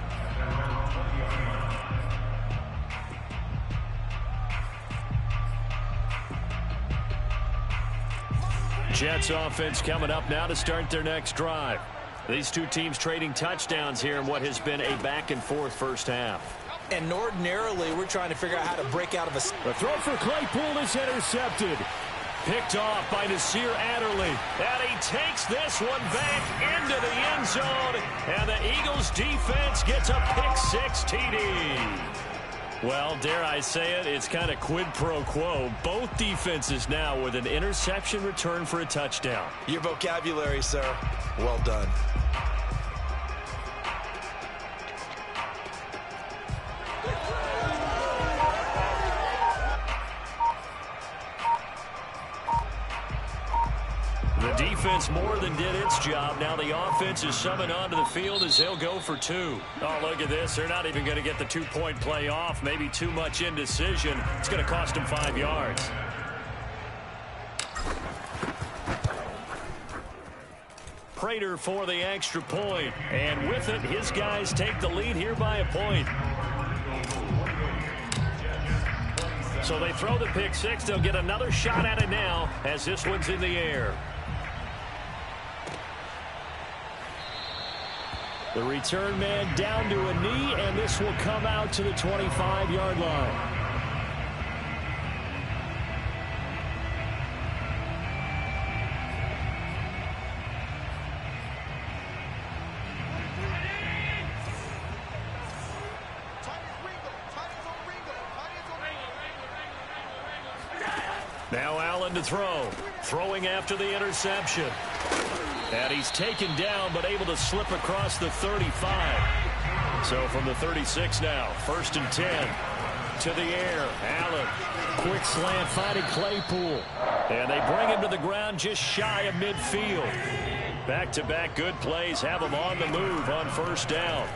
Jets offense coming up now to start their next drive. These two teams trading touchdowns here in what has been a back-and-forth first half. And ordinarily, we're trying to figure out how to break out of a... The throw for Claypool is intercepted. Picked off by Nasir Adderley. And he takes this one back into the end zone. And the Eagles defense gets a pick-6 TD. Well, dare I say it, it's kind of quid pro quo. Both defenses now with an interception return for a touchdown. Your vocabulary, sir. Well done. The defense more than did its job. Now the offense is summoned onto the field as they'll go for two. Oh, look at this. They're not even going to get the two-point play off. Maybe too much indecision. It's going to cost them 5 yards. Prater for the extra point. And with it, his guys take the lead here by a point. So they throw the pick six. They'll get another shot at it now as this one's in the air. The return man down to a knee, and this will come out to the 25-yard line. Now Allen to throw. Throwing after the interception. And he's taken down, but able to slip across the 35. So from the 36 now, 1st and 10. To the air, Allen. Quick slant, finding Claypool. And they bring him to the ground just shy of midfield. Back-to-back good plays have him on the move on 1st down.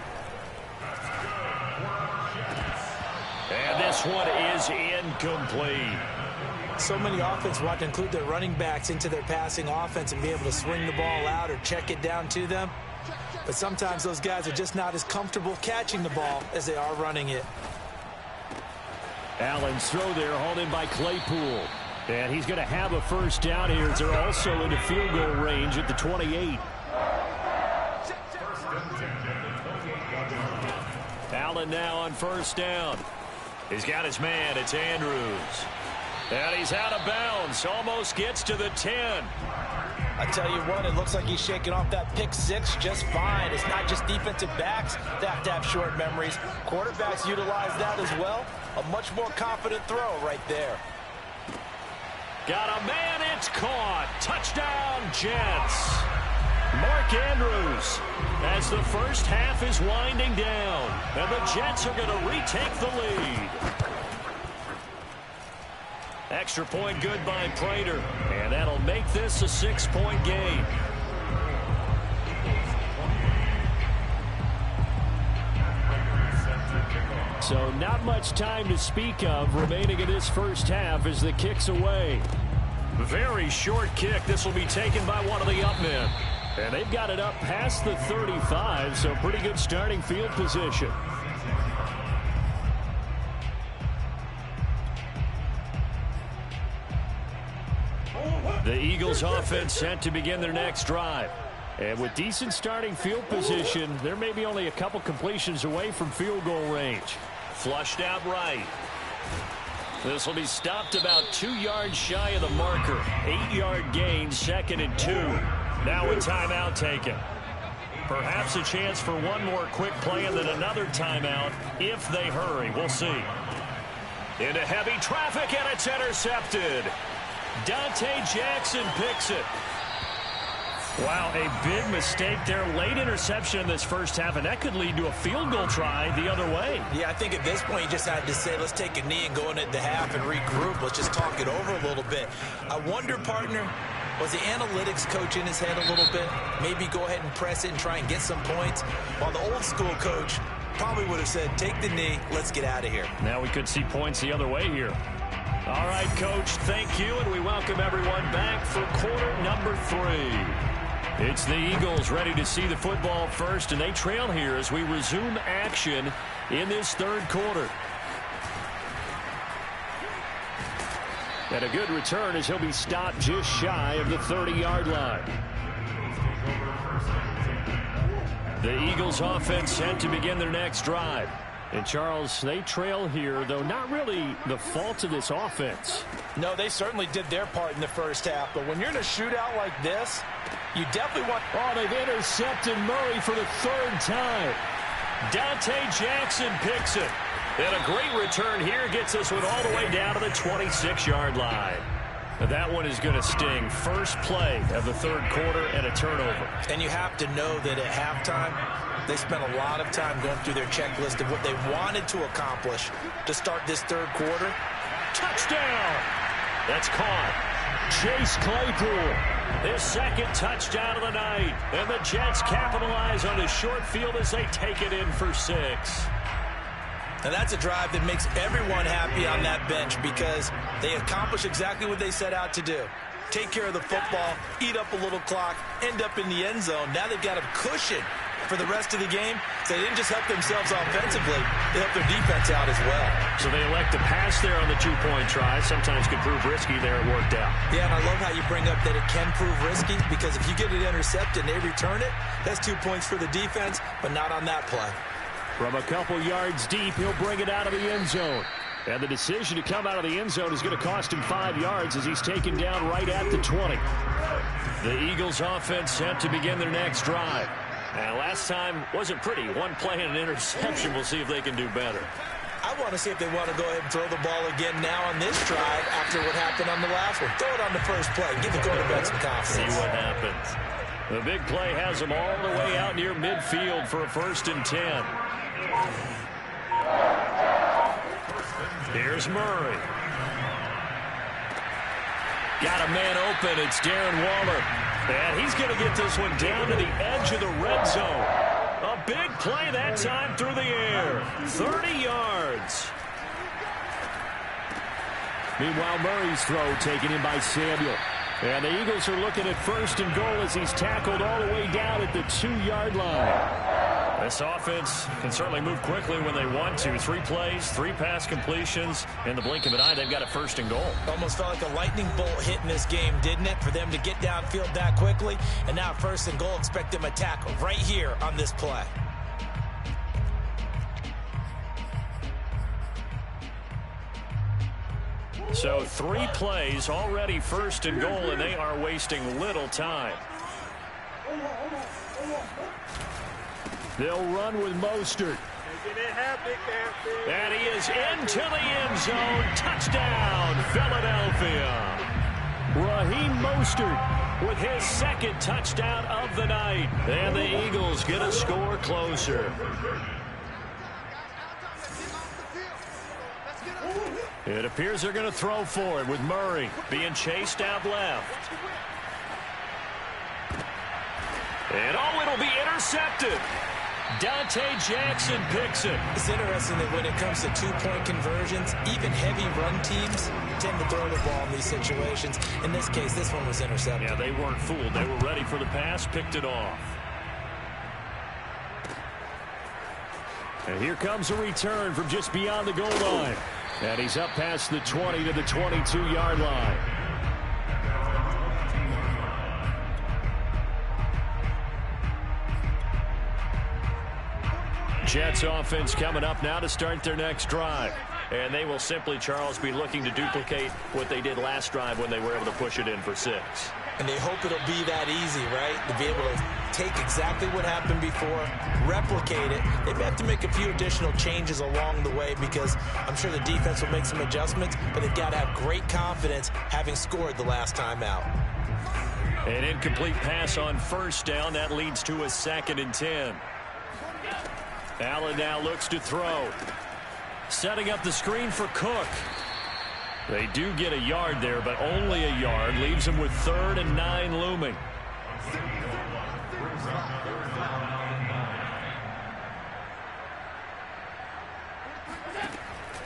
And this one is incomplete. So many offenses want to include their running backs into their passing offense and be able to swing the ball out or check it down to them. But sometimes those guys are just not as comfortable catching the ball as they are running it. Allen's throw there hauled in by Claypool. And he's going to have a 1st down here. They're also into field goal range at the 28. Allen now on 1st down. He's got his man. It's Andrews. And he's out of bounds. Almost gets to the 10. I tell you what, it looks like he's shaking off that pick six just fine. It's not just defensive backs that have to have short memories. Quarterbacks utilize that as well. A much more confident throw right there. Got a man. It's caught. Touchdown, Jets. Mark Andrews as the first half is winding down. And the Jets are going to retake the lead. Extra point good by Prater. And that'll make this a 6-point game. So not much time to speak of remaining in this first half as the kick's away. Very short kick. This will be taken by one of the up men. And they've got it up past the 35, so pretty good starting field position. The Eagles offense set to begin their next drive. And with decent starting field position, there may be only a couple completions away from field goal range. Flushed out right. This will be stopped about 2 yards shy of the marker. 8-yard gain, 2nd and 2. Now a timeout taken. Perhaps a chance for one more quick play and then another timeout if they hurry. We'll see. Into heavy traffic, and it's intercepted. Dante Jackson picks it. Wow, a big mistake there. Late interception in this first half, and that could lead to a field goal try the other way. Yeah, I think at this point you just had to say, let's take a knee and go into the half and regroup. Let's just talk it over a little bit. I wonder, partner, was the analytics coach in his head a little bit? Maybe go ahead and press it and try and get some points. While the old school coach probably would have said, take the knee, let's get out of here. Now we could see points the other way here. All right, Coach, thank you, and we welcome everyone back for quarter number 3. It's the Eagles ready to see the football first, and they trail here as we resume action in this third quarter. And a good return as he'll be stopped just shy of the 30-yard line. The Eagles offense set to begin their next drive. And, Charles, they trail here, though not really the fault of this offense. No, they certainly did their part in the first half. But when you're in a shootout like this, you definitely want... Oh, they've intercepted Murray for the 3rd time. Dante Jackson picks it. And a great return here gets this one all the way down to the 26-yard line. Now that one is going to sting. First play of the third quarter and a turnover. And you have to know that at halftime, they spent a lot of time going through their checklist of what they wanted to accomplish to start this third quarter. Touchdown! That's caught. Chase Claypool His second touchdown of the night. And the Jets capitalize on his short field as they take it in for 6. And that's a drive that makes everyone happy on that bench because they accomplish exactly what they set out to do. Take care of the football, eat up a little clock, end up in the end zone. Now they've got a cushion for the rest of the game. So they didn't just help themselves offensively, they helped their defense out as well. So they elect to pass there on the two-point try. Sometimes could prove risky. There it worked out. Yeah, and I love how you bring up that it can prove risky because if you get it intercepted and they return it, that's 2 points for the defense, but not on that play. From a couple yards deep, he'll bring it out of the end zone. And the decision to come out of the end zone is going to cost him 5 yards as he's taken down right at the 20. The Eagles offense set to begin their next drive. And last time wasn't pretty. One play and an interception. We'll see if they can do better. I want to see if they want to go ahead and throw the ball again now on this drive after what happened on the last one. Throw it on the first play. Give the quarterback some confidence. See what happens. The big play has them all the way out near midfield for a 1st and 10. Here's Murray. Got a man open. It's Darren Waller. And he's going to get this one down to the edge of the red zone. A big play that time through the air. 30 yards. Meanwhile, Murray's throw taken in by Samuel. And the Eagles are looking at 1st and goal as he's tackled all the way down at the 2-yard line. This offense can certainly move quickly when they want to. 3 plays, 3 pass completions. In the blink of an eye, they've got a 1st and goal. Almost felt like a lightning bolt hit in this game, didn't it? For them to get downfield that quickly. And now 1st and goal, expect them to tackle right here on this play. So 3 plays, already 1st and goal, and they are wasting little time. They'll run with Mostert. And he is into the end zone. Touchdown, Philadelphia. Raheem Mostert with his 2nd touchdown of the night. And the Eagles get a score closer. It appears they're going to throw for it with Murray being chased out left. And it'll be intercepted. Dante Jackson picks it. It's interesting that when it comes to 2-point conversions, even heavy run teams tend to throw the ball in these situations. In this case, this one was intercepted. Yeah, they weren't fooled. They were ready for the pass, picked it off. And here comes a return from just beyond the goal line. And he's up past the 20 to the 22-yard line. Jets offense coming up now to start their next drive. And they will simply, Charles, be looking to duplicate what they did last drive when they were able to push it in for 6. And they hope it'll be that easy, right? To be able to take exactly what happened before, replicate it. They may have to make a few additional changes along the way because I'm sure the defense will make some adjustments, but they've got to have great confidence having scored the last time out. An incomplete pass on 1st down. That leads to a 2nd and 10. Allen now looks to throw. Setting up the screen for Cook. They do get a yard there, but only a yard. Leaves them with 3rd and 9 looming.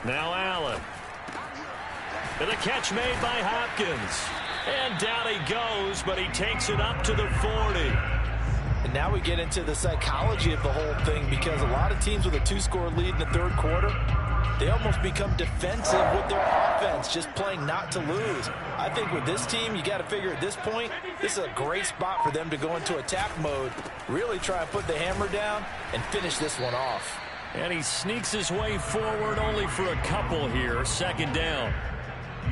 Now Allen. And the catch made by Hopkins. And down he goes, but he takes it up to the 40. And now we get into the psychology of the whole thing because a lot of teams with a 2-score lead in the 3rd quarter, they almost become defensive with their offense, just playing not to lose. I think with this team, you got to figure at this point, this is a great spot for them to go into attack mode, really try and put the hammer down and finish this one off. And he sneaks his way forward only for a couple here, 2nd down.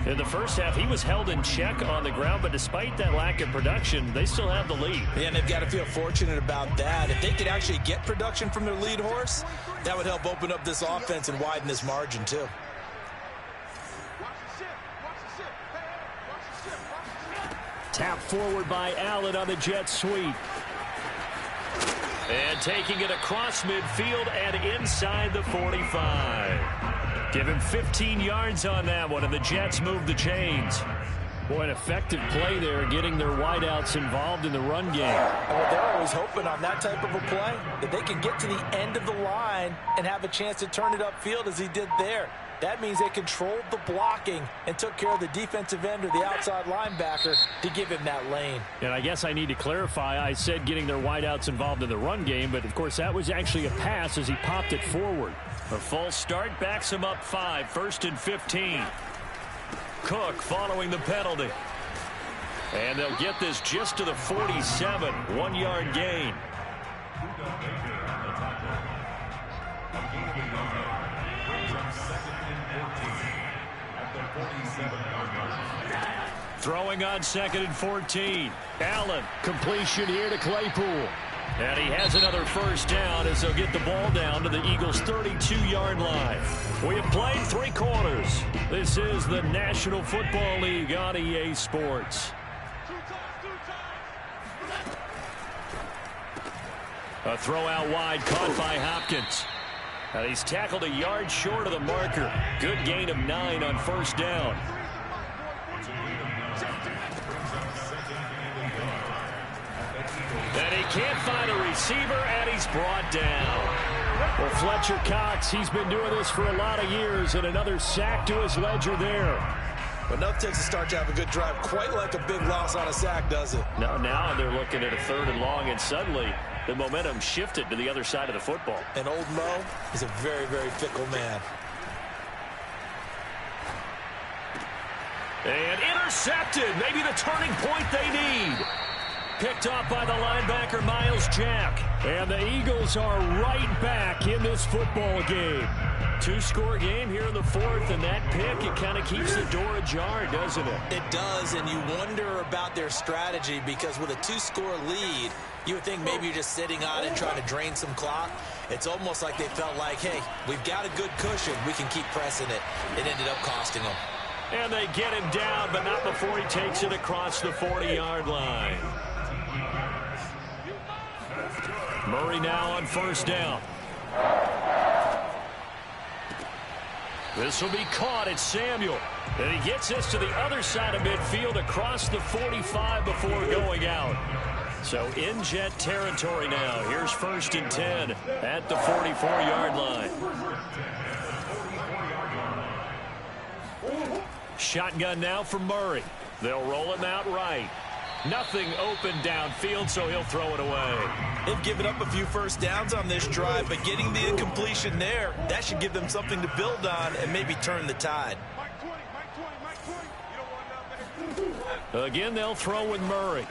In the first half, he was held in check on the ground, but despite that lack of production, they still have the lead. Yeah, and they've got to feel fortunate about that. If they could actually get production from their lead horse, that would help open up this offense and widen this margin, too. Tap forward by Allen on the jet sweep. And taking it across midfield and inside the 45. Give him 15 yards on that one, and the Jets move the chains. Boy, an effective play there, getting their wideouts involved in the run game. Well, they're always hoping on that type of a play that they can get to the end of the line and have a chance to turn it upfield as he did there. That means they controlled the blocking and took care of the defensive end or the outside linebacker to give him that lane. And I guess I need to clarify. I said getting their wideouts involved in the run game, but of course that was actually a pass as he popped it forward. A false start backs him up 5, 1st and 15. Cook following the penalty. And they'll get this just to the 47, 1-yard gain. Throwing on 2nd and 14. Allen, completion here to Claypool. And he has another first down as they'll get the ball down to the Eagles' 32-yard line. We have played 3 quarters. This is the National Football League on EA Sports. A throw out wide caught by Hopkins. And he's tackled a yard short of the marker. Good gain of 9 on first down. And he can't find a receiver, and he's brought down. Well, Fletcher Cox, he's been doing this for a lot of years, and another sack to his ledger there. Enough takes to start to have a good drive, quite like a big loss on a sack, does it? Now they're looking at a 3rd and long, and suddenly the momentum shifted to the other side of the football. And old Mo is a very, very fickle man. And intercepted, maybe the turning point they need. Picked off by the linebacker, Miles Jack. And the Eagles are right back in this football game. 2-score game here in the 4th, and that pick, it kind of keeps the door ajar, doesn't it? It does, and you wonder about their strategy because with a 2-score lead, you would think maybe you're just sitting on it trying to drain some clock. It's almost like they felt like, hey, we've got a good cushion. We can keep pressing it. It ended up costing them. And they get him down, but not before he takes it across the 40-yard line. Murray now on first down. This will be caught at Samuel. And he gets this to the other side of midfield across the 45 before going out. So in jet territory now. Here's 1st and 10 at the 44-yard line. Shotgun now for Murray. They'll roll him out right. Nothing open downfield, so he'll throw it away. They've given up a few first downs on this drive, but getting the incompletion there, that should give them something to build on and maybe turn the tide. Again, they'll throw with Murray.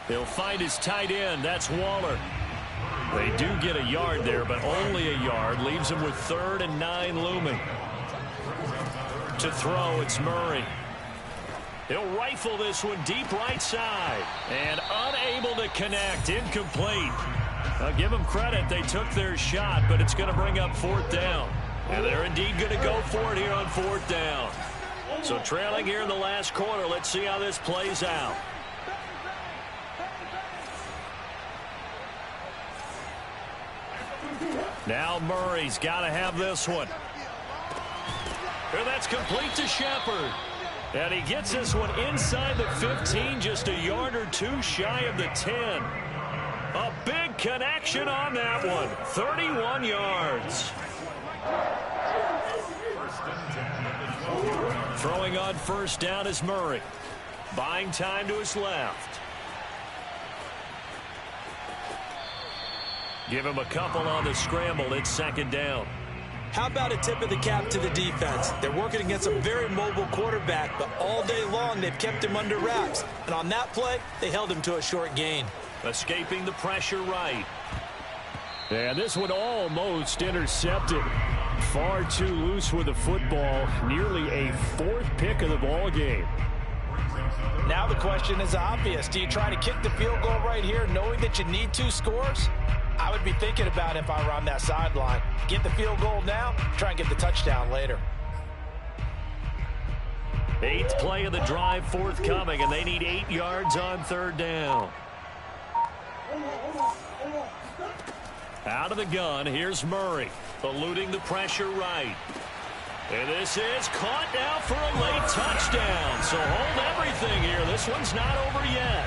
He'll find his tight end. That's Waller. They do get a yard there, but only a yard. Leaves him with 3rd and 9 looming. To throw, it's Murray. He'll rifle this one deep right side. And unable to connect. Incomplete. I'll give them credit. They took their shot, but it's going to bring up 4th down. And they're indeed going to go for it here on 4th down. So trailing here in the last quarter. Let's see how this plays out. Now Murray's got to have this one. And that's complete to Shepard. And he gets this one inside the 15, just a yard or 2 shy of the 10. A big connection on that one. 31 yards. Throwing on first down is Murray. Buying time to his left. Give him a couple on the scramble. It's 2nd down. How about a tip of the cap to the defense? They're working against a very mobile quarterback, but all day long they've kept him under wraps. And on that play, they held him to a short gain. Escaping the pressure right. And this one almost intercepted. Far too loose with the football. Nearly a 4th pick of the ball game. Now the question is obvious. Do you try to kick the field goal right here knowing that you need 2 scores? I would be thinking about it if I were on that sideline. Get the field goal now, try and get the touchdown later. 8th play of the drive forthcoming, and they need 8 yards on 3rd down. Out of the gun, here's Murray, eluding the pressure right. And this is caught now for a late touchdown. So hold everything here. This one's not over yet.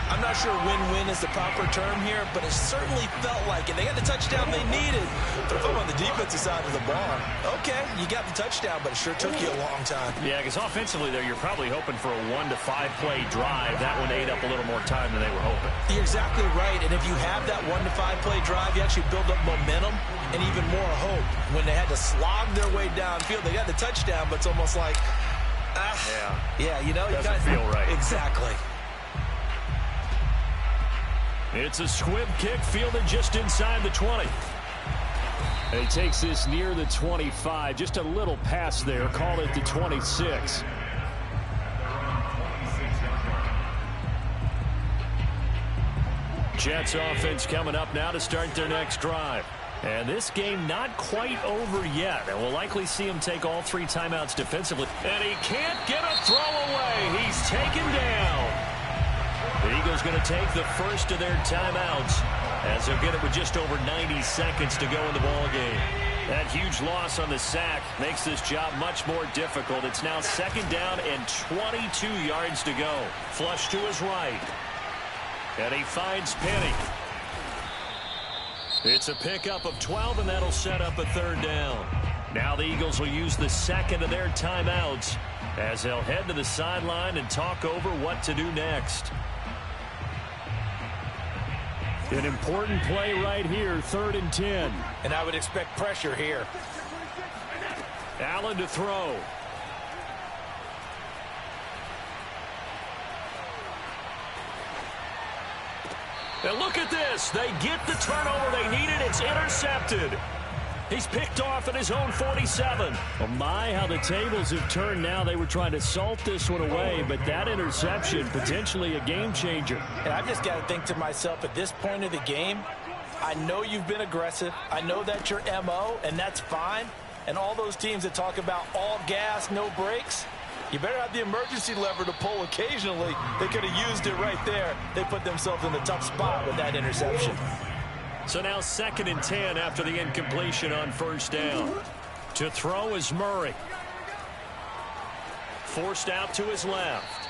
I'm not sure win-win is the proper term here, but it certainly felt like it. They got the touchdown they needed. But if I'm on the defensive side of the ball, okay, you got the touchdown, but it sure took you a long time. Yeah, because offensively there, you're probably hoping for a 1 to 5 play drive. That one ate up a little more time than they were hoping. You're exactly right, and if you have that 1 to 5 play drive, you actually build up momentum and even more hope. When they had to slog their way downfield, they got the touchdown, but it's almost like, yeah, you know, doesn't feel right. Exactly. It's a squib kick fielded just inside the 20. And he takes this near the 25. Just a little pass there. Call it the 26. Jets offense coming up now to start their next drive. And this game not quite over yet. And we'll likely see him take all 3 timeouts defensively. And he can't get a throw away. He's taken down. The Eagles going to take the first of their timeouts as they'll get it with just over 90 seconds to go in the ball game. That huge loss on the sack makes this job much more difficult. It's now 2nd down and 22 yards to go. Flush to his right. And he finds Penny. It's a pickup of 12, and that'll set up a 3rd down. Now the Eagles will use the 2nd of their timeouts as they'll head to the sideline and talk over what to do next. An important play right here, 3rd and 10. And I would expect pressure here. Allen to throw. And look at this. They get the turnover they needed. It's intercepted. He's picked off at his own 47. Oh my, how the tables have turned now. They were trying to salt this one away, but that interception, potentially a game changer. And I've just got to think to myself, at this point of the game, I know you've been aggressive. I know that's your MO, and that's fine. And all those teams that talk about all gas, no brakes, you better have the emergency lever to pull occasionally. They could have used it right there. They put themselves in a tough spot with that interception. So now 2nd and 10 after the incompletion on 1st down. To throw is Murray. Forced out to his left.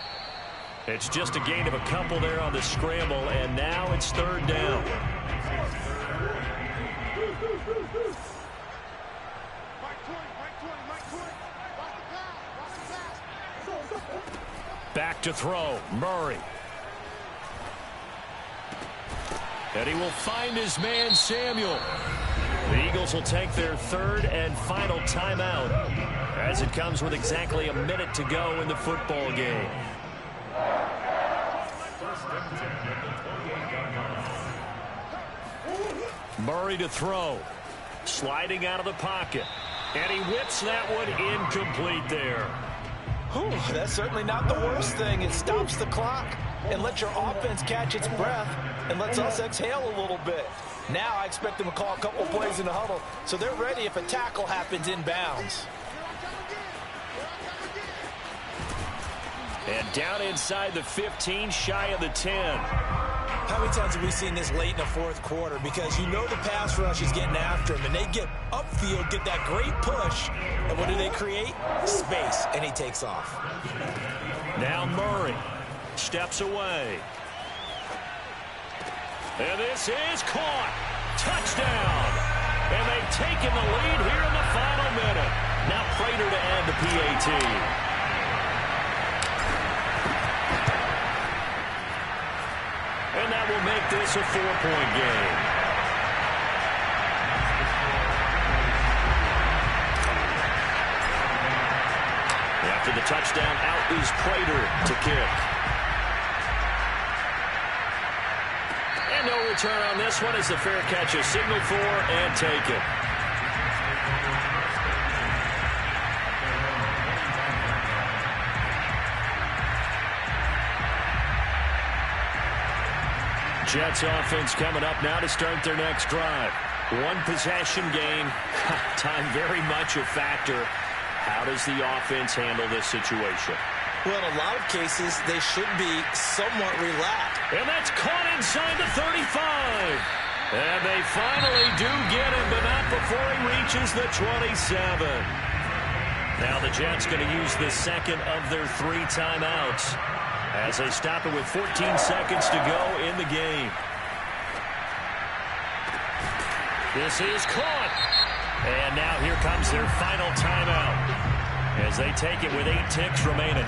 It's just a gain of a couple there on the scramble, and now it's 3rd down. Back to throw, Murray. And he will find his man, Samuel. The Eagles will take their 3rd and final timeout as it comes with exactly a minute to go in the football game. Murray to throw. Sliding out of the pocket. And he whips that one incomplete there. Whew, that's certainly not the worst thing. It stops the clock and lets your offense catch its breath and lets us exhale a little bit. Now I expect them to call a couple plays in the huddle so they're ready if a tackle happens inbounds. And down inside the 15, shy of the 10. How many times have we seen this late in the 4th quarter? Because you know the pass rush is getting after him, and they get upfield, get that great push, and what do they create? Space, and he takes off. Now Murray steps away. And this is caught. Touchdown. And they've taken the lead here in the final minute. Now Prater to add the PAT. And that will make this a 4-point game. After the touchdown, out is Prater to kick. And no return on this one as the fair catch is signaled for and taken. Jets offense coming up now to start their next drive. 1 possession game. Time very much a factor. How does the offense handle this situation? Well, in a lot of cases, they should be somewhat relaxed. And that's caught inside the 35. And they finally do get him, but not before he reaches the 27. Now the Jets going to use the second of their 3 timeouts as they stop it with 14 seconds to go in the game. This is caught. And now here comes their final timeout as they take it with 8 ticks remaining.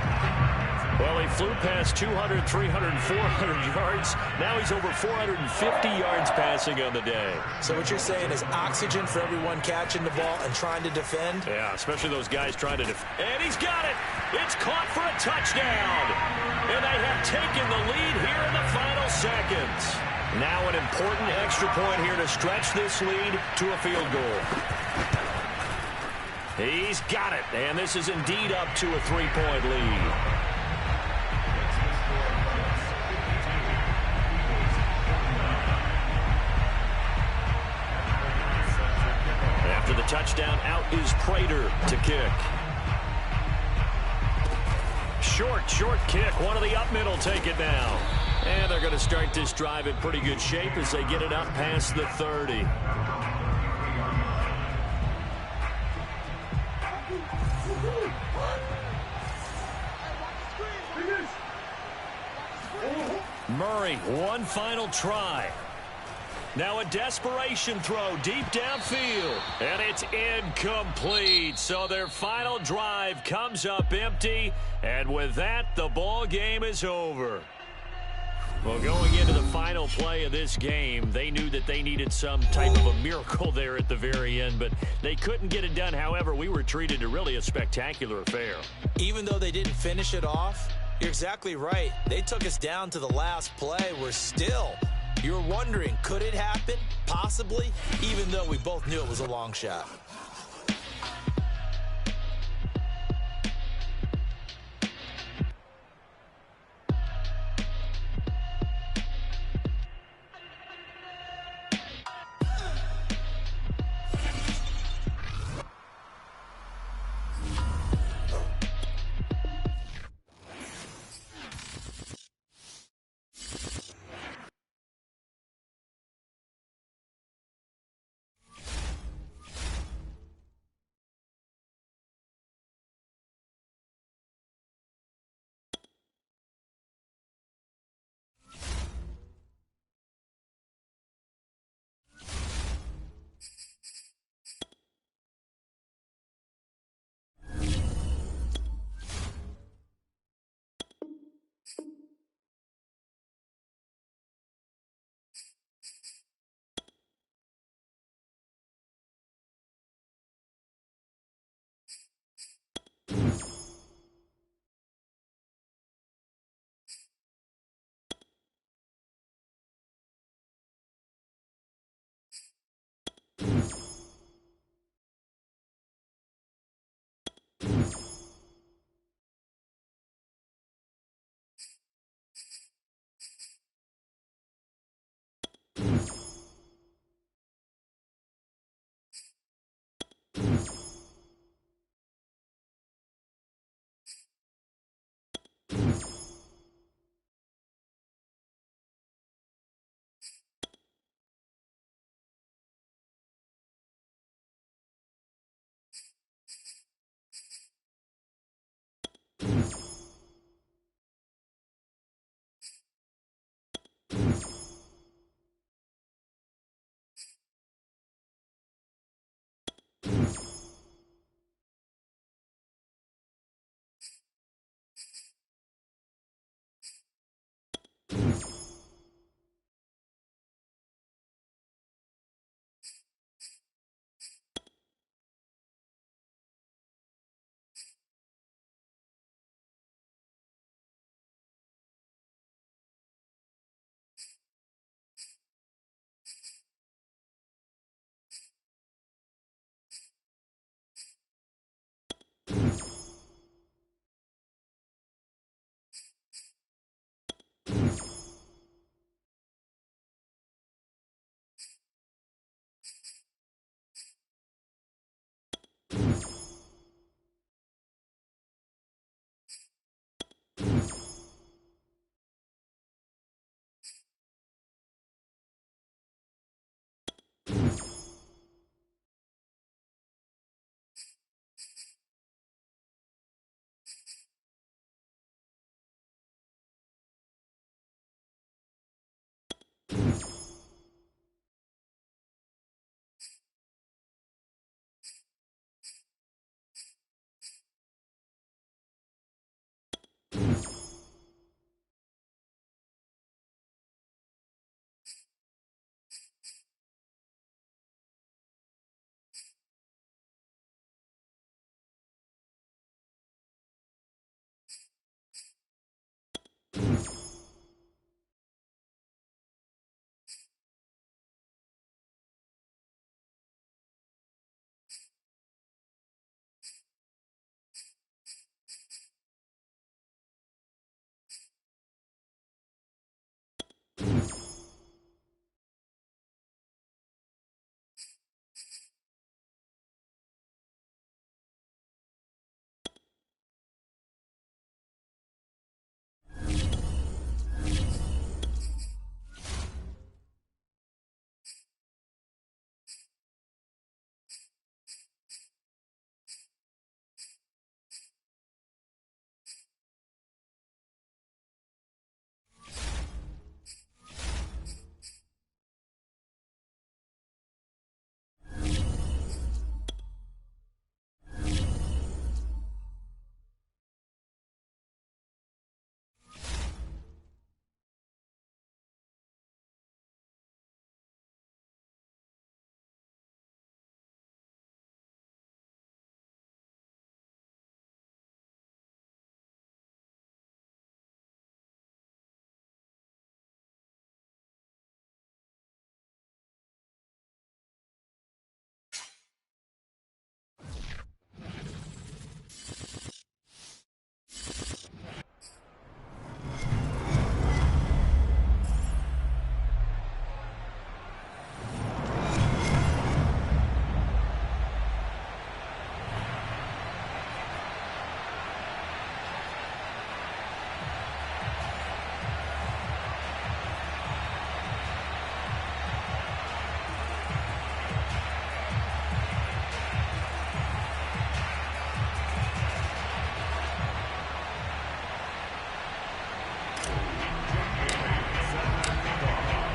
Well, he flew past 200, 300, 400 yards. Now he's over 450 yards passing on the day. So what you're saying is oxygen for everyone catching the ball and trying to defend? Yeah, especially those guys trying to defend. And he's got it. It's caught for a touchdown. And they have taken the lead here in the final seconds. Now an important extra point here to stretch this lead to a field goal. He's got it. And this is indeed up to a 3-point lead. After the touchdown, out is Prater to kick. Short kick. One of the up middle take it now. And they're going to start this drive in pretty good shape as they get it up past the 30. Murray, one final try. Now a desperation throw deep downfield. And it's incomplete. So their final drive comes up empty. And with that, the ball game is over. Well, going into the final play of this game, they knew that they needed some type of a miracle there at the very end, but they couldn't get it done. However, we were treated to really a spectacular affair. Even though they didn't finish it off, you're exactly right. They took us down to the last play. We're still, you're wondering, could it happen? Possibly, even though we both knew it was a long shot.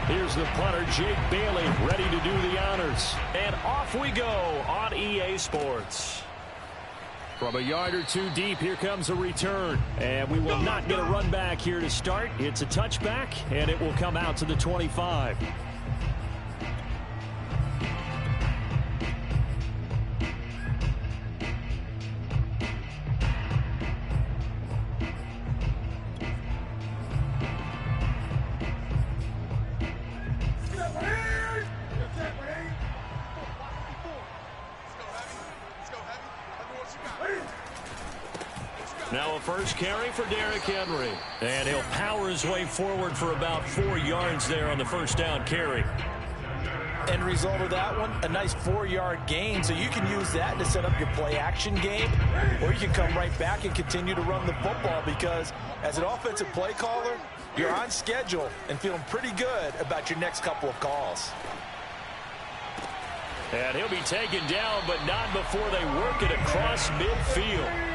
Here's the punter, Jake Bailey, ready to do the honors. And off we go on EA Sports. From a yard or two deep, here comes a return. And we will not get a run back here to start. It's a touchback, and it will come out to the 25. Now a first carry for Derrick Henry. And he'll power his way forward for about 4 yards there on the first down carry. End result of that one, a nice 4-yard gain. So you can use that to set up your play-action game, or you can come right back and continue to run the football, because as an offensive play caller, you're on schedule and feeling pretty good about your next couple of calls. And he'll be taken down, but not before they work it across midfield.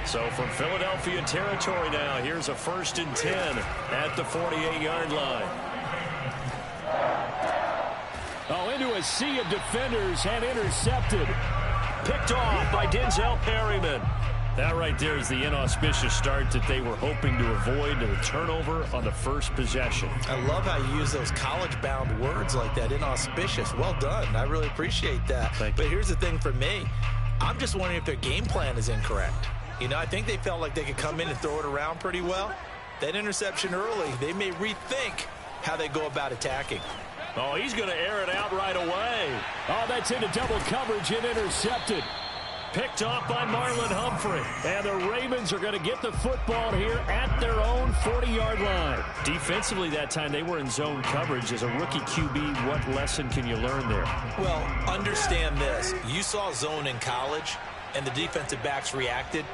So from Philadelphia territory now, here's a 1st and 10 at the 48-yard line. Oh, into a sea of defenders and intercepted. Picked off by Denzel Perryman. That right there is the inauspicious start that they were hoping to avoid, to the turnover on the first possession. I love how you use those college-bound words like that, inauspicious. Well done. I really appreciate that. But here's the thing for me. I'm just wondering if their game plan is incorrect. You know, I think they felt like they could come in and throw it around pretty well. That interception early, they may rethink how they go about attacking. Oh, he's going to air it out right away. Oh, that's into double coverage and intercepted. Picked off by Marlon Humphrey. And the Ravens are going to get the football here at their own 40-yard line. Defensively that time, they were in zone coverage. As a rookie QB, what lesson can you learn there? Well, understand this. You saw zone in college, and the defensive backs reacted,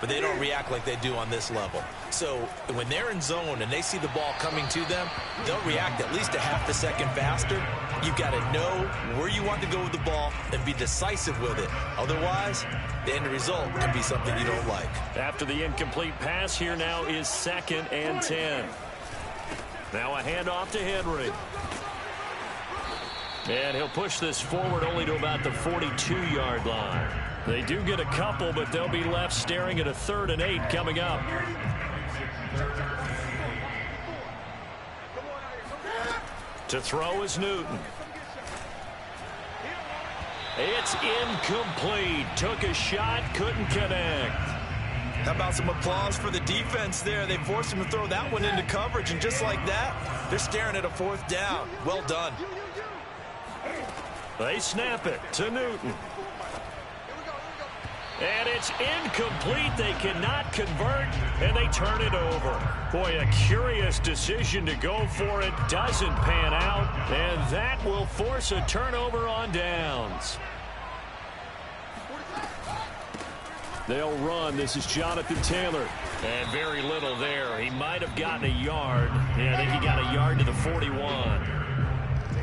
but they don't react like they do on this level. So when they're in zone and they see the ball coming to them, they'll react at least a half a second faster. You've got to know where you want to go with the ball and be decisive with it. Otherwise, the end result can be something you don't like. After the incomplete pass, here now is 2nd and 10. Now a handoff to Henry. And he'll push this forward only to about the 42-yard line. They do get a couple, but they'll be left staring at a 3rd and 8 coming up. To throw is Newton. It's incomplete. Took a shot, couldn't connect. How about some applause for the defense there? They forced him to throw that one into coverage, and just like that, they're staring at a 4th down. Well done. They snap it to Newton. And it's incomplete. They cannot convert, and they turn it over. Boy, a curious decision to go for it. Doesn't pan out, and that will force a turnover on downs. They'll run. This is Jonathan Taylor. And very little there. He might have gotten a yard. Yeah, I think he got a yard to the 41.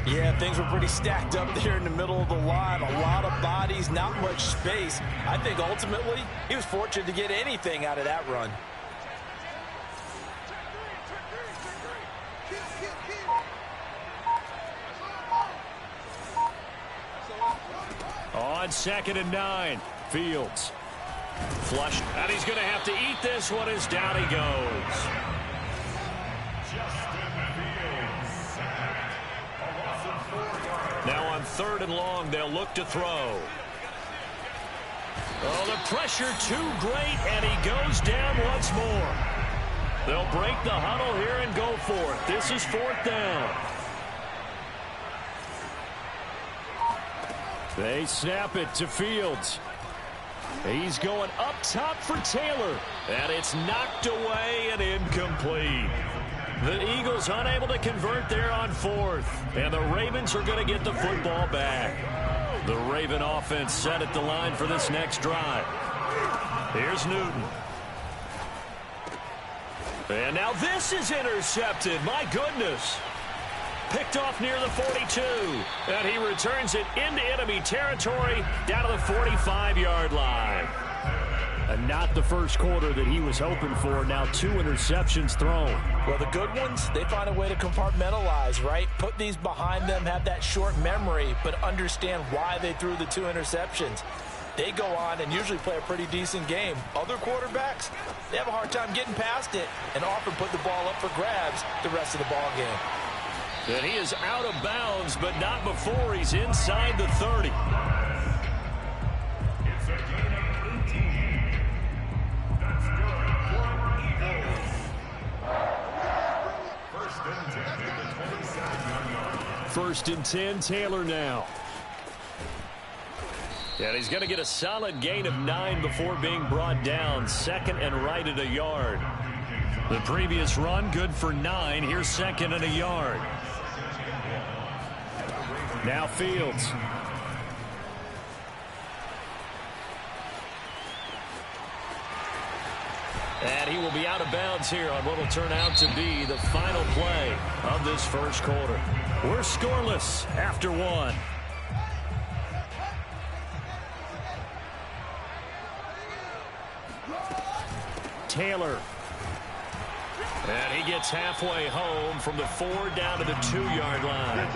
Yeah, things were pretty stacked up there in the middle of the line. A lot of bodies, not much space. I think ultimately he was fortunate to get anything out of that run. On 2nd and 9, Fields. Flushed, and he's going to have to eat this one as down he goes. Now on 3rd and long, they'll look to throw. Oh, the pressure too great, and he goes down once more. They'll break the huddle here and go for it. This is 4th down. They snap it to Fields. He's going up top for Taylor, and it's knocked away and incomplete. The Eagles unable to convert there on 4th, and the Ravens are going to get the football back. The Raven offense set at the line for this next drive. Here's Newton. And now this is intercepted. My goodness. Picked off near the 42, and he returns it into enemy territory down to the 45-yard line. And not the first quarter that he was hoping for. Now 2 interceptions thrown. Well, the good ones, they find a way to compartmentalize, right? Put these behind them, have that short memory, but understand why they threw the 2 interceptions. They go on and usually play a pretty decent game. Other quarterbacks, they have a hard time getting past it and often put the ball up for grabs the rest of the ball game. And he is out of bounds, but not before he's inside the 30. It's a gain of 18. That's good for Eagles. 1st and 10 at the 27-yard line. 1st and 10, Taylor now. And he's going to get a solid gain of 9 before being brought down. 2nd and right at a yard. The previous run, good for 9. Here's 2nd and a yard. Now Fields. And he will be out of bounds here on what will turn out to be the final play of this first quarter. We're scoreless after 1. Taylor. And he gets halfway home from the 4 down to the 2-yard line.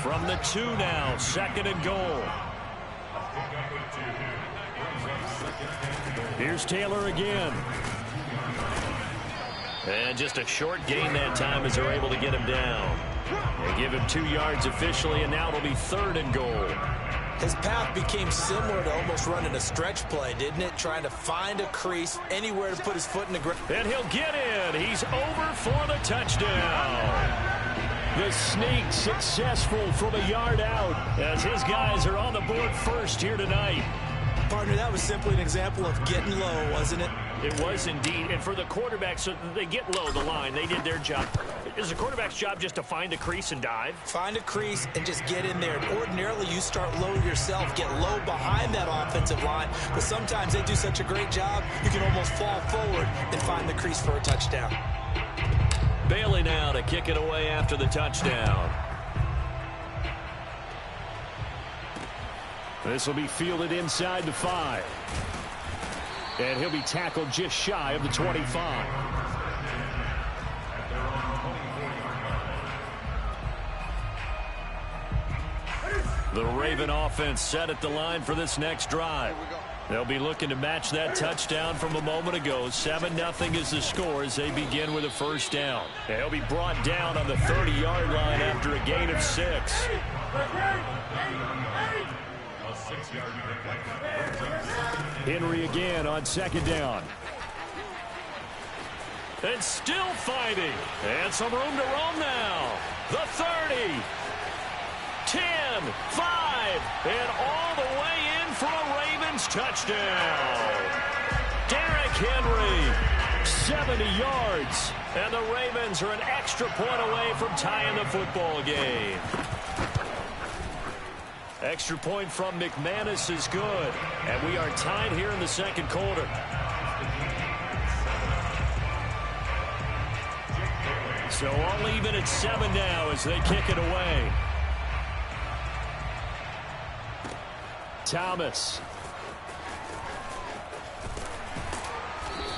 From the 2 now, 2nd and goal. Here's Taylor again. And just a short gain that time as they're able to get him down. They give him 2 yards officially, and now it'll be 3rd and goal. His path became similar to almost running a stretch play, didn't it? Trying to find a crease, anywhere to put his foot in the ground. And he'll get in. He's over for the touchdown. The sneak successful from a yard out as his guys are on the board first here tonight. Partner, that was simply an example of getting low, wasn't it? It was indeed. And for the quarterback, so they get low the line. They did their job. Is the quarterback's job just to find a crease and dive? Find a crease and just get in there. Ordinarily, you start low yourself, get low behind that offensive line. But sometimes they do such a great job, you can almost fall forward and find the crease for a touchdown. Bailey now to kick it away after the touchdown. This will be fielded inside the 5. And he'll be tackled just shy of the 25. The Raven offense set at the line for this next drive. They'll be looking to match that touchdown from a moment ago. 7-0 is the score as they begin with a first down. And he'll be brought down on the 30-yard line after a gain of 6. A 6-yard pickup. Henry again on second down. And still fighting. And some room to roam now. The 30. 10, 5, and all the way in for a Ravens touchdown. Derrick Henry, 70 yards. And the Ravens are an extra point away from tying the football game. Extra point from McManus is good. And we are tied here in the second quarter. So all even at 7 now as they kick it away. Thomas.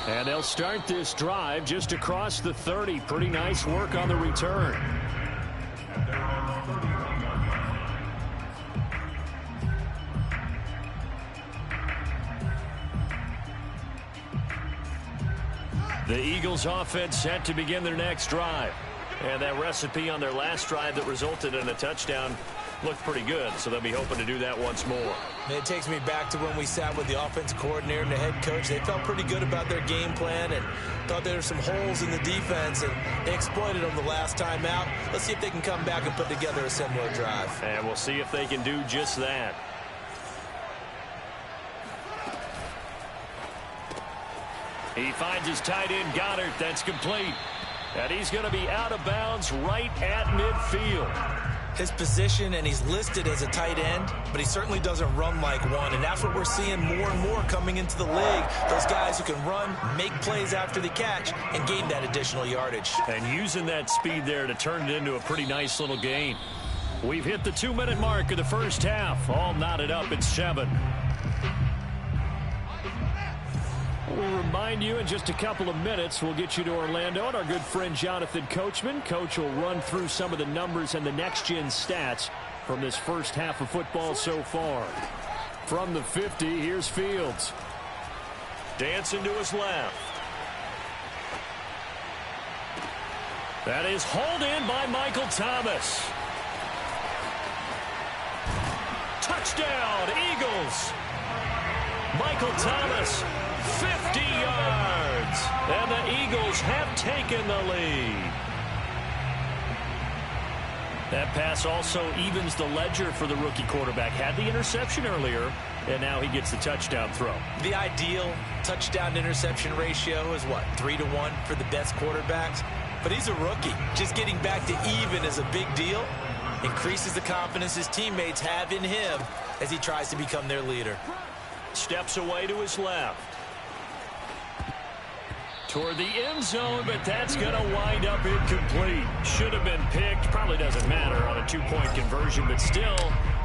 And they'll start this drive just across the 30. Pretty nice work on the return. The Eagles offense set to begin their next drive. And that recipe on their last drive that resulted in a touchdown looked pretty good, so they'll be hoping to do that once more. It takes me back to when we sat with the offense coordinator and the head coach. They felt pretty good about their game plan and thought there were some holes in the defense, and they exploited them the last time out. Let's see if they can come back and put together a similar drive. And we'll see if they can do just that. He finds his tight end, Goddard. That's complete. And he's going to be out of bounds right at midfield. His position, and he's listed as a tight end, but he certainly doesn't run like one, and that's what we're seeing more and more coming into the league. Those guys who can run, make plays after the catch, and gain that additional yardage. And using that speed there to turn it into a pretty nice little gain. We've hit the 2-minute mark of the first half. All knotted up at 7. We'll remind you in just a couple of minutes, we'll get you to Orlando and our good friend Jonathan Coachman. Coach will run through some of the numbers and the next-gen stats from this first half of football so far. From the 50, here's Fields. Dancing to his left. That is hauled in by Michael Thomas. Touchdown, Eagles. Michael Thomas, 50 yards. And the Eagles have taken the lead. That pass also evens the ledger for the rookie quarterback. Had the interception earlier, and now he gets the touchdown throw. The ideal touchdown-interception ratio is what, 3-to-1 for the best quarterbacks? But he's a rookie. Just getting back to even is a big deal. Increases the confidence his teammates have in him as he tries to become their leader. Steps away to his left. Toward the end zone, but that's going to wind up incomplete. Should have been picked. Probably doesn't matter on a 2-point conversion, but still,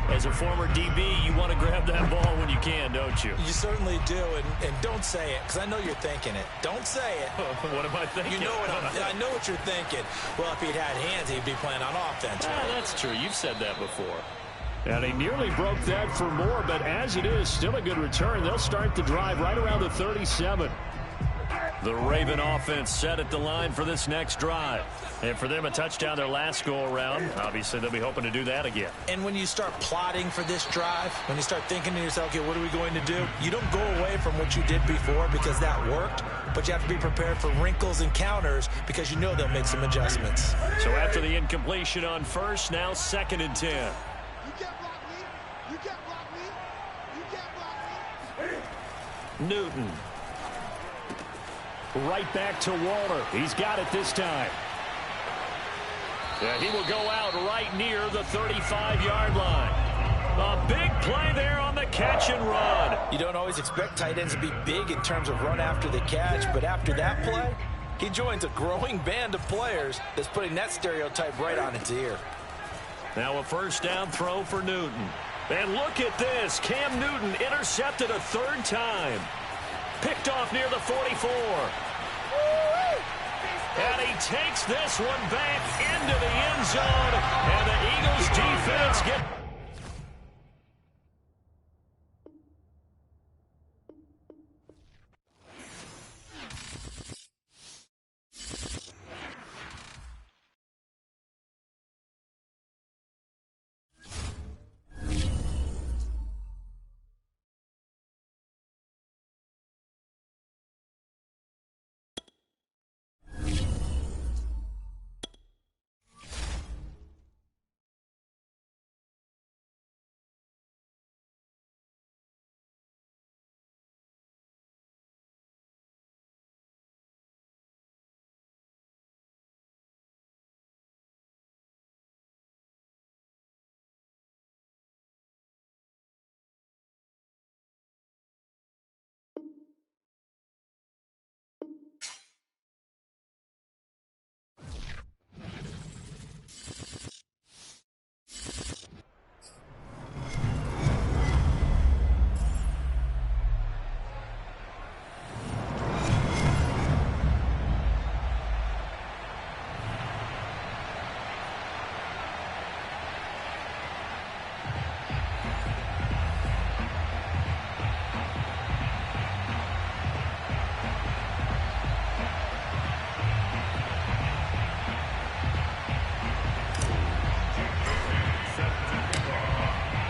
as a former DB, you want to grab that ball when you can, don't you? You certainly do, and don't say it, because I know you're thinking it. Don't say it. What am I thinking? You know what I know what you're thinking. Well, if he'd had hands, he'd be playing on offense. Ah, that's true. You've said that before. And he nearly broke that for more, but as it is, still a good return. They'll start the drive right around the 37. The Raven offense set at the line for this next drive. And for them, a touchdown their last go-around. Obviously, they'll be hoping to do that again. And when you start plotting for this drive, when you start thinking to yourself, okay, what are we going to do? You don't go away from what you did before because that worked, but you have to be prepared for wrinkles and counters because you know they'll make some adjustments. So after the incompletion on first, now 2nd and 10. You can't block me. You can't block me. You can't block me. Newton. Right back to Waller. He's got it this time. Yeah, he will go out right near the 35-yard line. A big play there on the catch and run. You don't always expect tight ends to be big in terms of run after the catch, but after that play, he joins a growing band of players that's putting that stereotype right on its ear. Now a first down throw for Newton. And look at this. Cam Newton intercepted a 3rd time. Picked off near the 44. And he takes this one back into the end zone. And the Eagles defense get...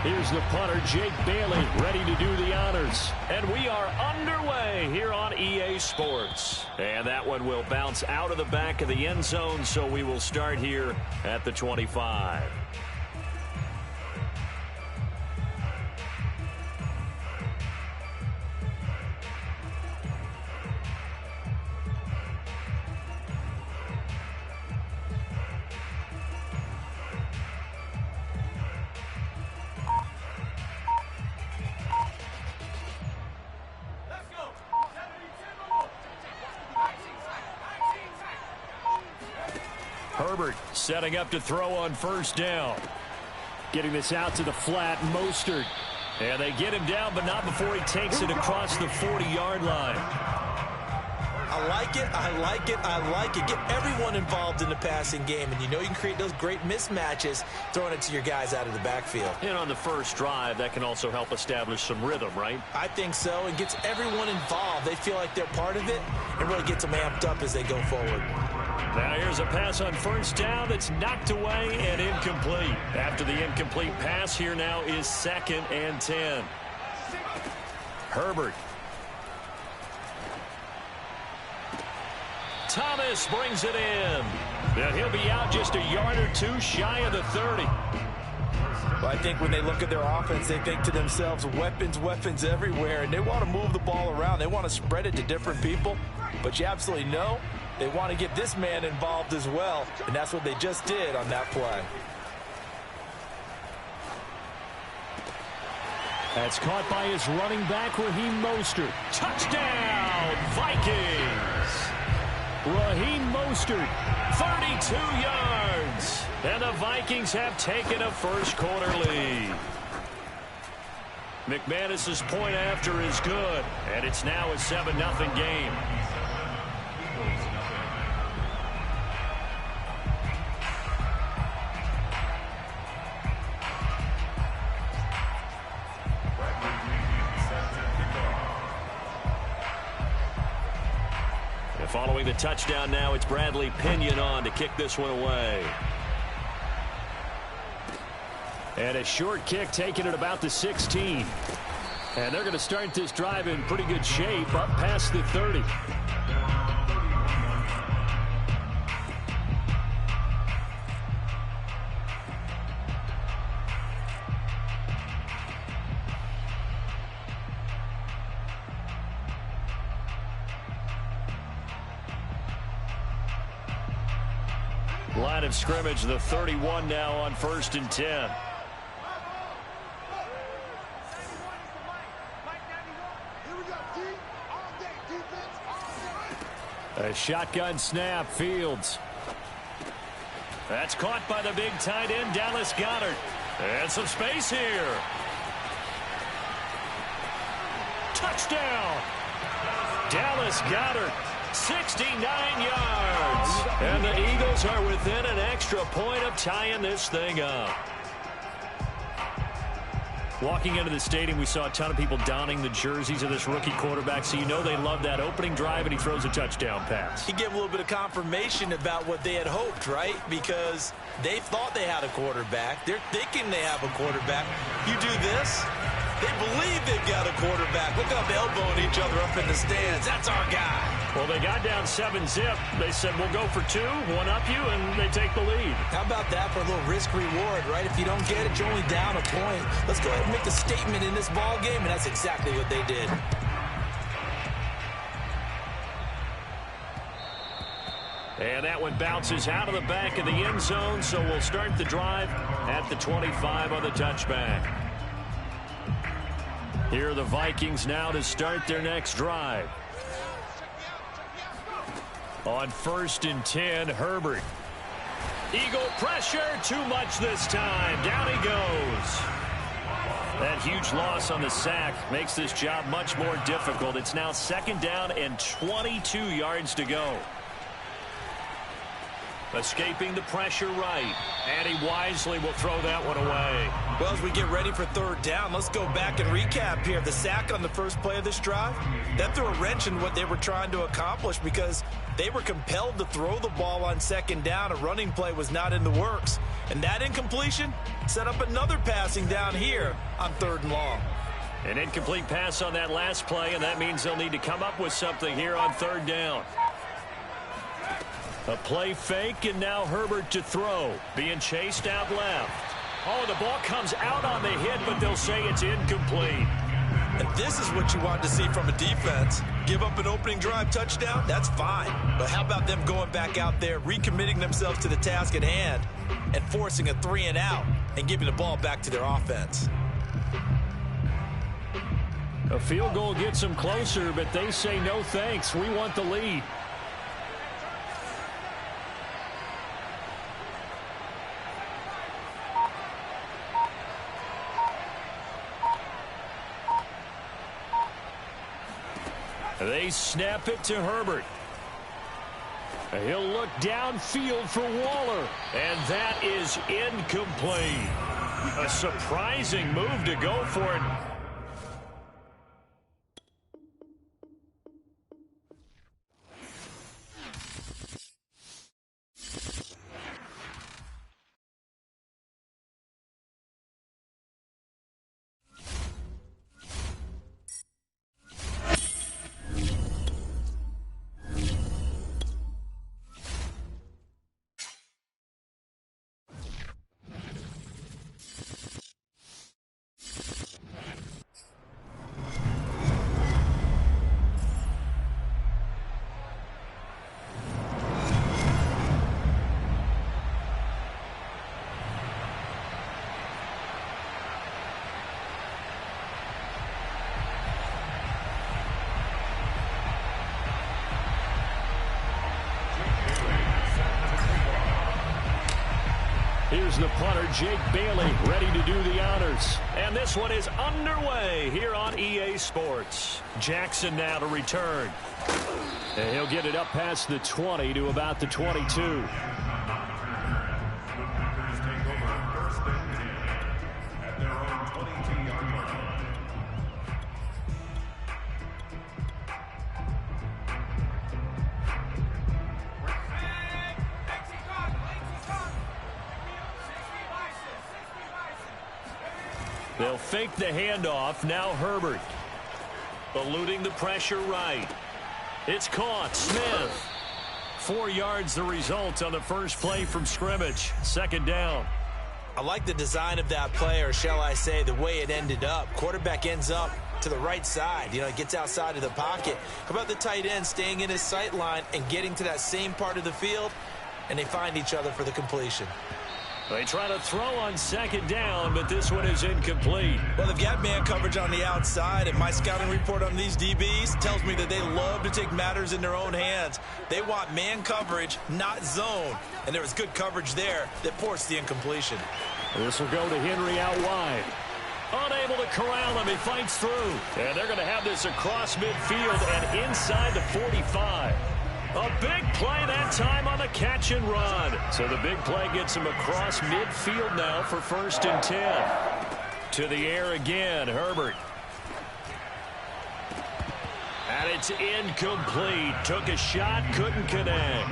Here's the punter, Jake Bailey, ready to do the honors. And we are underway here on EA Sports. And that one will bounce out of the back of the end zone, so we will start here at the 25. Herbert setting up to throw on first down. Getting this out to the flat, Mostert. And they get him down, but not before he takes it across the 40-yard line. I like it, I like it, I like it. Get everyone involved in the passing game, and you know you can create those great mismatches throwing it to your guys out of the backfield. And on the first drive, that can also help establish some rhythm, right? I think so. It gets everyone involved. They feel like they're part of it, and really gets them amped up as they go forward. Now here's a pass on first down that's knocked away and incomplete. After the incomplete pass, here now is 2nd and 10. Herbert. Thomas brings it in. And he'll be out just a yard or two shy of the 30. Well, I think when they look at their offense, they think to themselves, weapons, weapons everywhere, and they want to move the ball around. They want to spread it to different people, but you absolutely know they want to get this man involved as well, and that's what they just did on that play. That's caught by his running back, Raheem Mostert. Touchdown, Vikings! Raheem Mostert, 32 yards. And the Vikings have taken a first-quarter lead. McManus's point after is good, and it's now a 7-0 game. Following the touchdown now, it's Bradley Pinion on to kick this one away. And a short kick taken at about the 16. And they're going to start this drive in pretty good shape up past the 30. Line of scrimmage, the 31 now on 1st and 10. A shotgun snap, Fields. That's caught by the big tight end, Dallas Goedert. And some space here. Touchdown! Dallas Goedert. 69 yards. And the Eagles are within an extra point of tying this thing up. Walking into the stadium, we saw a ton of people donning the jerseys of this rookie quarterback, so you know they love that opening drive, and he throws a touchdown pass. He gave a little bit of confirmation about what they had hoped, right? Because they thought they had a quarterback. They're thinking they have a quarterback. You do this, they believe they've got a quarterback. Look how they're elbowing each other up in the stands. That's our guy. Well, they got down 7-zip. They said, we'll go for 2, one up you, and they take the lead. How about that for a little risk-reward, right? If you don't get it, you're only down a point. Let's go ahead and make a statement in this ball game, and that's exactly what they did. And that one bounces out of the back of the end zone, so we'll start the drive at the 25 on the touchback. Here are the Vikings now to start their next drive. On 1st and 10, Herbert. Eagle pressure, too much this time. Down he goes. That huge loss on the sack makes this job much more difficult. It's now 2nd down and 22 yards to go. Escaping the pressure right. And he wisely will throw that one away. Well, as we get ready for third down, let's go back and recap here. The sack on the first play of this drive, that threw a wrench in what they were trying to accomplish because they were compelled to throw the ball on second down. A running play was not in the works. And that incompletion set up another passing down here on third and long. An incomplete pass on that last play, and that means they'll need to come up with something here on third down. A play fake, and now Herbert to throw. Being chased out left. Oh, the ball comes out on the hit, but they'll say it's incomplete. And this is what you want to see from a defense. Give up an opening drive touchdown, that's fine. But how about them going back out there, recommitting themselves to the task at hand, and forcing a 3-and-out and giving the ball back to their offense? A field goal gets them closer, but they say no thanks. We want the lead. They snap it to Herbert. He'll look downfield for Waller, and that is incomplete. A surprising move to go for it. Here's the punter, Jake Bailey, ready to do the honors. And this one is underway here on EA Sports. Jackson now to return. And he'll get it up past the 20 to about the 22. They'll fake the handoff. Now Herbert. Eluding the pressure right. It's caught. Smith. 4 yards the result on the first play from scrimmage. Second down. I like the design of that play, or shall I say the way it ended up. Quarterback ends up to the right side. You know, it gets outside of the pocket. How about the tight end staying in his sight line and getting to that same part of the field, and they find each other for the completion. They try to throw on second down, but this one is incomplete. Well, they've got man coverage on the outside, and my scouting report on these DBs tells me that they love to take matters in their own hands. They want man coverage, not zone. And there was good coverage there that forced the incompletion. This will go to Henry out wide. Unable to corral him, he fights through. And they're going to have this across midfield and inside the 45. A big play that time on the catch and run. So the big play gets him across midfield now for 1st and 10. To the air again, Herbert. And it's incomplete. Took a shot, couldn't connect.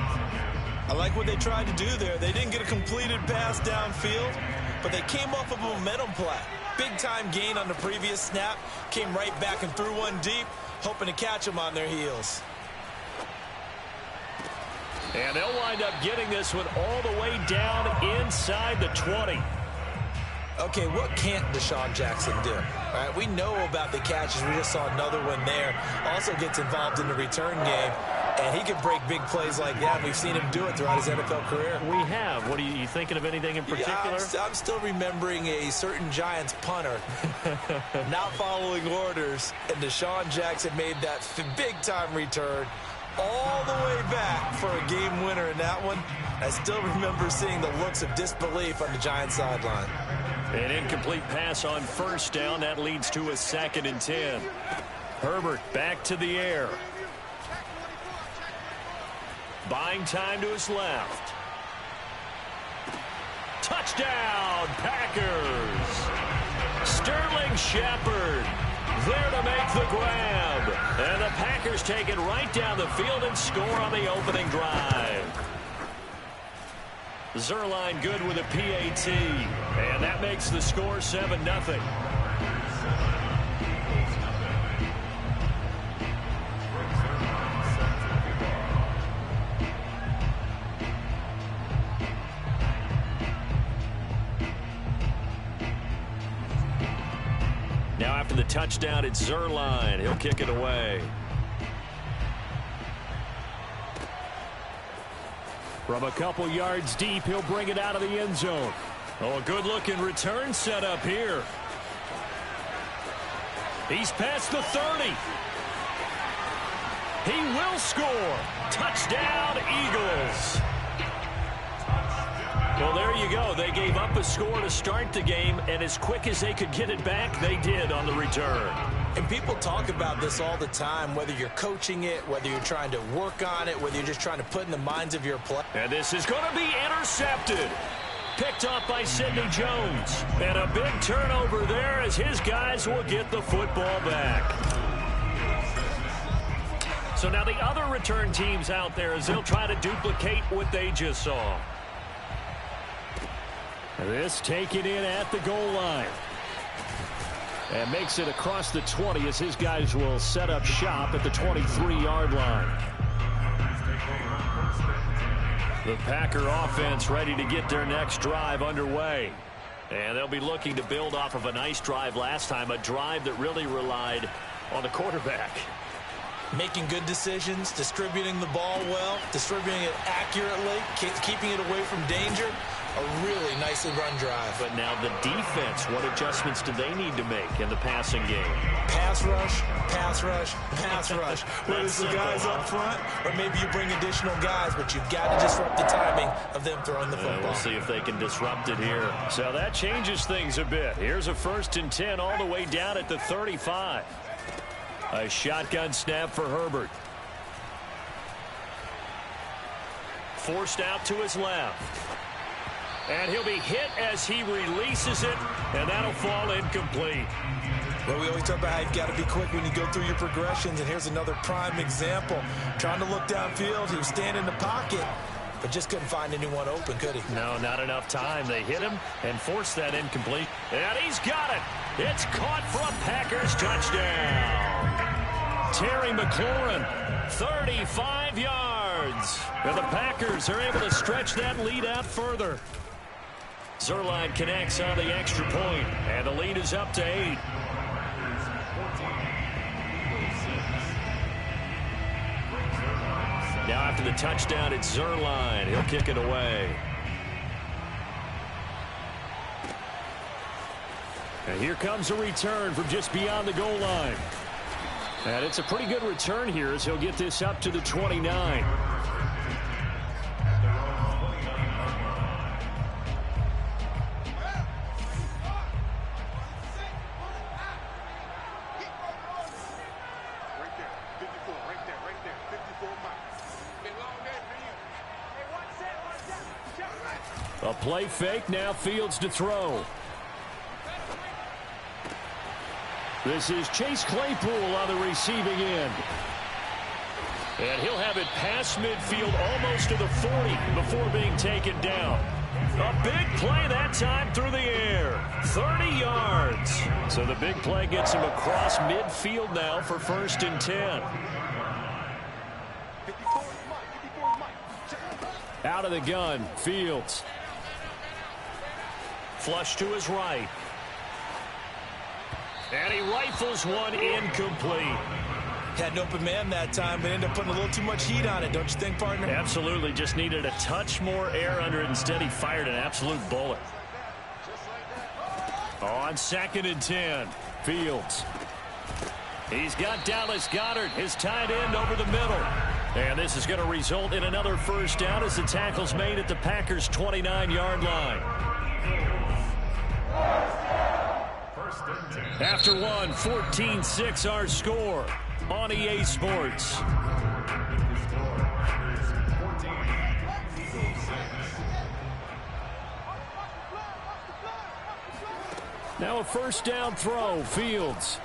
I like what they tried to do there. They didn't get a completed pass downfield, but they came off of a momentum play. Big-time gain on the previous snap. Came right back and threw one deep, hoping to catch them on their heels. And they'll wind up getting this one all the way down inside the 20. Okay, what can't Deshaun Jackson do? All right, we know about the catches. We just saw another one there. Also gets involved in the return game, and he can break big plays like that. We've seen him do it throughout his NFL career. We have. What are you thinking of anything in particular? Yeah, I'm still remembering a certain Giants punter not following orders, and Deshaun Jackson made that big-time return all the way back for a game winner in that one. I still remember seeing the looks of disbelief on the Giants sideline. An incomplete pass on first down. That leads to a 2nd and 10. Herbert back to the air. Buying time to his left. Touchdown, Packers. Sterling Shepard there to make the grab. And the Packers take it right down the field and score on the opening drive. Zerline good with a PAT. And that makes the score 7-0. Now after the touchdown, it's Zerline. He'll kick it away. From a couple yards deep, he'll bring it out of the end zone. Oh, a good-looking return set up here. He's past the 30. He will score. Touchdown, Eagles. Well, there you go. They gave up a score to start the game, and as quick as they could get it back, they did on the return. And people talk about this all the time, whether you're coaching it, whether you're trying to work on it, whether you're just trying to put in the minds of your players. And this is going to be intercepted. Picked off by Sidney Jones. And a big turnover there as his guys will get the football back. So now the other return teams out there as they'll try to duplicate what they just saw. This taken in at the goal line. And makes it across the 20 as his guys will set up shop at the 23-yard line. The Packer offense ready to get their next drive underway. And they'll be looking to build off of a nice drive last time, a drive that really relied on the quarterback. Making good decisions, distributing the ball well, distributing it accurately, keeping it away from danger. A really nicely run drive. But now the defense, what adjustments do they need to make in the passing game? Pass rush, pass rush, pass rush. Whether it's the guys up front or maybe you bring additional guys, but you've got to disrupt the timing of them throwing the football. We'll see if they can disrupt it here. So that changes things a bit. Here's a 1st and 10 all the way down at the 35. A shotgun snap for Herbert. Forced out to his left. And he'll be hit as he releases it, and that'll fall incomplete. Well, we always talk about how you've got to be quick when you go through your progressions, and here's another prime example. Trying to look downfield, he was standing in the pocket, but just couldn't find anyone open, could he? No, not enough time. They hit him and forced that incomplete. And he's got it. It's caught for a Packers touchdown. Terry McLaurin, 35 yards. And the Packers are able to stretch that lead out further. Zerline connects on the extra point, and the lead is up to 8. Now after the touchdown, it's Zerline. He'll kick it away. And here comes a return from just beyond the goal line. And it's a pretty good return here as he'll get this up to the 29. A play fake, now Fields to throw. This is Chase Claypool on the receiving end. And he'll have it past midfield almost to the 40 before being taken down. A big play that time through the air. 30 yards. So the big play gets him across midfield now for 1st and 10. Out of the gun, Fields. Flush to his right. And he rifles one incomplete. Had an open man that time, but ended up putting a little too much heat on it, don't you think, partner? Absolutely. Just needed a touch more air under it. Instead, he fired an absolute bullet. On 2nd and 10, Fields. He's got Dallas Goedert, his tight end, over the middle. And this is going to result in another 1st down as the tackle's made at the Packers' 29-yard line. After one, 14-6 our score on EA Sports. Now a first down throw. Fields.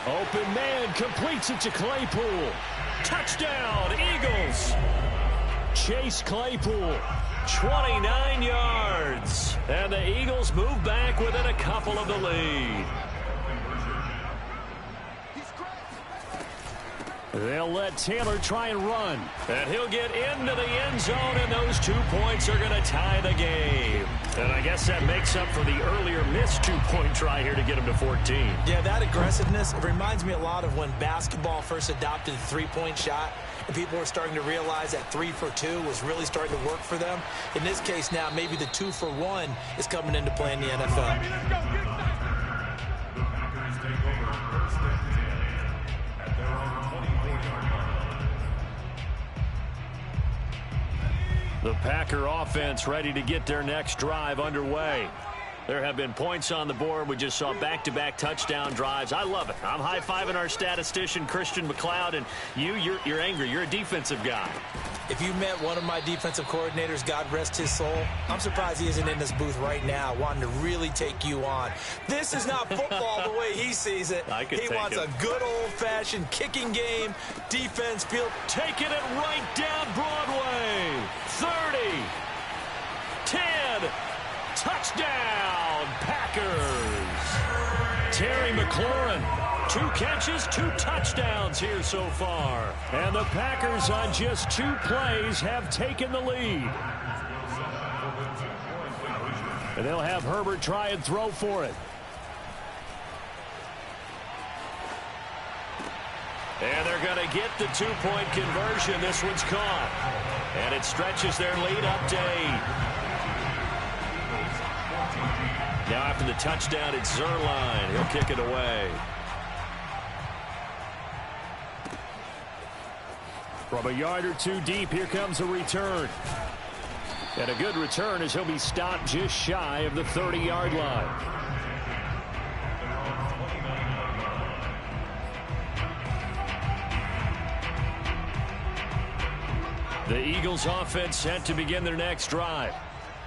Open man completes it to Claypool. Touchdown, Eagles. Chase Claypool, 29 yards. And the Eagles move back within a couple of the lead. They'll let Taylor try and run. And he'll get into the end zone, and those 2 points are going to tie the game. And I guess that makes up for the earlier missed 2-point try here to get him to 14. Yeah, that aggressiveness, it reminds me a lot of when basketball first adopted the three-point shot, and people were starting to realize that 3 for 2 was really starting to work for them. In this case now, maybe the 2 for 1 is coming into play in the NFL. The Packer offense ready to get their next drive underway. There have been points on the board. We just saw back-to-back touchdown drives. I love it. I'm high-fiving our statistician, Christian McLeod, and you're angry. You're a defensive guy. If you met one of my defensive coordinators, God rest his soul, I'm surprised he isn't in this booth right now wanting to really take you on. This is not football the way he sees it. He wants a good old-fashioned kicking game, defense, field. Taking it right down Broadway. 30, 10, touchdown, Packers. Terry McLaurin, 2 catches, 2 touchdowns here so far. And the Packers on just 2 plays have taken the lead. And they'll have Herbert try and throw for it. And they're going to get the 2-point conversion. This one's caught. And it stretches their lead up to 8. Now after the touchdown, it's Zerline. He'll kick it away. From a yard or 2 deep, here comes a return. And a good return as he'll be stopped just shy of the 30-yard line. The Eagles offense set to begin their next drive.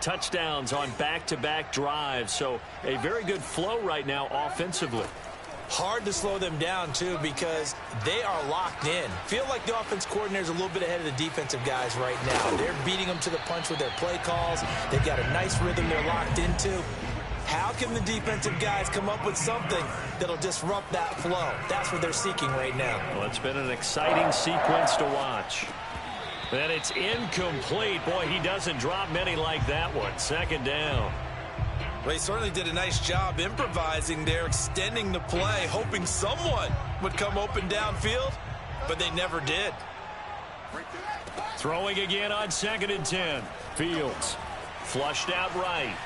Touchdowns on back-to-back drives, so a very good flow right now offensively. Hard to slow them down, too, because they are locked in. Feel like the offense coordinator is a little bit ahead of the defensive guys right now. They're beating them to the punch with their play calls. They've got a nice rhythm they're locked into. How can the defensive guys come up with something that'll disrupt that flow? That's what they're seeking right now. Well, it's been an exciting sequence to watch. And it's incomplete. Boy, he doesn't drop many like that one. Second down. Well, he certainly did a nice job improvising there, extending the play, hoping someone would come open downfield, but they never did. Throwing again on 2nd and 10. Fields flushed out right.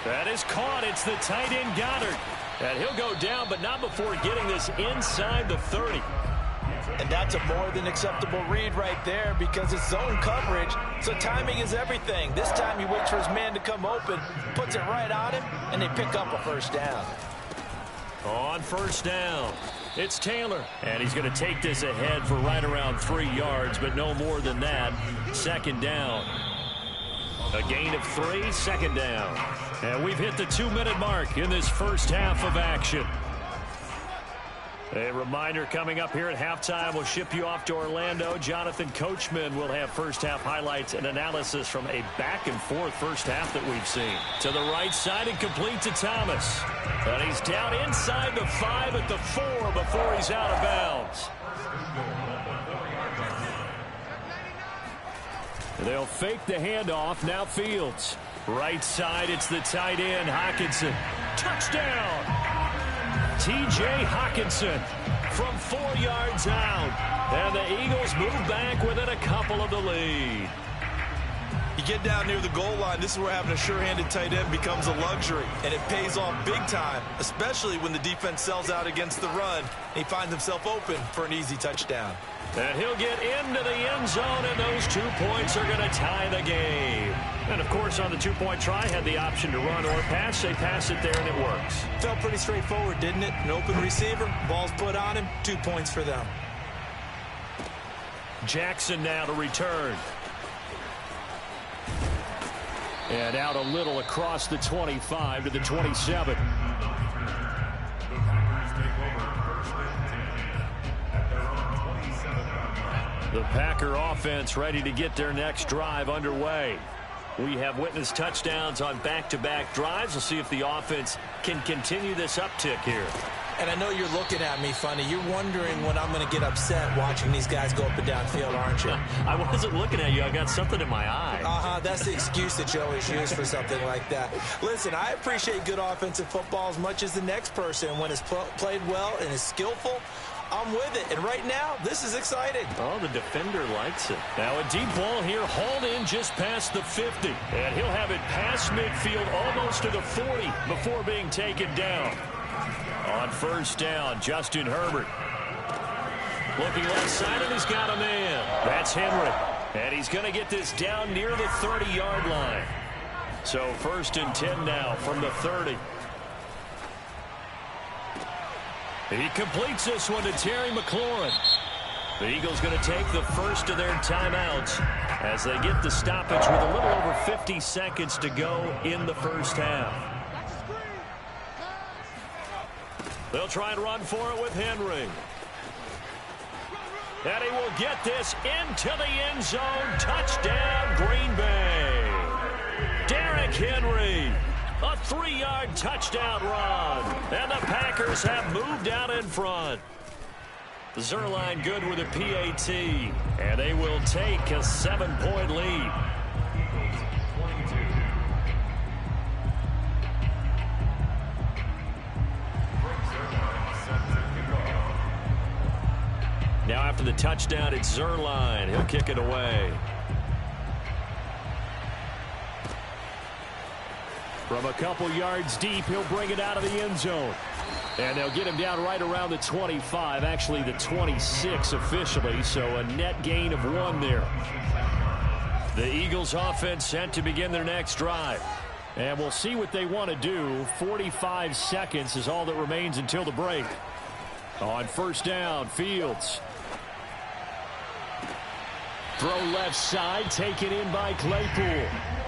That is caught. It's the tight end Goddard. And he'll go down, but not before getting this inside the 30. And that's a more than acceptable read right there because it's zone coverage, so timing is everything. This time he waits for his man to come open, puts it right on him, and they pick up a first down. On first down, it's Taylor. And he's going to take this ahead for right around 3 yards, but no more than that. Second down. A gain of 3, second down. And we've hit the 2-minute mark in this first half of action. A reminder coming up here at halftime. We'll ship you off to Orlando. Jonathan Coachman will have first-half highlights and analysis from a back-and-forth first half that we've seen. To the right side and complete to Thomas. And he's down inside the 5 at the 4 before he's out of bounds. They'll fake the handoff. Now Fields. Right side, it's the tight end, Hockenson. Touchdown! T.J. Hockenson from 4 yards out. And the Eagles move back within a couple of the lead. You get down near the goal line, this is where having a sure-handed tight end becomes a luxury. And it pays off big time, especially when the defense sells out against the run. He finds himself open for an easy touchdown. And he'll get into the end zone, and those 2 points are going to tie the game. And, of course, on the 2-point try, had the option to run or pass. They pass it there, and it works. Felt pretty straightforward, didn't it? An open receiver, ball's put on him, 2 points for them. Jackson now to return. And out a little across the 25 to the 27. The Packer offense ready to get their next drive underway. We have witnessed touchdowns on back-to-back drives. We'll see if the offense can continue this uptick here. And I know you're looking at me funny. You're wondering when I'm going to get upset watching these guys go up and down field, aren't you? I wasn't looking at you. I got something in my eye. That's the excuse that you always use for something like that. Listen, I appreciate good offensive football as much as the next person. When it's played well and is skillful, I'm with it. And right now, this is exciting. Oh, the defender likes it. Now a deep ball here, hauled in just past the 50. And he'll have it past midfield almost to the 40 before being taken down. On first down, Justin Herbert. Looking left side, and he's got a man. That's Henry. And he's going to get this down near the 30-yard line. So first and 10 now from the 30. He completes this one to Terry McLaurin. The Eagles going to take the first of their timeouts as they get the stoppage with a little over 50 seconds to go in the first half. They'll try and run for it with Henry. And he will get this into the end zone. Touchdown, Green Bay. Derrick Henry. A 3-yard touchdown run. And the Packers have moved out in front. Zerline good with a PAT. And they will take a 7-point lead. Now after the touchdown, it's Zerline. He'll kick it away. From a couple yards deep, he'll bring it out of the end zone. And they'll get him down right around the 25, actually the 26 officially, so a net gain of 1 there. The Eagles offense set to begin their next drive. And we'll see what they want to do. 45 seconds is all that remains until the break. On first down, Fields. Throw left side, taken in by Claypool.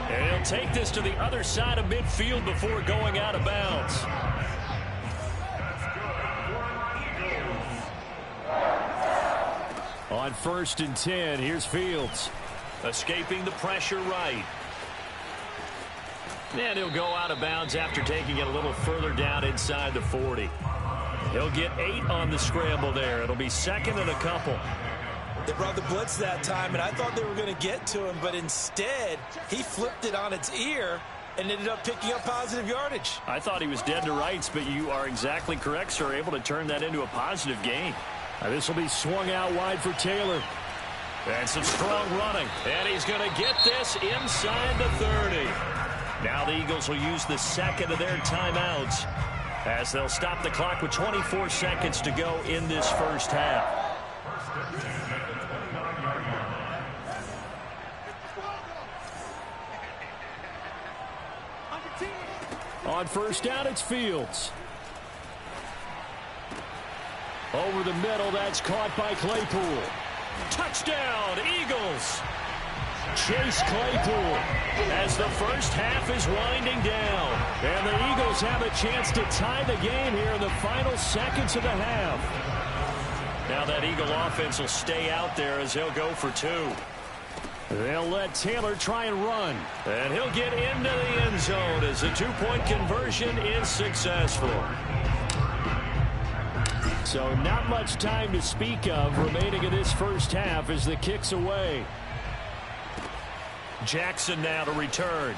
And he'll take this to the other side of midfield before going out of bounds. On first and 10, here's Fields. Escaping the pressure right. And he'll go out of bounds after taking it a little further down inside the 40. He'll get 8 on the scramble there. It'll be second and a couple. They brought the blitz that time, and I thought they were going to get to him, but instead, he flipped it on its ear and ended up picking up positive yardage. I thought he was dead to rights, but you are exactly correct, sir. Able to turn that into a positive gain. This will be swung out wide for Taylor. And some strong running. And he's going to get this inside the 30. Now the Eagles will use the second of their timeouts as they'll stop the clock with 24 seconds to go in this first half. On first down, it's Fields. Over the middle, that's caught by Claypool. Touchdown, Eagles. Chase Claypool as the first half is winding down. And the Eagles have a chance to tie the game here in the final seconds of the half. Now that Eagle offense will stay out there as he'll go for 2. They'll let Taylor try and run. And he'll get into the end zone as the 2-point conversion is successful. So not much time to speak of remaining in this first half as the kick's away. Jackson now to return.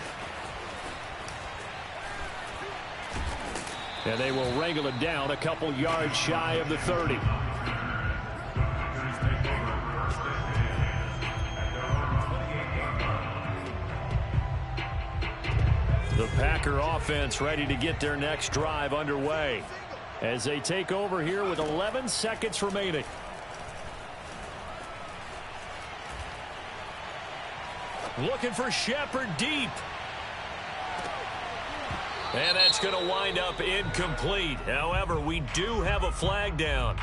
And they will wrangle him down a couple yards shy of the 30. The Packer offense ready to get their next drive underway as they take over here with 11 seconds remaining. Looking for Shepard deep. And that's going to wind up incomplete. However, we do have a flag down.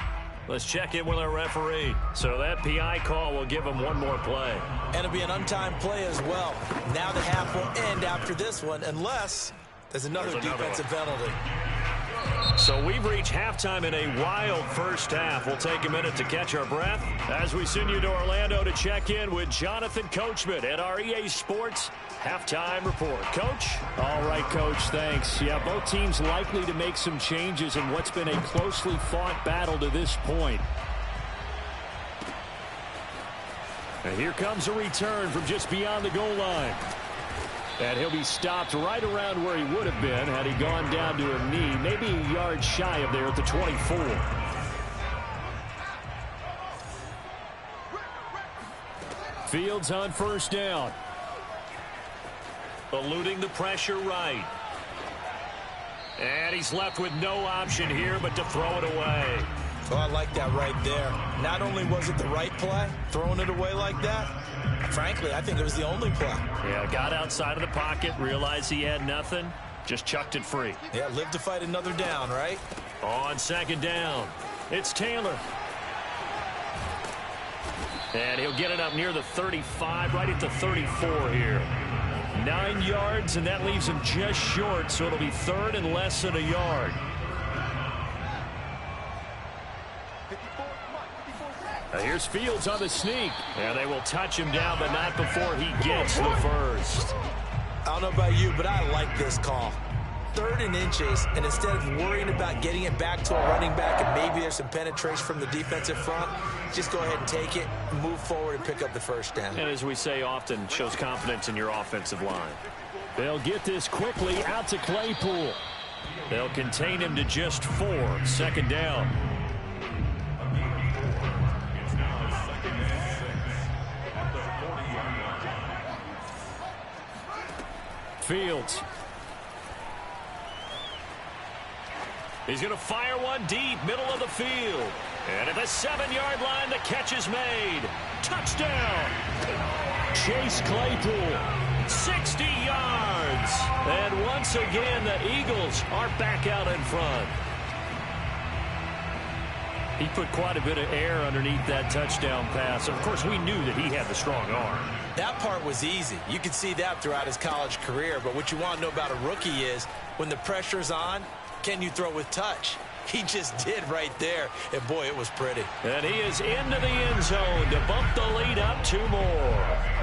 Let's check in with our referee. So that PI call will give him one more play. And it'll be an untimed play as well. Now the half will end after this one, unless there's another defensive penalty. So we've reached halftime in a wild first half. We'll take a minute to catch our breath as we send you to Orlando to check in with Jonathan Coachman at our EA Sports Halftime Report. Coach? All right, Coach, thanks. Yeah, both teams likely to make some changes in what's been a closely fought battle to this point. And here comes a return from just beyond the goal line. And he'll be stopped right around where he would have been had he gone down to a knee, maybe a yard shy of there at the 24. Fields on first down. Eluding the pressure right. And he's left with no option here but to throw it away. Oh, I like that right there. Not only was it the right play, throwing it away like that, frankly, I think it was the only play. Yeah, got outside of the pocket, realized he had nothing, just chucked it free. Yeah, live to fight another down, right? On second down, it's Taylor. And he'll get it up near the 35, right at the 34 here. 9 yards, and that leaves him just short, so it'll be third and less than a yard. Now here's Fields on the sneak. And they will touch him down, but not before he gets the first. I don't know about you, but I like this call. 3rd and inches, and instead of worrying about getting it back to a running back and maybe there's some penetration from the defensive front, just go ahead and take it, move forward, and pick up the first down. And as we say often, shows confidence in your offensive line. They'll get this quickly out to Claypool. They'll contain him to just 4. Second down. Fields. He's going to fire one deep, middle of the field. And at the 7-yard line, the catch is made. Touchdown. Chase Claypool. 60 yards. And once again, the Eagles are back out in front. He put quite a bit of air underneath that touchdown pass. Of course, we knew that he had the strong arm. That part was easy. You could see that throughout his college career. But what you want to know about a rookie is when the pressure's on, can you throw with touch? He just did right there. And, boy, it was pretty. And he is into the end zone to bump the lead up 2 more.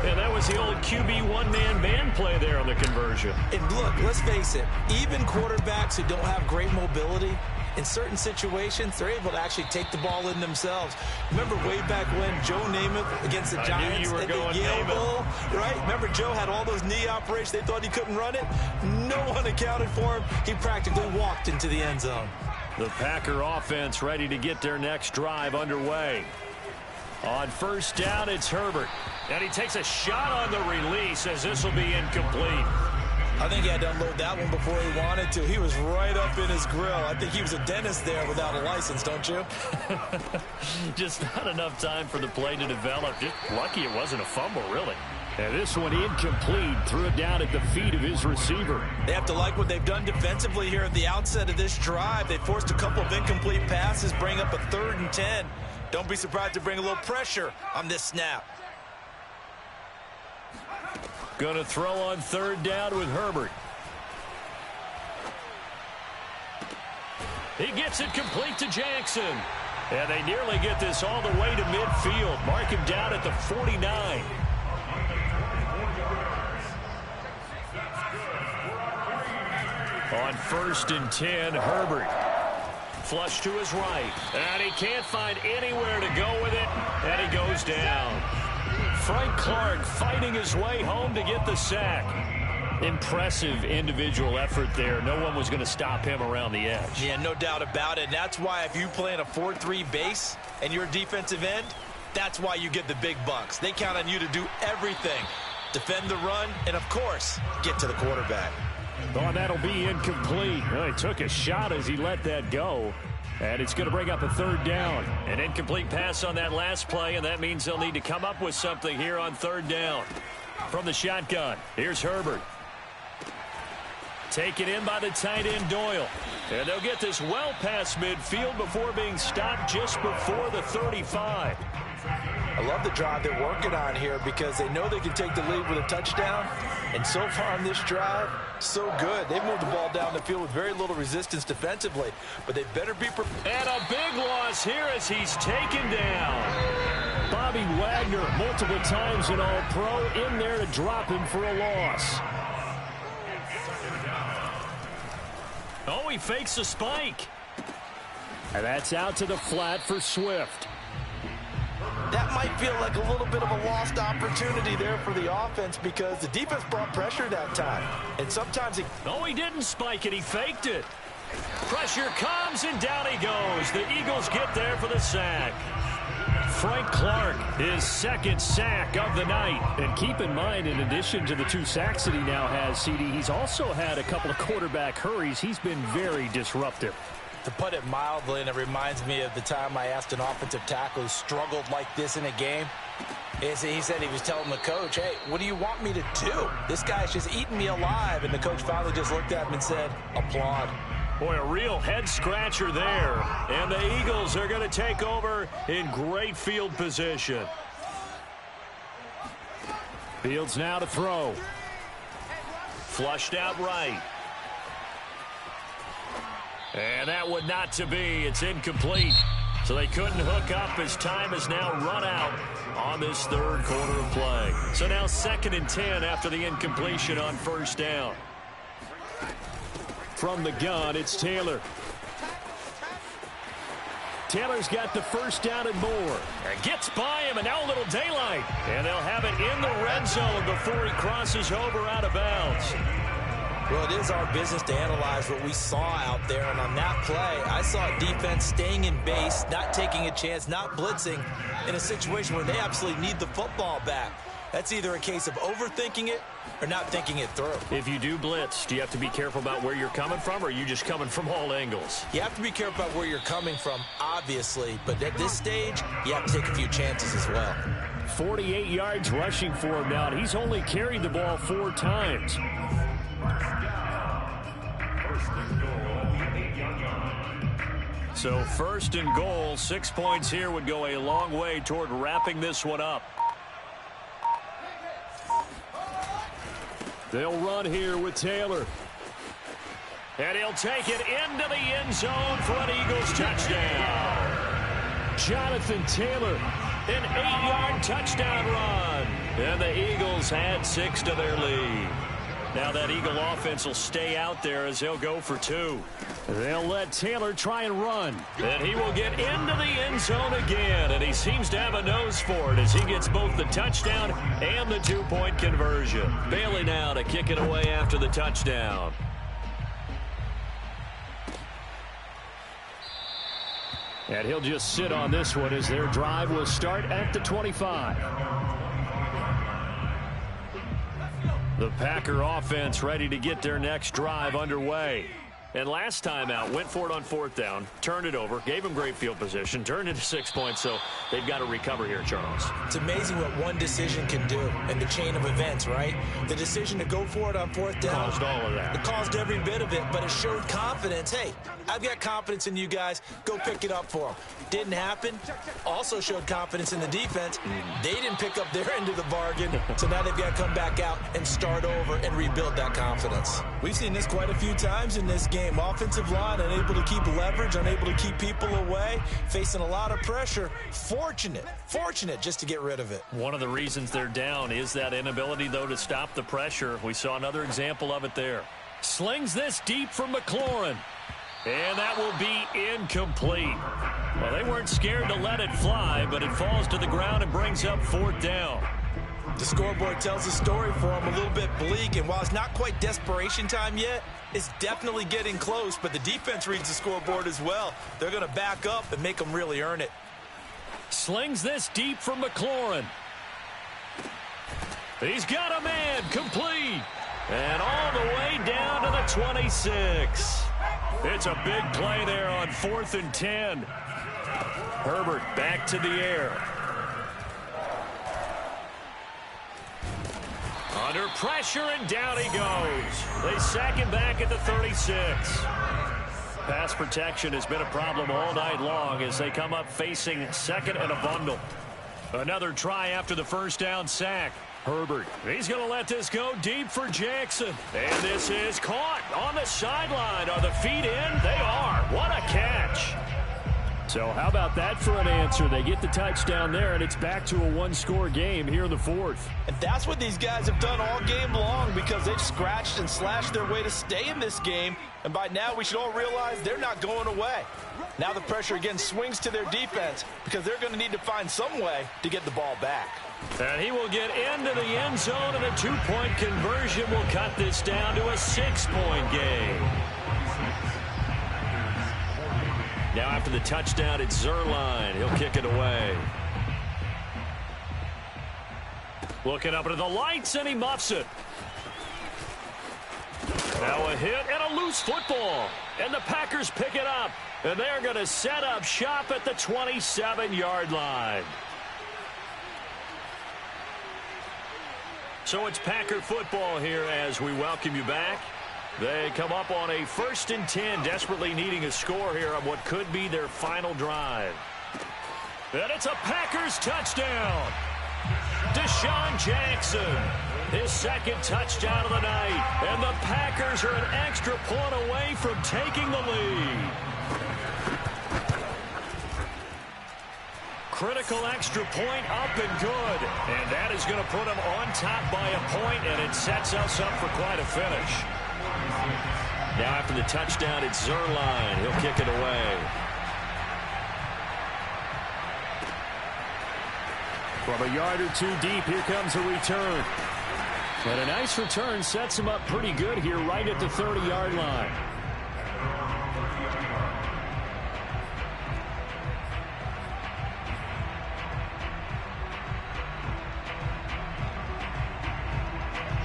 And that was the old QB one-man man play there on the conversion. And, look, let's face it, even quarterbacks who don't have great mobility, in certain situations, they're able to actually take the ball in themselves. Remember way back when Joe Namath against the Giants at the Yale Bowl, right? Remember Joe had all those knee operations. They thought he couldn't run it. No one accounted for him. He practically walked into the end zone. The Packer offense ready to get their next drive underway. On first down, it's Herbert. And he takes a shot on the release as this will be incomplete. I think he had to unload that one before he wanted to. He was right up in his grill. I think he was a dentist there without a license, don't you? Just not enough time for the play to develop. Just lucky it wasn't a fumble, really. And this one incomplete. Threw it down at the feet of his receiver. They have to like what they've done defensively here at the outset of this drive. They forced a couple of incomplete passes, bring up a 3rd and 10. Don't be surprised to bring a little pressure on this snap. Going to throw on 3rd down with Herbert. He gets it complete to Jackson. And they nearly get this all the way to midfield. Mark him down at the 49. On 1st and 10, Herbert. Flush to his right. And he can't find anywhere to go with it. And he goes down. Frank Clark fighting his way home to get the sack. Impressive individual effort there. No one was going to stop him around the edge. Yeah, no doubt about it. And that's why if you play in a 4-3 base and you're a defensive end, that's why you get the big bucks. They count on you to do everything. Defend the run and, of course, get to the quarterback. Oh, that'll be incomplete. Well, he took a shot as he let that go. And it's going to bring up a 3rd down. An incomplete pass on that last play, and that means they'll need to come up with something here on 3rd down. From the shotgun, here's Herbert. Taken in by the tight end Doyle. And they'll get this well past midfield before being stopped just before the 35. I love the drive they're working on here because they know they can take the lead with a touchdown. And so far on this drive, so good. They've moved the ball down the field with very little resistance defensively, but they better be prepared. And a big loss here as he's taken down. Bobby Wagner, multiple times an All-Pro, in there to drop him for a loss. Oh, he fakes a spike. And that's out to the flat for Swift. That might feel like a little bit of a lost opportunity there for the offense because the defense brought pressure that time. And sometimes it... No, he didn't spike it. He faked it. Pressure comes, and down he goes. The Eagles get there for the sack. Frank Clark, his second sack of the night. And keep in mind, in addition to the 2 sacks that he now has, CD, he's also had a couple of quarterback hurries. He's been very disruptive. To put it mildly, and it reminds me of the time I asked an offensive tackle who struggled like this in a game. He said he was telling the coach, hey, what do you want me to do? This guy's just eating me alive. And the coach finally just looked at him and said, applaud. Boy, a real head-scratcher there. And the Eagles are going to take over in great field position. Fields now to throw. Flushed out right. And that would not to be. It's incomplete. So they couldn't hook up as time has now run out on this third quarter of play. So now 2nd and 10 after the incompletion on first down. From the gun, it's Taylor. Taylor's got the first down and more. And gets by him, and now a little daylight. And they'll have it in the red zone before he crosses over out of bounds. Well, it is our business to analyze what we saw out there, and on that play, I saw a defense staying in base, not taking a chance, not blitzing in a situation where they absolutely need the football back. That's either a case of overthinking it or not thinking it through. If you do blitz, do you have to be careful about where you're coming from, or are you just coming from all angles? You have to be careful about where you're coming from, obviously, but at this stage, you have to take a few chances as well. 48 yards rushing for him now, and he's only carried the ball 4 times. So 1st and goal, 6 points here would go a long way toward wrapping this one up. They'll run here with Taylor. And he'll take it into the end zone for an Eagles touchdown. Jonathan Taylor. An 8-yard touchdown run. And the Eagles add 6 to their lead. Now that Eagle offense will stay out there as they'll go for 2. They'll let Taylor try and run. And he will get into the end zone again. And he seems to have a nose for it as he gets both the touchdown and the 2-point conversion. Bailey now to kick it away after the touchdown. And he'll just sit on this one as their drive will start at the 25. The Packer offense ready to get their next drive underway. And last time out, went for it on 4th down, turned it over, gave them great field position, turned into 6 points, so they've got to recover here, Charles. It's amazing what one decision can do in the chain of events, right? The decision to go for it on 4th down. Caused all of that. It caused every bit of it, but it showed confidence. Hey, I've got confidence in you guys. Go pick it up for them. Didn't happen. Also showed confidence in the defense. They didn't pick up their end of the bargain, so now they've got to come back out and start over and rebuild that confidence. We've seen this quite a few times in this game. Offensive line unable to keep leverage, unable to keep people away, facing a lot of pressure. Fortunate just to get rid of it. One of the reasons they're down is that inability, though, to stop the pressure. We saw another example of it there. Slings this deep from McLaurin. And that will be incomplete. Well, they weren't scared to let it fly, but it falls to the ground and brings up 4th down. The scoreboard tells a story for them, a little bit bleak, and while it's not quite desperation time yet, it's definitely getting close, but the defense reads the scoreboard as well. They're going to back up and make them really earn it. Slings this deep from McLaurin. He's got a man, complete. And all the way down to the 26. It's a big play there on 4th and 10. Herbert back to the air. On Under pressure, and down he goes. They sack him back at the 36. Pass protection has been a problem all night long as they come up facing second and a bundle. Another try after the first down sack. Herbert, he's going to let this go deep for Jackson. And this is caught on the sideline. Are the feet in? They are. What a catch. So how about that for an answer? They get the touchdown there, and it's back to a one-score game here in the fourth. And that's what these guys have done all game long because they've scratched and slashed their way to stay in this game. And by now, we should all realize they're not going away. Now the pressure again swings to their defense because they're going to need to find some way to get the ball back. And he will get into the end zone, and a two-point conversion will cut this down to a 6-point game. Now after the touchdown, it's Zuerlein. He'll kick it away. Looking up into the lights, and he muffs it. Now a hit and a loose football. And the Packers pick it up. And they're going to set up shop at the 27-yard line. So it's Packer football here as we welcome you back. They come up on a 1st and 10, desperately needing a score here on what could be their final drive. And it's a Packers touchdown. Deshaun Jackson, his second touchdown of the night. And the Packers are an extra point away from taking the lead. Critical extra point up and good. And that is going to put them on top by a point, and it sets us up for quite a finish. Now after the touchdown, it's Zuerlein. He'll kick it away. From a yard or two deep, here comes a return. And a nice return sets him up pretty good here right at the 30-yard line.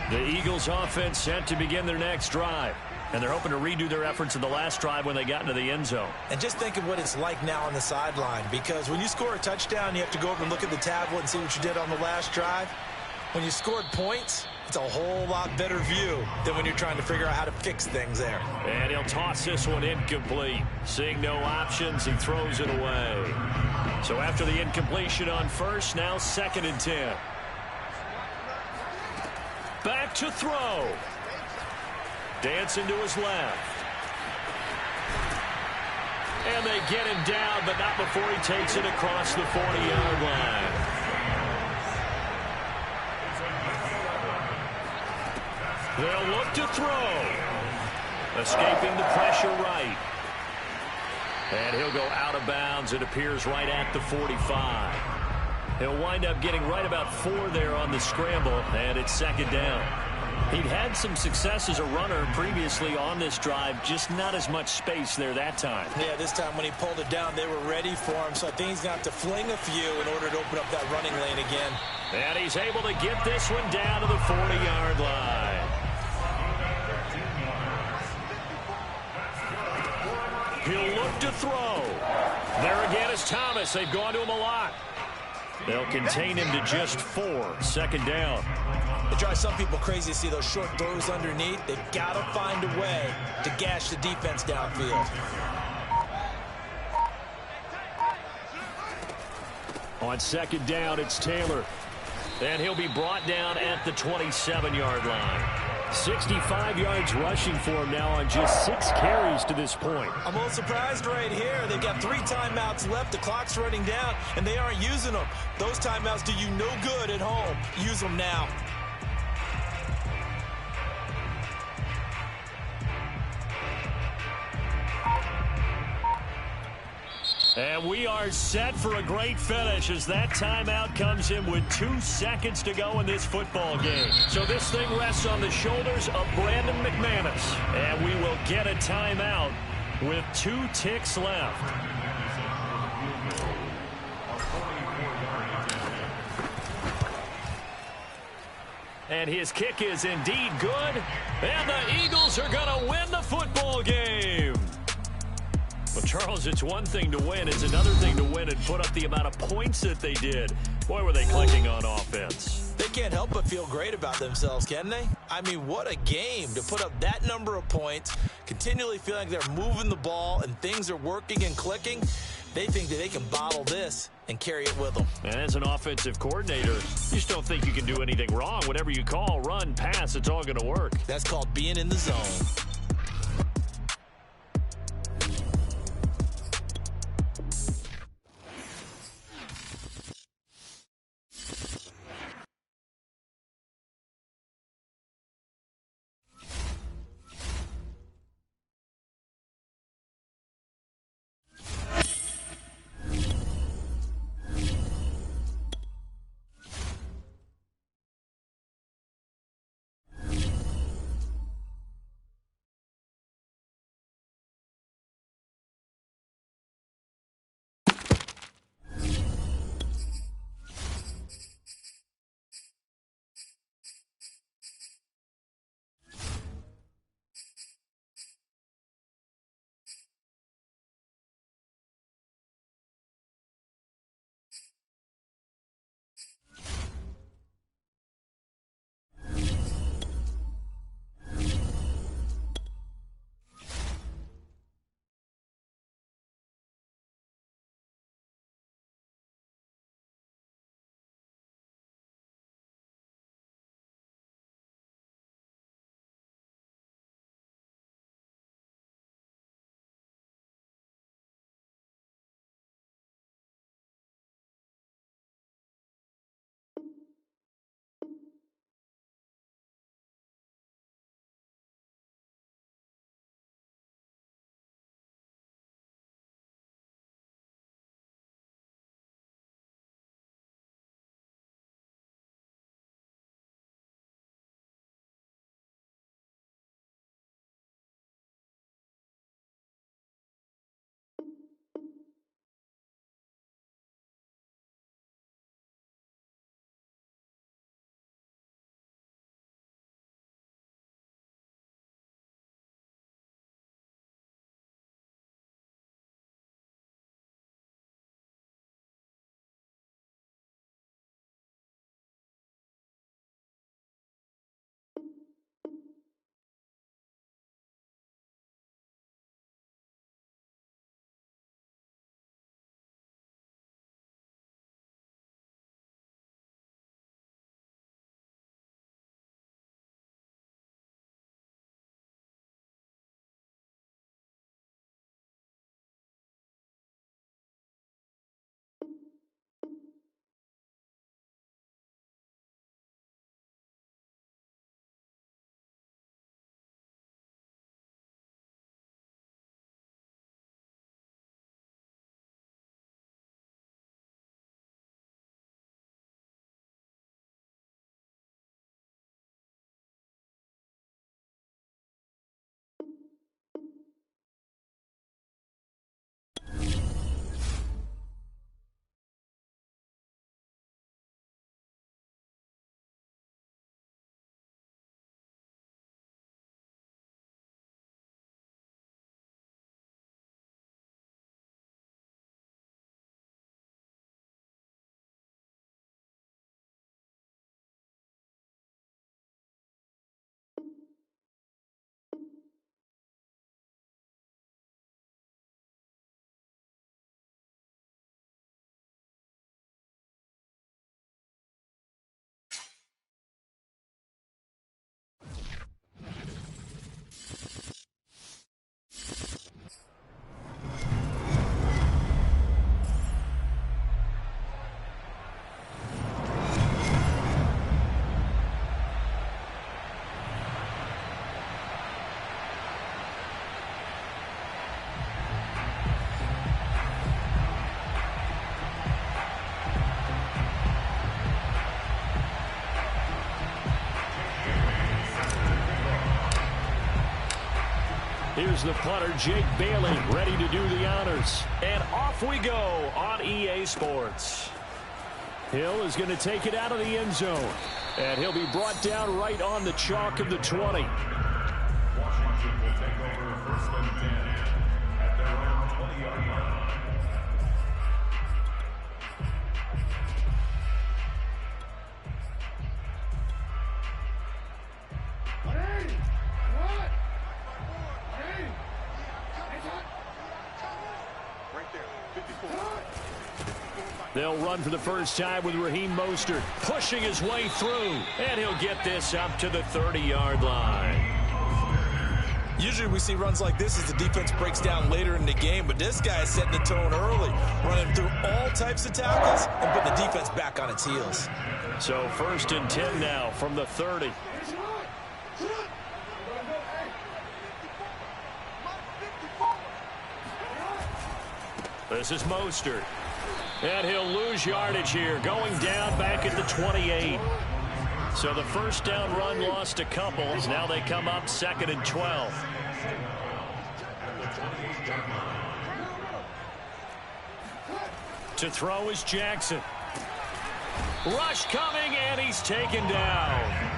The Eagles offense set to begin their next drive. And they're hoping to redo their efforts in the last drive when they got into the end zone. And just think of what it's like now on the sideline, because when you score a touchdown, you have to go over and look at the tablet and see what you did on the last drive. When you scored points, it's a whole lot better view than when you're trying to figure out how to fix things there. And he'll toss this one incomplete. Seeing no options, he throws it away. So after the incompletion on first, now 2nd and 10. Back to throw. Dancing to his left. And they get him down, but not before he takes it across the 40-yard line. They'll look to throw. Escaping the pressure right. And he'll go out of bounds. It appears right at the 45. He'll wind up getting right about 4 there on the scramble, and it's 2nd down. He'd had some success as a runner previously on this drive, just not as much space there that time. Yeah, this time when he pulled it down, they were ready for him, so I think he's going to have to fling a few in order to open up that running lane again. And he's able to get this one down to the 40-yard line. He'll look to throw. There again is Thomas. They've gone to him a lot. They'll contain him to just 4. 2nd down. It drives some people crazy to see those short throws underneath. They've got to find a way to gash the defense downfield. On 2nd down, it's Taylor. And he'll be brought down at the 27-yard line. 65 yards rushing for him now on just 6 carries to this point. I'm a little surprised right here. They've got 3 timeouts left. The clock's running down, and they aren't using them. Those timeouts do you no good at home. Use them now. And we are set for a great finish as that timeout comes in with 2 seconds to go in this football game. So this thing rests on the shoulders of Brandon McManus. And we will get a timeout with 2 ticks left. And his kick is indeed good. And the Eagles are going to win the football game. Well, Charles, it's one thing to win. It's another thing to win and put up the amount of points that they did. Boy, were they clicking on offense. They can't help but feel great about themselves, can they? I mean, what a game to put up that number of points, continually feeling like they're moving the ball and things are working and clicking. They think that they can bottle this and carry it with them. And as an offensive coordinator, you just don't think you can do anything wrong. Whatever you call, run, pass, it's all going to work. That's called being in the zone. Here's the punter, Jake Bailey, ready to do the honors. And off we go on EA Sports. Hill is going to take it out of the end zone. And he'll be brought down right on the chalk of the 20. Washington will take over first and 10 at their own 20-yard line. They'll run for the first time with Raheem Mostert pushing his way through. And he'll get this up to the 30-yard line. Usually we see runs like this as the defense breaks down later in the game, but this guy is setting the tone early, running through all types of tackles and putting the defense back on its heels. So 1st and 10 now from the 30. This is Mostert. And he'll lose yardage here, going down back at the 28. So the first down run lost a couple. Now they come up 2nd and 12. To throw is Jackson. Rush coming, and he's taken down.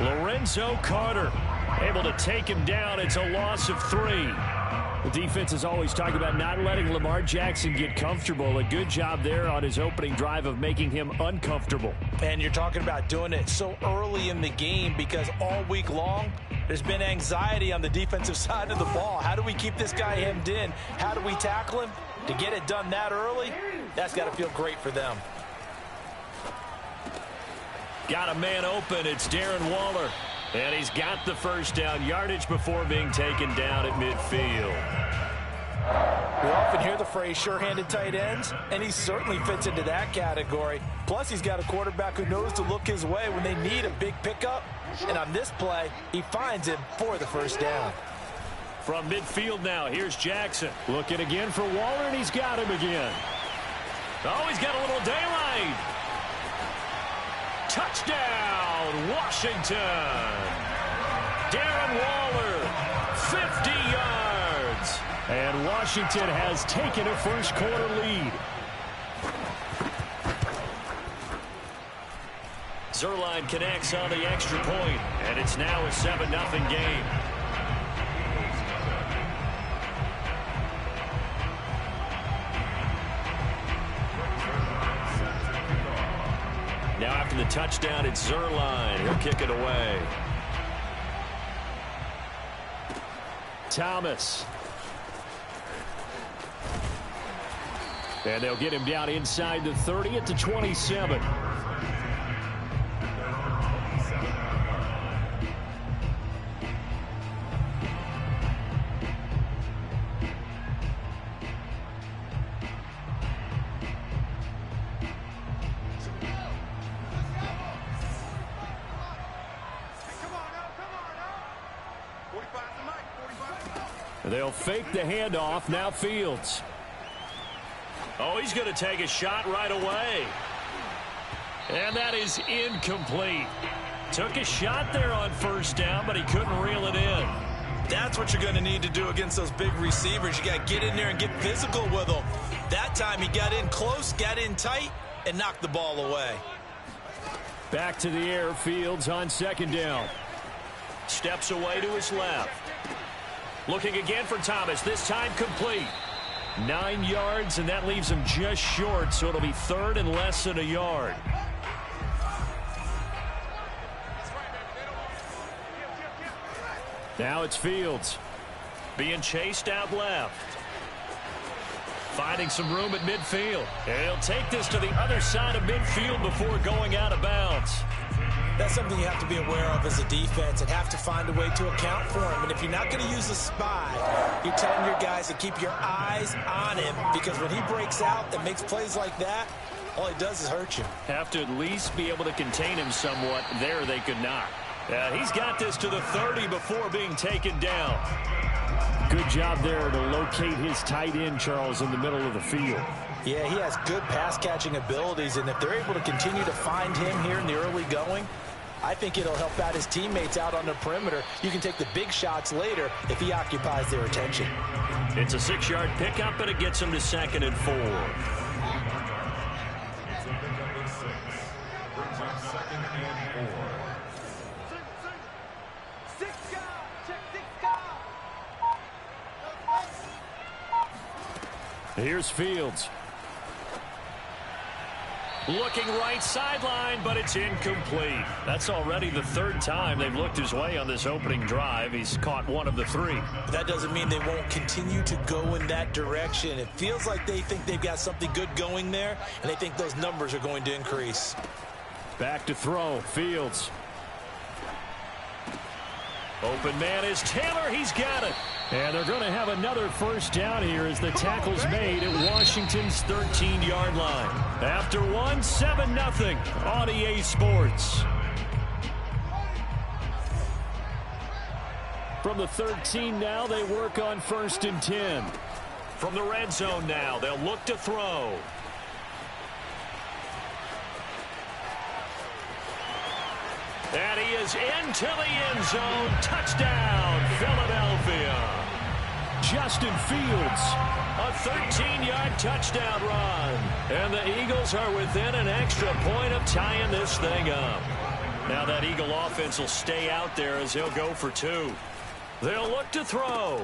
Lorenzo Carter able to take him down. It's a loss of 3. The defense is always talking about not letting Lamar Jackson get comfortable. A good job there on his opening drive of making him uncomfortable. And you're talking about doing it so early in the game because all week long there's been anxiety on the defensive side of the ball. How do we keep this guy hemmed in? How do we tackle him? To get it done that early, that's got to feel great for them. Got a man open. It's Darren Waller. And he's got the first down yardage before being taken down at midfield. We often hear the phrase sure-handed tight ends, and he certainly fits into that category. Plus, he's got a quarterback who knows to look his way when they need a big pickup. And on this play, he finds him for the first down. From midfield now, here's Jackson. Looking again for Waller, and he's got him again. Oh, he's got a little daylight. Touchdown, Washington. Darren Waller, 50 yards. And Washington has taken a first-quarter lead. Zerline connects on the extra point, and it's now a 7-0 game. Now after the touchdown, it's Zerline. He'll kick it away. Thomas. And they'll get him down inside the 30 at the 27. They'll fake the handoff. Now Fields. Oh, he's going to take a shot right away. And that is incomplete. Took a shot there on first down, but he couldn't reel it in. That's what you're going to need to do against those big receivers. You got to get in there and get physical with them. That time he got in close, got in tight, and knocked the ball away. Back to the air. Fields on second down. Steps away to his left. Looking again for Thomas. This time complete. 9 yards, and that leaves him just short, so it'll be third and less than a yard. Now it's Fields. Being chased out left. Finding some room at midfield. And he'll take this to the other side of midfield before going out of bounds. That's something you have to be aware of as a defense and have to find a way to account for him. And if you're not going to use a spy, you're telling your guys to keep your eyes on him, because when he breaks out and makes plays like that, all he does is hurt you. Have to at least be able to contain him somewhat. There they could not. He's got this to the 30 before being taken down. Good job there to locate his tight end, Charles, in the middle of the field. Yeah, he has good pass-catching abilities, and if they're able to continue to find him here in the early going, I think it'll help out his teammates out on the perimeter. You can take the big shots later if he occupies their attention. It's a 6-yard pickup, and it gets him to 2nd and 4. Here's Fields. Looking right sideline, but it's incomplete. That's already the third time they've looked his way on this opening drive. He's caught one of the three. But that doesn't mean they won't continue to go in that direction. It feels like they think they've got something good going there, and they think those numbers are going to increase. Back to throw. Fields. Open man is Taylor. He's got it. And they're going to have another first down here as the tackle's made at Washington's 13-yard line. After one, 7-0 on EA Sports. From the 13 now, they work on 1st and 10. From the red zone now, they'll look to throw. And he is into the end zone. Touchdown, Philadelphia. Justin Fields. A 13-yard touchdown run. And the Eagles are within an extra point of tying this thing up. Now that Eagle offense will stay out there as he'll go for 2. They'll look to throw.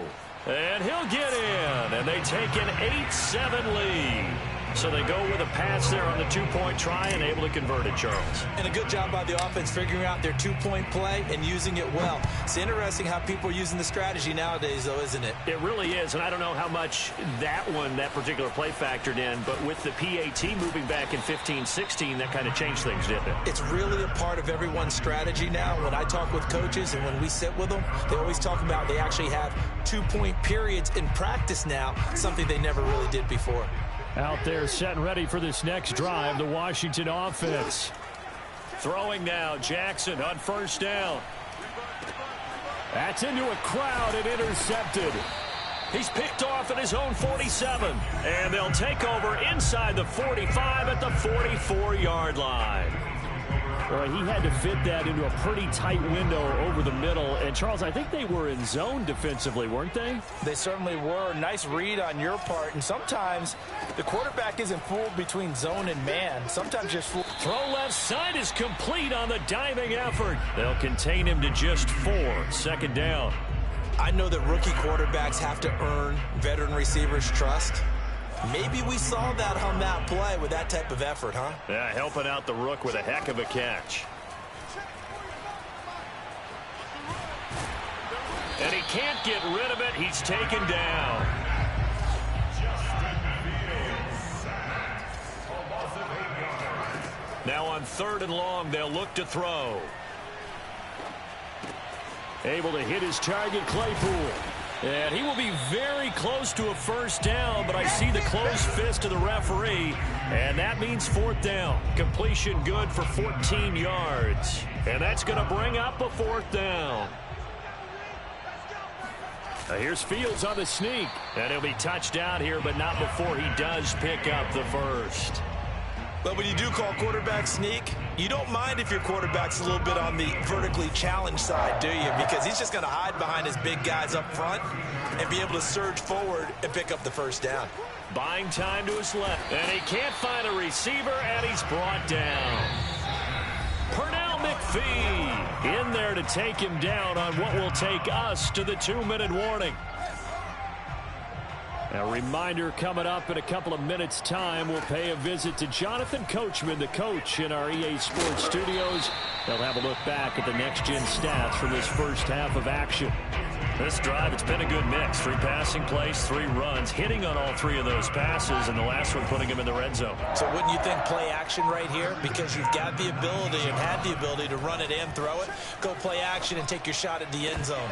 And he'll get in. And they take an 8-7 lead. So they go with a pass there on the 2-point try and able to convert it, Charles. And a good job by the offense figuring out their 2-point play and using it well. It's interesting how people are using the strategy nowadays, though, isn't it? It really is, and I don't know how much that particular play factored in, but with the PAT moving back in 15-16, that kind of changed things, didn't it? It's really a part of everyone's strategy now. When I talk with coaches and when we sit with them, they always talk about they actually have 2-point periods in practice now, something they never really did before. Out there set and ready for this next drive, the Washington offense. Throwing now, Jackson on 1st down. That's into a crowd and intercepted. He's picked off at his own 47. And they'll take over inside the 45 at the 44-yard line. Well, he had to fit that into a pretty tight window over the middle. And, Charles, I think they were in zone defensively, weren't they? They certainly were. Nice read on your part. And sometimes the quarterback isn't fooled between zone and man. Sometimes just fooled. Throw left side is complete on the diving effort. They'll contain him to just 4. 2nd down. I know that rookie quarterbacks have to earn veteran receivers' trust. Maybe we saw that on that play with that type of effort, huh? Yeah, helping out the rook with a heck of a catch. And he can't get rid of it. He's taken down. Now on 3rd and long, they'll look to throw. Able to hit his target, Claypool. And he will be very close to a 1st down, but I see the closed fist of the referee, and that means 4th down. Completion good for 14 yards. And that's going to bring up a 4th down. Now here's Fields on the sneak. And he'll be touched down here, but not before he does pick up the 1st. But when you do call quarterback sneak, you don't mind if your quarterback's a little bit on the vertically challenged side, do you? Because he's just going to hide behind his big guys up front and be able to surge forward and pick up the 1st down. Buying time to his left. And he can't find a receiver, and he's brought down. Pernell McPhee in there to take him down on what will take us to the 2-minute warning. A reminder coming up in a couple of minutes' time. We'll pay a visit to Jonathan Coachman, the coach in our EA Sports studios. They'll have a look back at the next-gen stats from this first half of action. This drive, it's been a good mix. 3 passing plays, 3 runs, hitting on all 3 of those passes, and the last one putting him in the red zone. So wouldn't you think play action right here? Because you've got the ability and had the ability to run it and throw it. Go play action and take your shot at the end zone.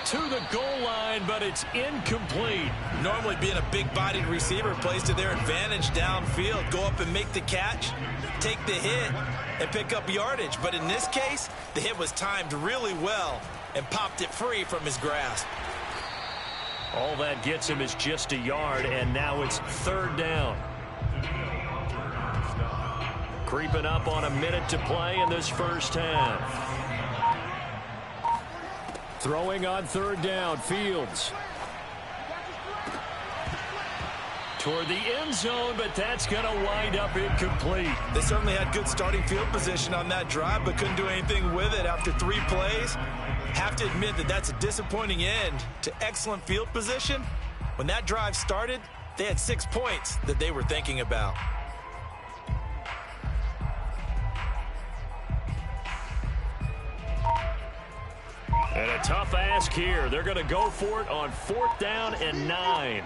To the goal line, but it's incomplete. Normally being a big-bodied receiver plays to their advantage downfield. Go up and make the catch, take the hit, and pick up yardage. But in this case, the hit was timed really well and popped it free from his grasp. All that gets him is just a yard, and now it's 3rd down. Creeping up on a minute to play in this first half. Throwing on 3rd down, Fields. Toward the end zone, but that's going to wind up incomplete. They certainly had good starting field position on that drive, but couldn't do anything with it after 3 plays. Have to admit that that's a disappointing end to excellent field position. When that drive started, they had 6 points that they were thinking about. And a tough ask here. They're going to go for it on 4th down and 9.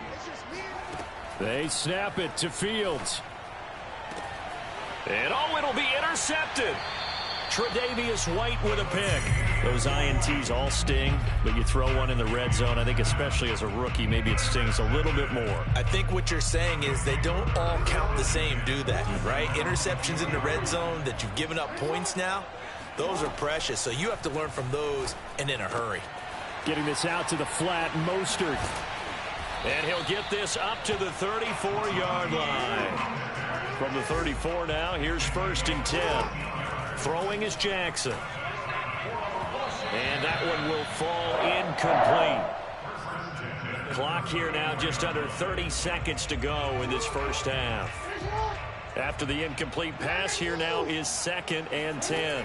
They snap it to Fields. And it'll be intercepted. Tre'Davious White with a pick. Those INTs all sting, but you throw one in the red zone. I think especially as a rookie, maybe it stings a little bit more. I think what you're saying is they don't all count the same, do they? Right? Interceptions in the red zone that you've given up points now, those are precious. So you have to learn from those and in a hurry. Getting this out to the flat, Mostert. And he'll get this up to the 34-yard line. From the 34 now, here's 1st and 10. Throwing is Jackson. And that one will fall incomplete. Clock here now just under 30 seconds to go in this first half. After the incomplete pass, here now is 2nd and 10.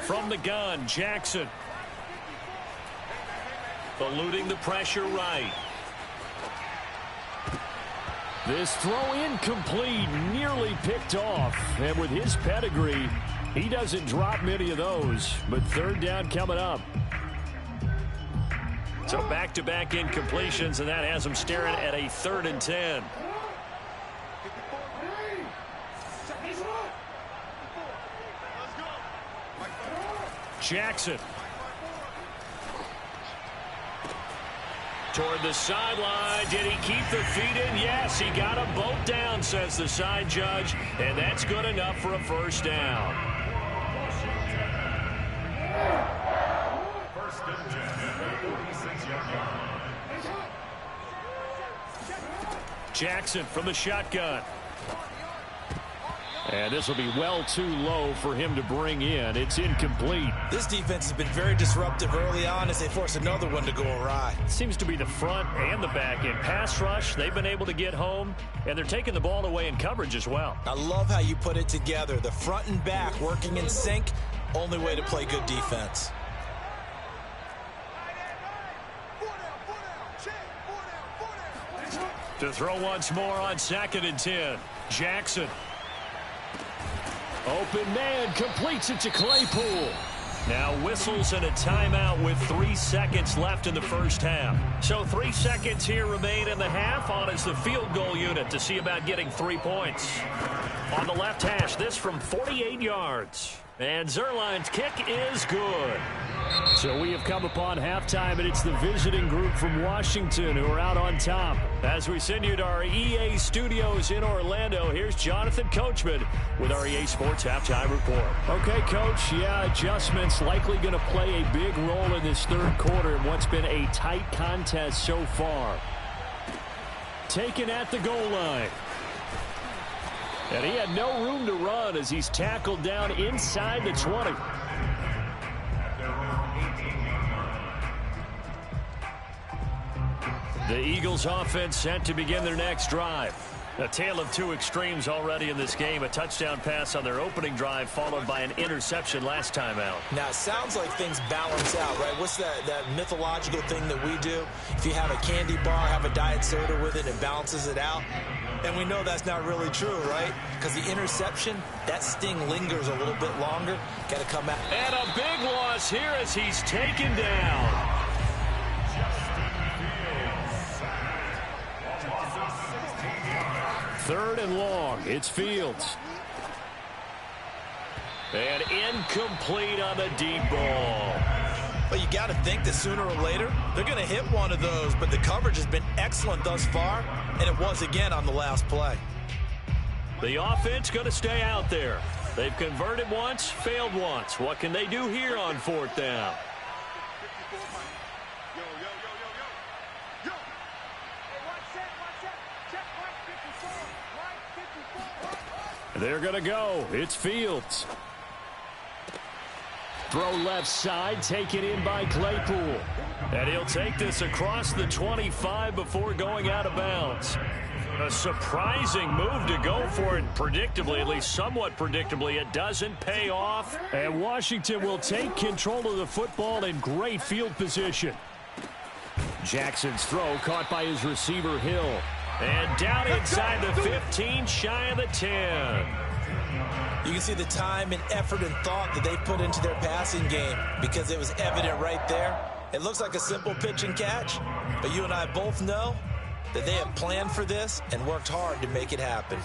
From the gun, Jackson. Eluding the pressure right. This throw incomplete, nearly picked off. And with his pedigree, he doesn't drop many of those. But 3rd down coming up. So back-to-back incompletions, and that has him staring at a 3rd and 10. Jackson. Toward the sideline. Did he keep the feet in? Yes, he got them both down, says the side judge. And that's good enough for a 1st down. 1st and 10 at the 46-yard line. Jackson from the shotgun. And this will be well too low for him to bring in. It's incomplete. This defense has been very disruptive early on as they force another one to go awry. Seems to be the front and the back end. Pass rush, they've been able to get home, and they're taking the ball away in coverage as well. I love how you put it together. The front and back working in sync, only way to play good defense. To throw once more on 2nd and 10. Jackson. Open man, completes it to Claypool. Now whistles and a timeout with 3 seconds left in the first half. So 3 seconds here remain in the half. On is the field goal unit to see about getting 3 points. On the left hash, this from 48 yards. And Zerline's kick is good. So we have come upon halftime, and it's the visiting group from Washington who are out on top. As we send you to our EA studios in Orlando, here's Jonathan Coachman with our EA Sports Halftime Report. Okay, Coach, adjustments likely going to play a big role in this 3rd quarter in what's been a tight contest so far. Taken at the goal line. And he had no room to run as he's tackled down inside the 20. The Eagles offense set to begin their next drive. A tale of 2 extremes already in this game. A touchdown pass on their opening drive followed by an interception last time out. Now, it sounds like things balance out, right? What's that mythological thing that we do? If you have a candy bar, have a diet soda with it, it balances it out. And we know that's not really true, right? Because the interception, that sting lingers a little bit longer. Got to come out. And a big loss here as he's taken down. 3rd and long. It's Fields. And incomplete on the deep ball. But you got to think that sooner or later, they're going to hit one of those. But the coverage has been excellent thus far, and it was again on the last play. The offense going to stay out there. They've converted once, failed once. What can they do here on 4th down? They're going to go. It's Fields. Throw left side, taken in by Claypool. And he'll take this across the 25 before going out of bounds. A surprising move to go for it predictably, at least somewhat predictably. It doesn't pay off. And Washington will take control of the football in great field position. Jackson's throw caught by his receiver, Hill. And down inside the 15, shy of the 10. You can see the time and effort and thought that they put into their passing game because it was evident right there. It looks like a simple pitch and catch, but you and I both know that they have planned for this and worked hard to make it happen.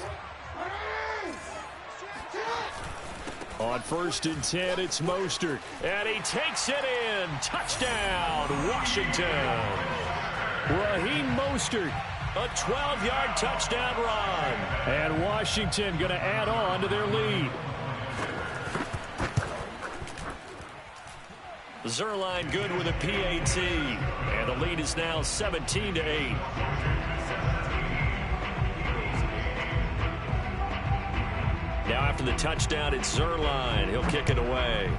On 1st and 10, it's Mostert. And he takes it in. Touchdown, Washington. Raheem Mostert. A 12-yard touchdown run. And Washington going to add on to their lead. Zerline good with a PAT. And the lead is now 17-8. Now after the touchdown, it's Zerline. He'll kick it away.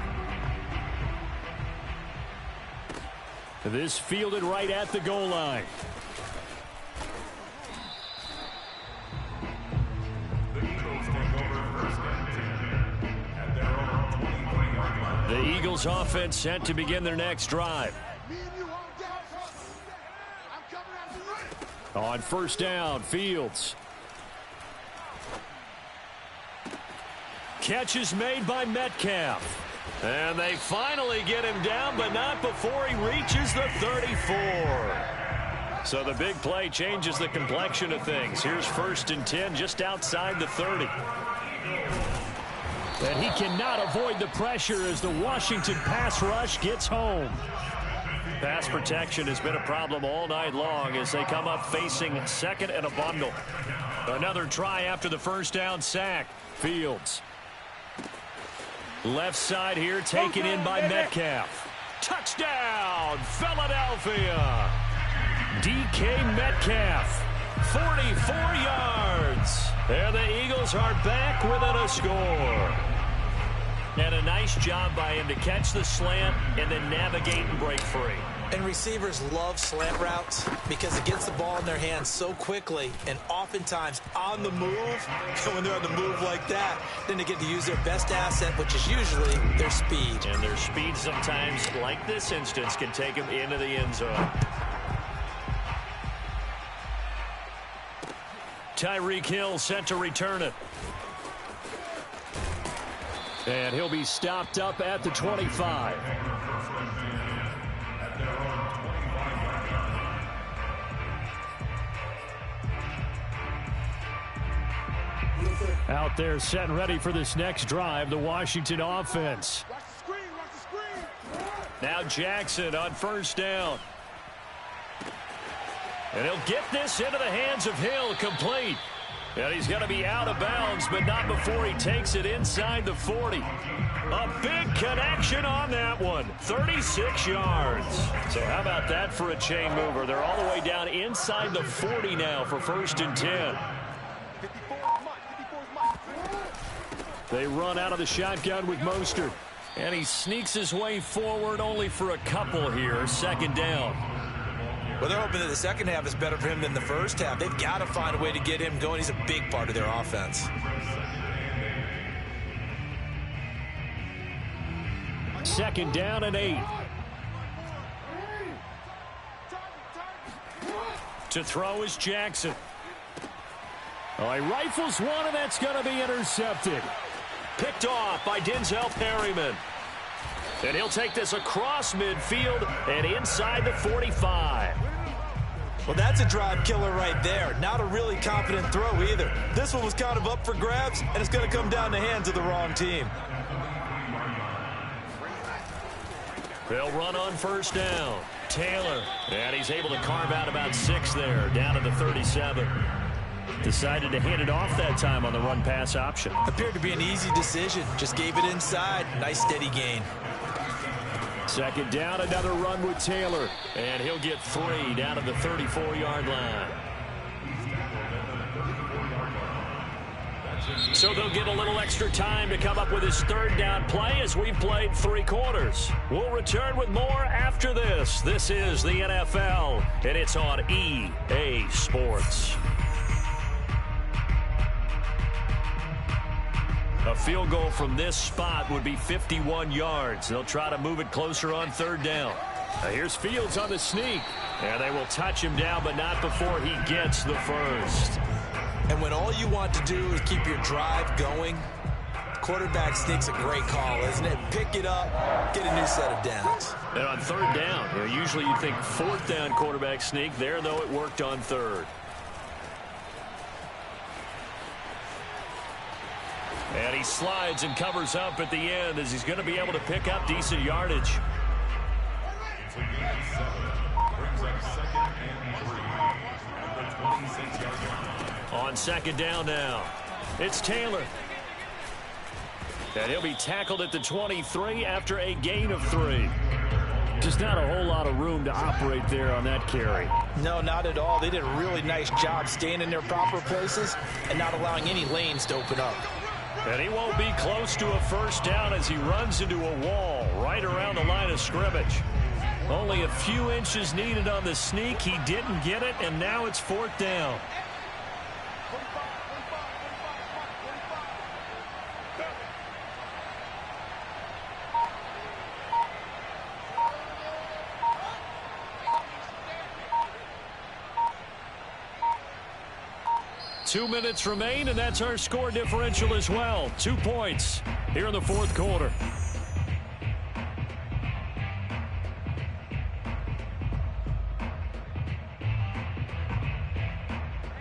This fielded right at the goal line. The Eagles offense set to begin their next drive. On 1st down, Fields. Catch is made by Metcalf. And they finally get him down, but not before he reaches the 34. So the big play changes the complexion of things. Here's 1st and 10 just outside the 30. And he cannot avoid the pressure as the Washington pass rush gets home. Pass protection has been a problem all night long as they come up facing 2nd and a bundle. Another try after the 1st down sack. Fields. Left side here taken in by Metcalf. Touchdown, Philadelphia. DK Metcalf, 44 yards. And the Eagles are back within a score. And a nice job by him to catch the slant and then navigate and break free. And receivers love slant routes because it gets the ball in their hands so quickly and oftentimes on the move. And when they're on the move like that, then they get to use their best asset, which is usually their speed. And their speed sometimes, like this instance, can take them into the end zone. Tyreek Hill set to return it. And he'll be stopped up at the 25. Out there set and ready for this next drive, the Washington offense. Watch the screen, watch the screen. Now Jackson on 1st down. And he'll get this into the hands of Hill, complete. And he's going to be out of bounds, but not before he takes it inside the 40. A big connection on that one. 36 yards. So how about that for a chain mover? They're all the way down inside the 40 now for 1st and 10. They run out of the shotgun with Mostert. And he sneaks his way forward only for a couple here. 2nd down. Well, they're hoping that the second half is better for him than the first half. They've got to find a way to get him going. He's a big part of their offense. 2nd down and 8. To throw is Jackson. Oh, he rifles one, and that's going to be intercepted. Picked off by Denzel Perryman. And he'll take this across midfield and inside the 45. Well, that's a drive killer right there. Not a really confident throw either. This one was kind of up for grabs, and it's going to come down the hands of the wrong team. They'll run on 1st down. Taylor. And he's able to carve out about 6 there, down to the 37. Decided to hand it off that time on the run-pass option. Appeared to be an easy decision. Just gave it inside. Nice steady gain. 2nd down, another run with Taylor. And he'll get 3 down to the 34-yard line. So they'll get a little extra time to come up with his 3rd down play as we've played 3 quarters. We'll return with more after this. This is the NFL, and it's on EA Sports. A field goal from this spot would be 51 yards. They'll try to move it closer on 3rd down. Now here's Fields on the sneak. And they will touch him down, but not before he gets the 1st. And when all you want to do is keep your drive going, quarterback sneak's a great call, isn't it? Pick it up, get a new set of downs. And on third down, usually you think fourth down quarterback sneak. There, though, it worked on third. And he slides and covers up at the end as he's going to be able to pick up decent yardage. On second down now, it's Taylor. And he'll be tackled at the 23 after a gain of 3. Just not a whole lot of room to operate there on that carry. No, not at all. They did a really nice job staying in their proper places and not allowing any lanes to open up. And he won't be close to a first down as he runs into a wall right around the line of scrimmage. Only a few inches needed on the sneak. He didn't get it, and now it's fourth down. Two minutes remain, and that's our score differential as well. 2 points here in the fourth quarter.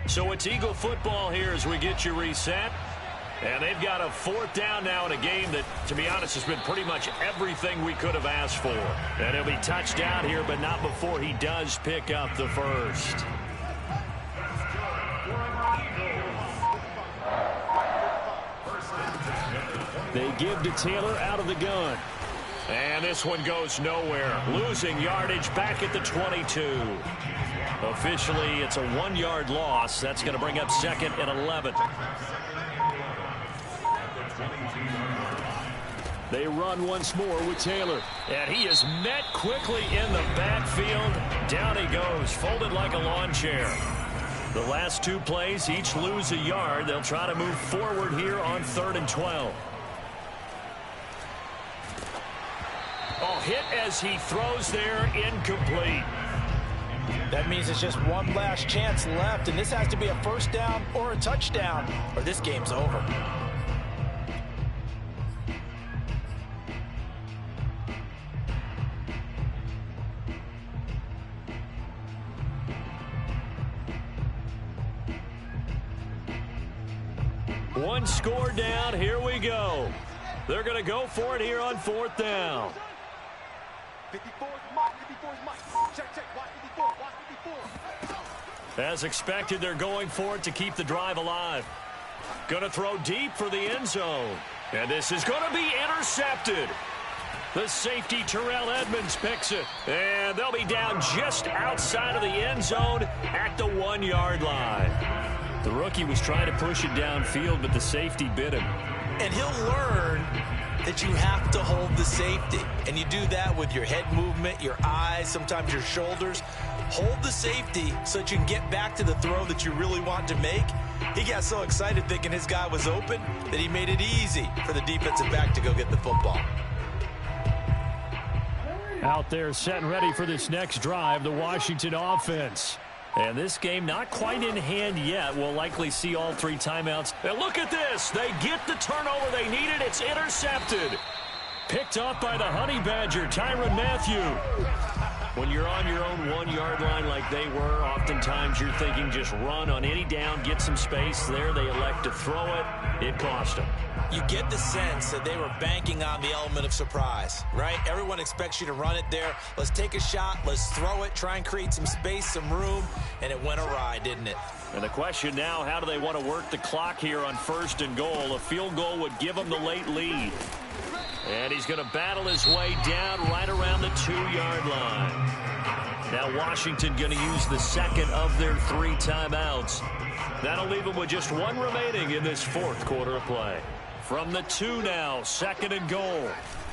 So it's Eagle football here as we get you reset. And they've got a fourth down now in a game that, to be honest, has been pretty much everything we could have asked for. And he'll be touched down here, but not before he does pick up the first. They give to Taylor out of the gun. And this one goes nowhere. Losing yardage back at the 22. Officially, it's a 1-yard loss. That's going to bring up second and 11. They run once more with Taylor. And he is met quickly in the backfield. Down he goes, folded like a lawn chair. The last 2 plays, each lose a yard. They'll try to move forward here on 3rd and 12. Oh, hit as he throws there, incomplete. That means it's just one last chance left, and this has to be a first down or a touchdown, or this game's over. One score down, here we go. They're going to go for it here on 4th down. 54 is Mike. 54 is Mike. Check, check. Watch 54. Watch 54. As expected, they're going for it to keep the drive alive. Going to throw deep for the end zone. And this is going to be intercepted. The safety, Terrell Edmonds, picks it. And they'll be down just outside of the end zone at the 1-yard line. The rookie was trying to push it downfield, but the safety bit him. And he'll learn that you have to hold the safety. And you do that with your head movement, your eyes, sometimes your shoulders. Hold the safety so that you can get back to the throw that you really want to make. He got so excited thinking his guy was open that he made it easy for the defensive back to go get the football. Out there set and ready for this next drive, the Washington offense. And this game not quite in hand yet. We'll likely see all 3 timeouts. And look at this. They get the turnover they needed. It's intercepted. Picked up by the Honey Badger, Tyrann Mathieu. When you're on your own 1-yard line like they were, oftentimes you're thinking just run on any down, get some space. There they elect to throw it. It cost them. You get the sense that they were banking on the element of surprise, right? Everyone expects you to run it there. Let's take a shot. Let's throw it. Try and create some space, some room. And it went awry, didn't it? And the question now, how do they want to work the clock here on 1st and goal? A field goal would give them the late lead. And he's going to battle his way down right around the 2-yard line. Now Washington going to use the second of their 3 timeouts. That'll leave them with just 1 remaining in this 4th quarter of play. From the 2 now, 2nd and goal.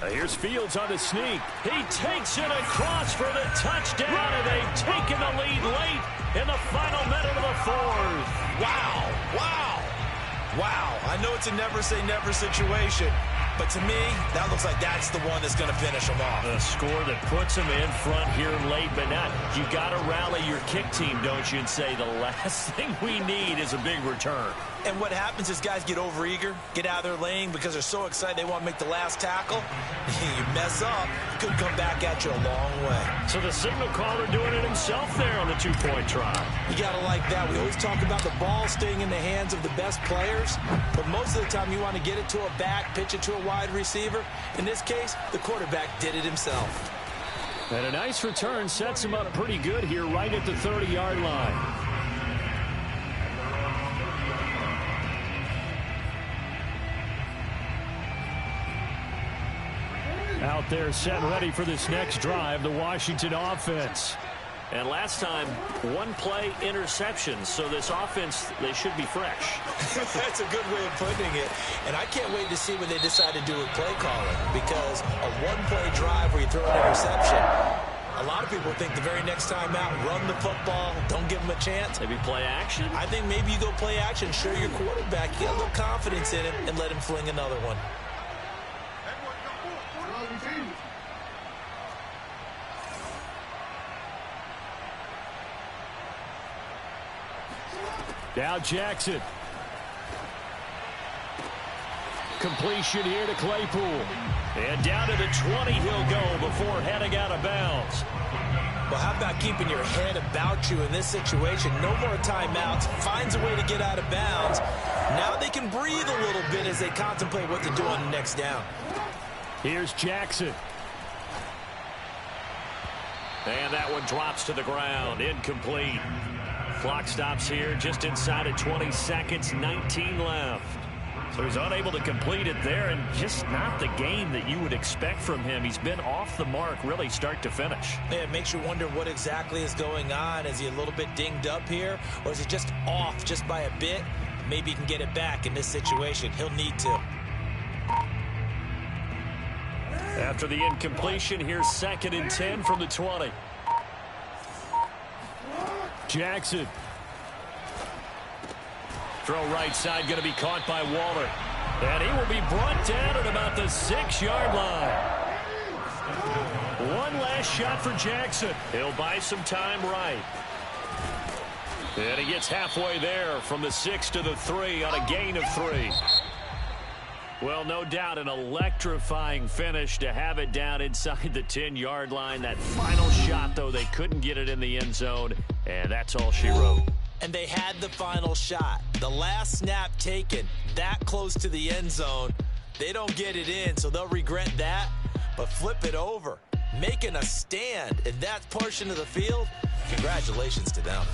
Here's Fields on the sneak. He takes it across for the touchdown, and they've taken the lead late in the final minute of the 4th. Wow, wow, wow. I know it's a never say never situation, But to me, that looks like that's the one that's going to finish them off. A score that puts them in front here late, but not. You got to rally your kick team, don't you, and say the last thing we need is a big return. And what happens is guys get overeager, get out of their lane because they're so excited they want to make the last tackle. You mess up, it could come back at you a long way. So the signal caller doing it himself there on the two-point try. You got to like that. We always talk about the ball staying in the hands of the best players, but most of the time you want to get it to a back, pitch it to a wide receiver. In this case, the quarterback did it himself. And a nice return sets him up pretty good here right at the 30-yard line. Out there set ready for this next drive, the Washington offense. And last time, one-play interceptions, so this offense, they should be fresh. That's a good way of putting it. And I can't wait to see what they decide to do with play calling, because a one-play drive where you throw an interception, a lot of people think the very next time out, run the football, don't give them a chance. Maybe play action? I think maybe you go play action, show your quarterback, you got a little confidence in him, and let him fling another one. Now Jackson. Completion here to Claypool. And down to the 20 he'll go before heading out of bounds. Well, how about keeping your head about you in this situation? No more timeouts. Finds a way to get out of bounds. Now they can breathe a little bit as they contemplate what to do on the next down. Here's Jackson. And that one drops to the ground. Incomplete. Clock stops here just inside of 20 seconds, 19 left. So he's unable to complete it there, and just not the game that you would expect from him. He's been off the mark really start to finish. Yeah, it makes you wonder what exactly is going on. Is he a little bit dinged up here, or is he just off just by a bit? Maybe he can get it back in this situation. He'll need to. After the incompletion, here's 2nd and 10 from the 20. Jackson. Throw right side going to be caught by Waller. And he will be brought down at about the 6-yard line. One last shot for Jackson. He'll buy some time right. And he gets halfway there from the 6 to the 3 on a gain of 3. Well, no doubt an electrifying finish to have it down inside the 10-yard line. That final shot, though, they couldn't get it in the end zone, and that's all she wrote. And they had the final shot. The last snap taken that close to the end zone. They don't get it in, so they'll regret that. But flip it over, making a stand in that portion of the field. Congratulations to them.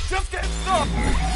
Just getting started.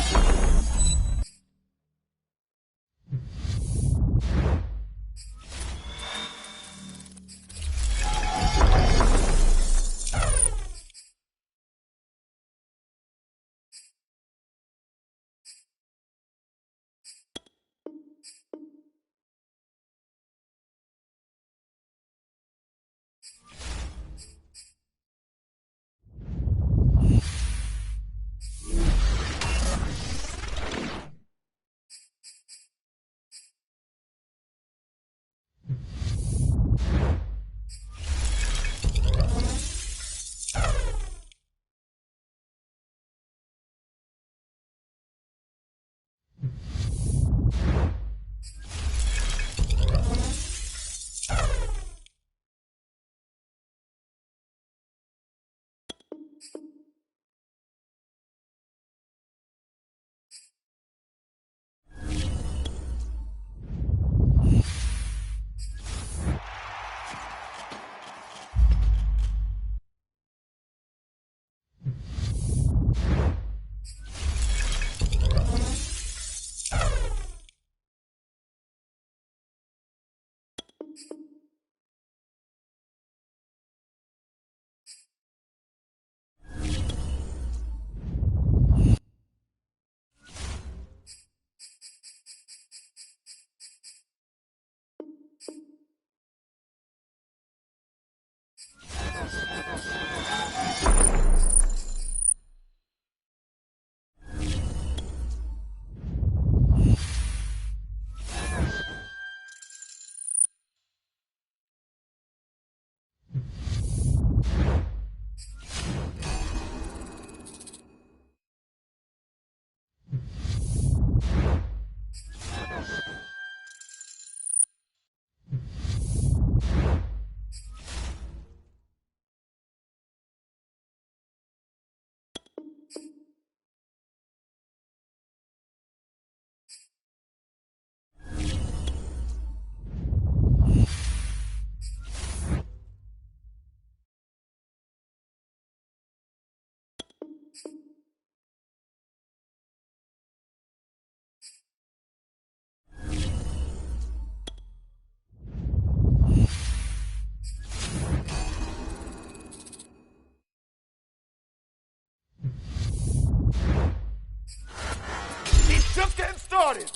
started.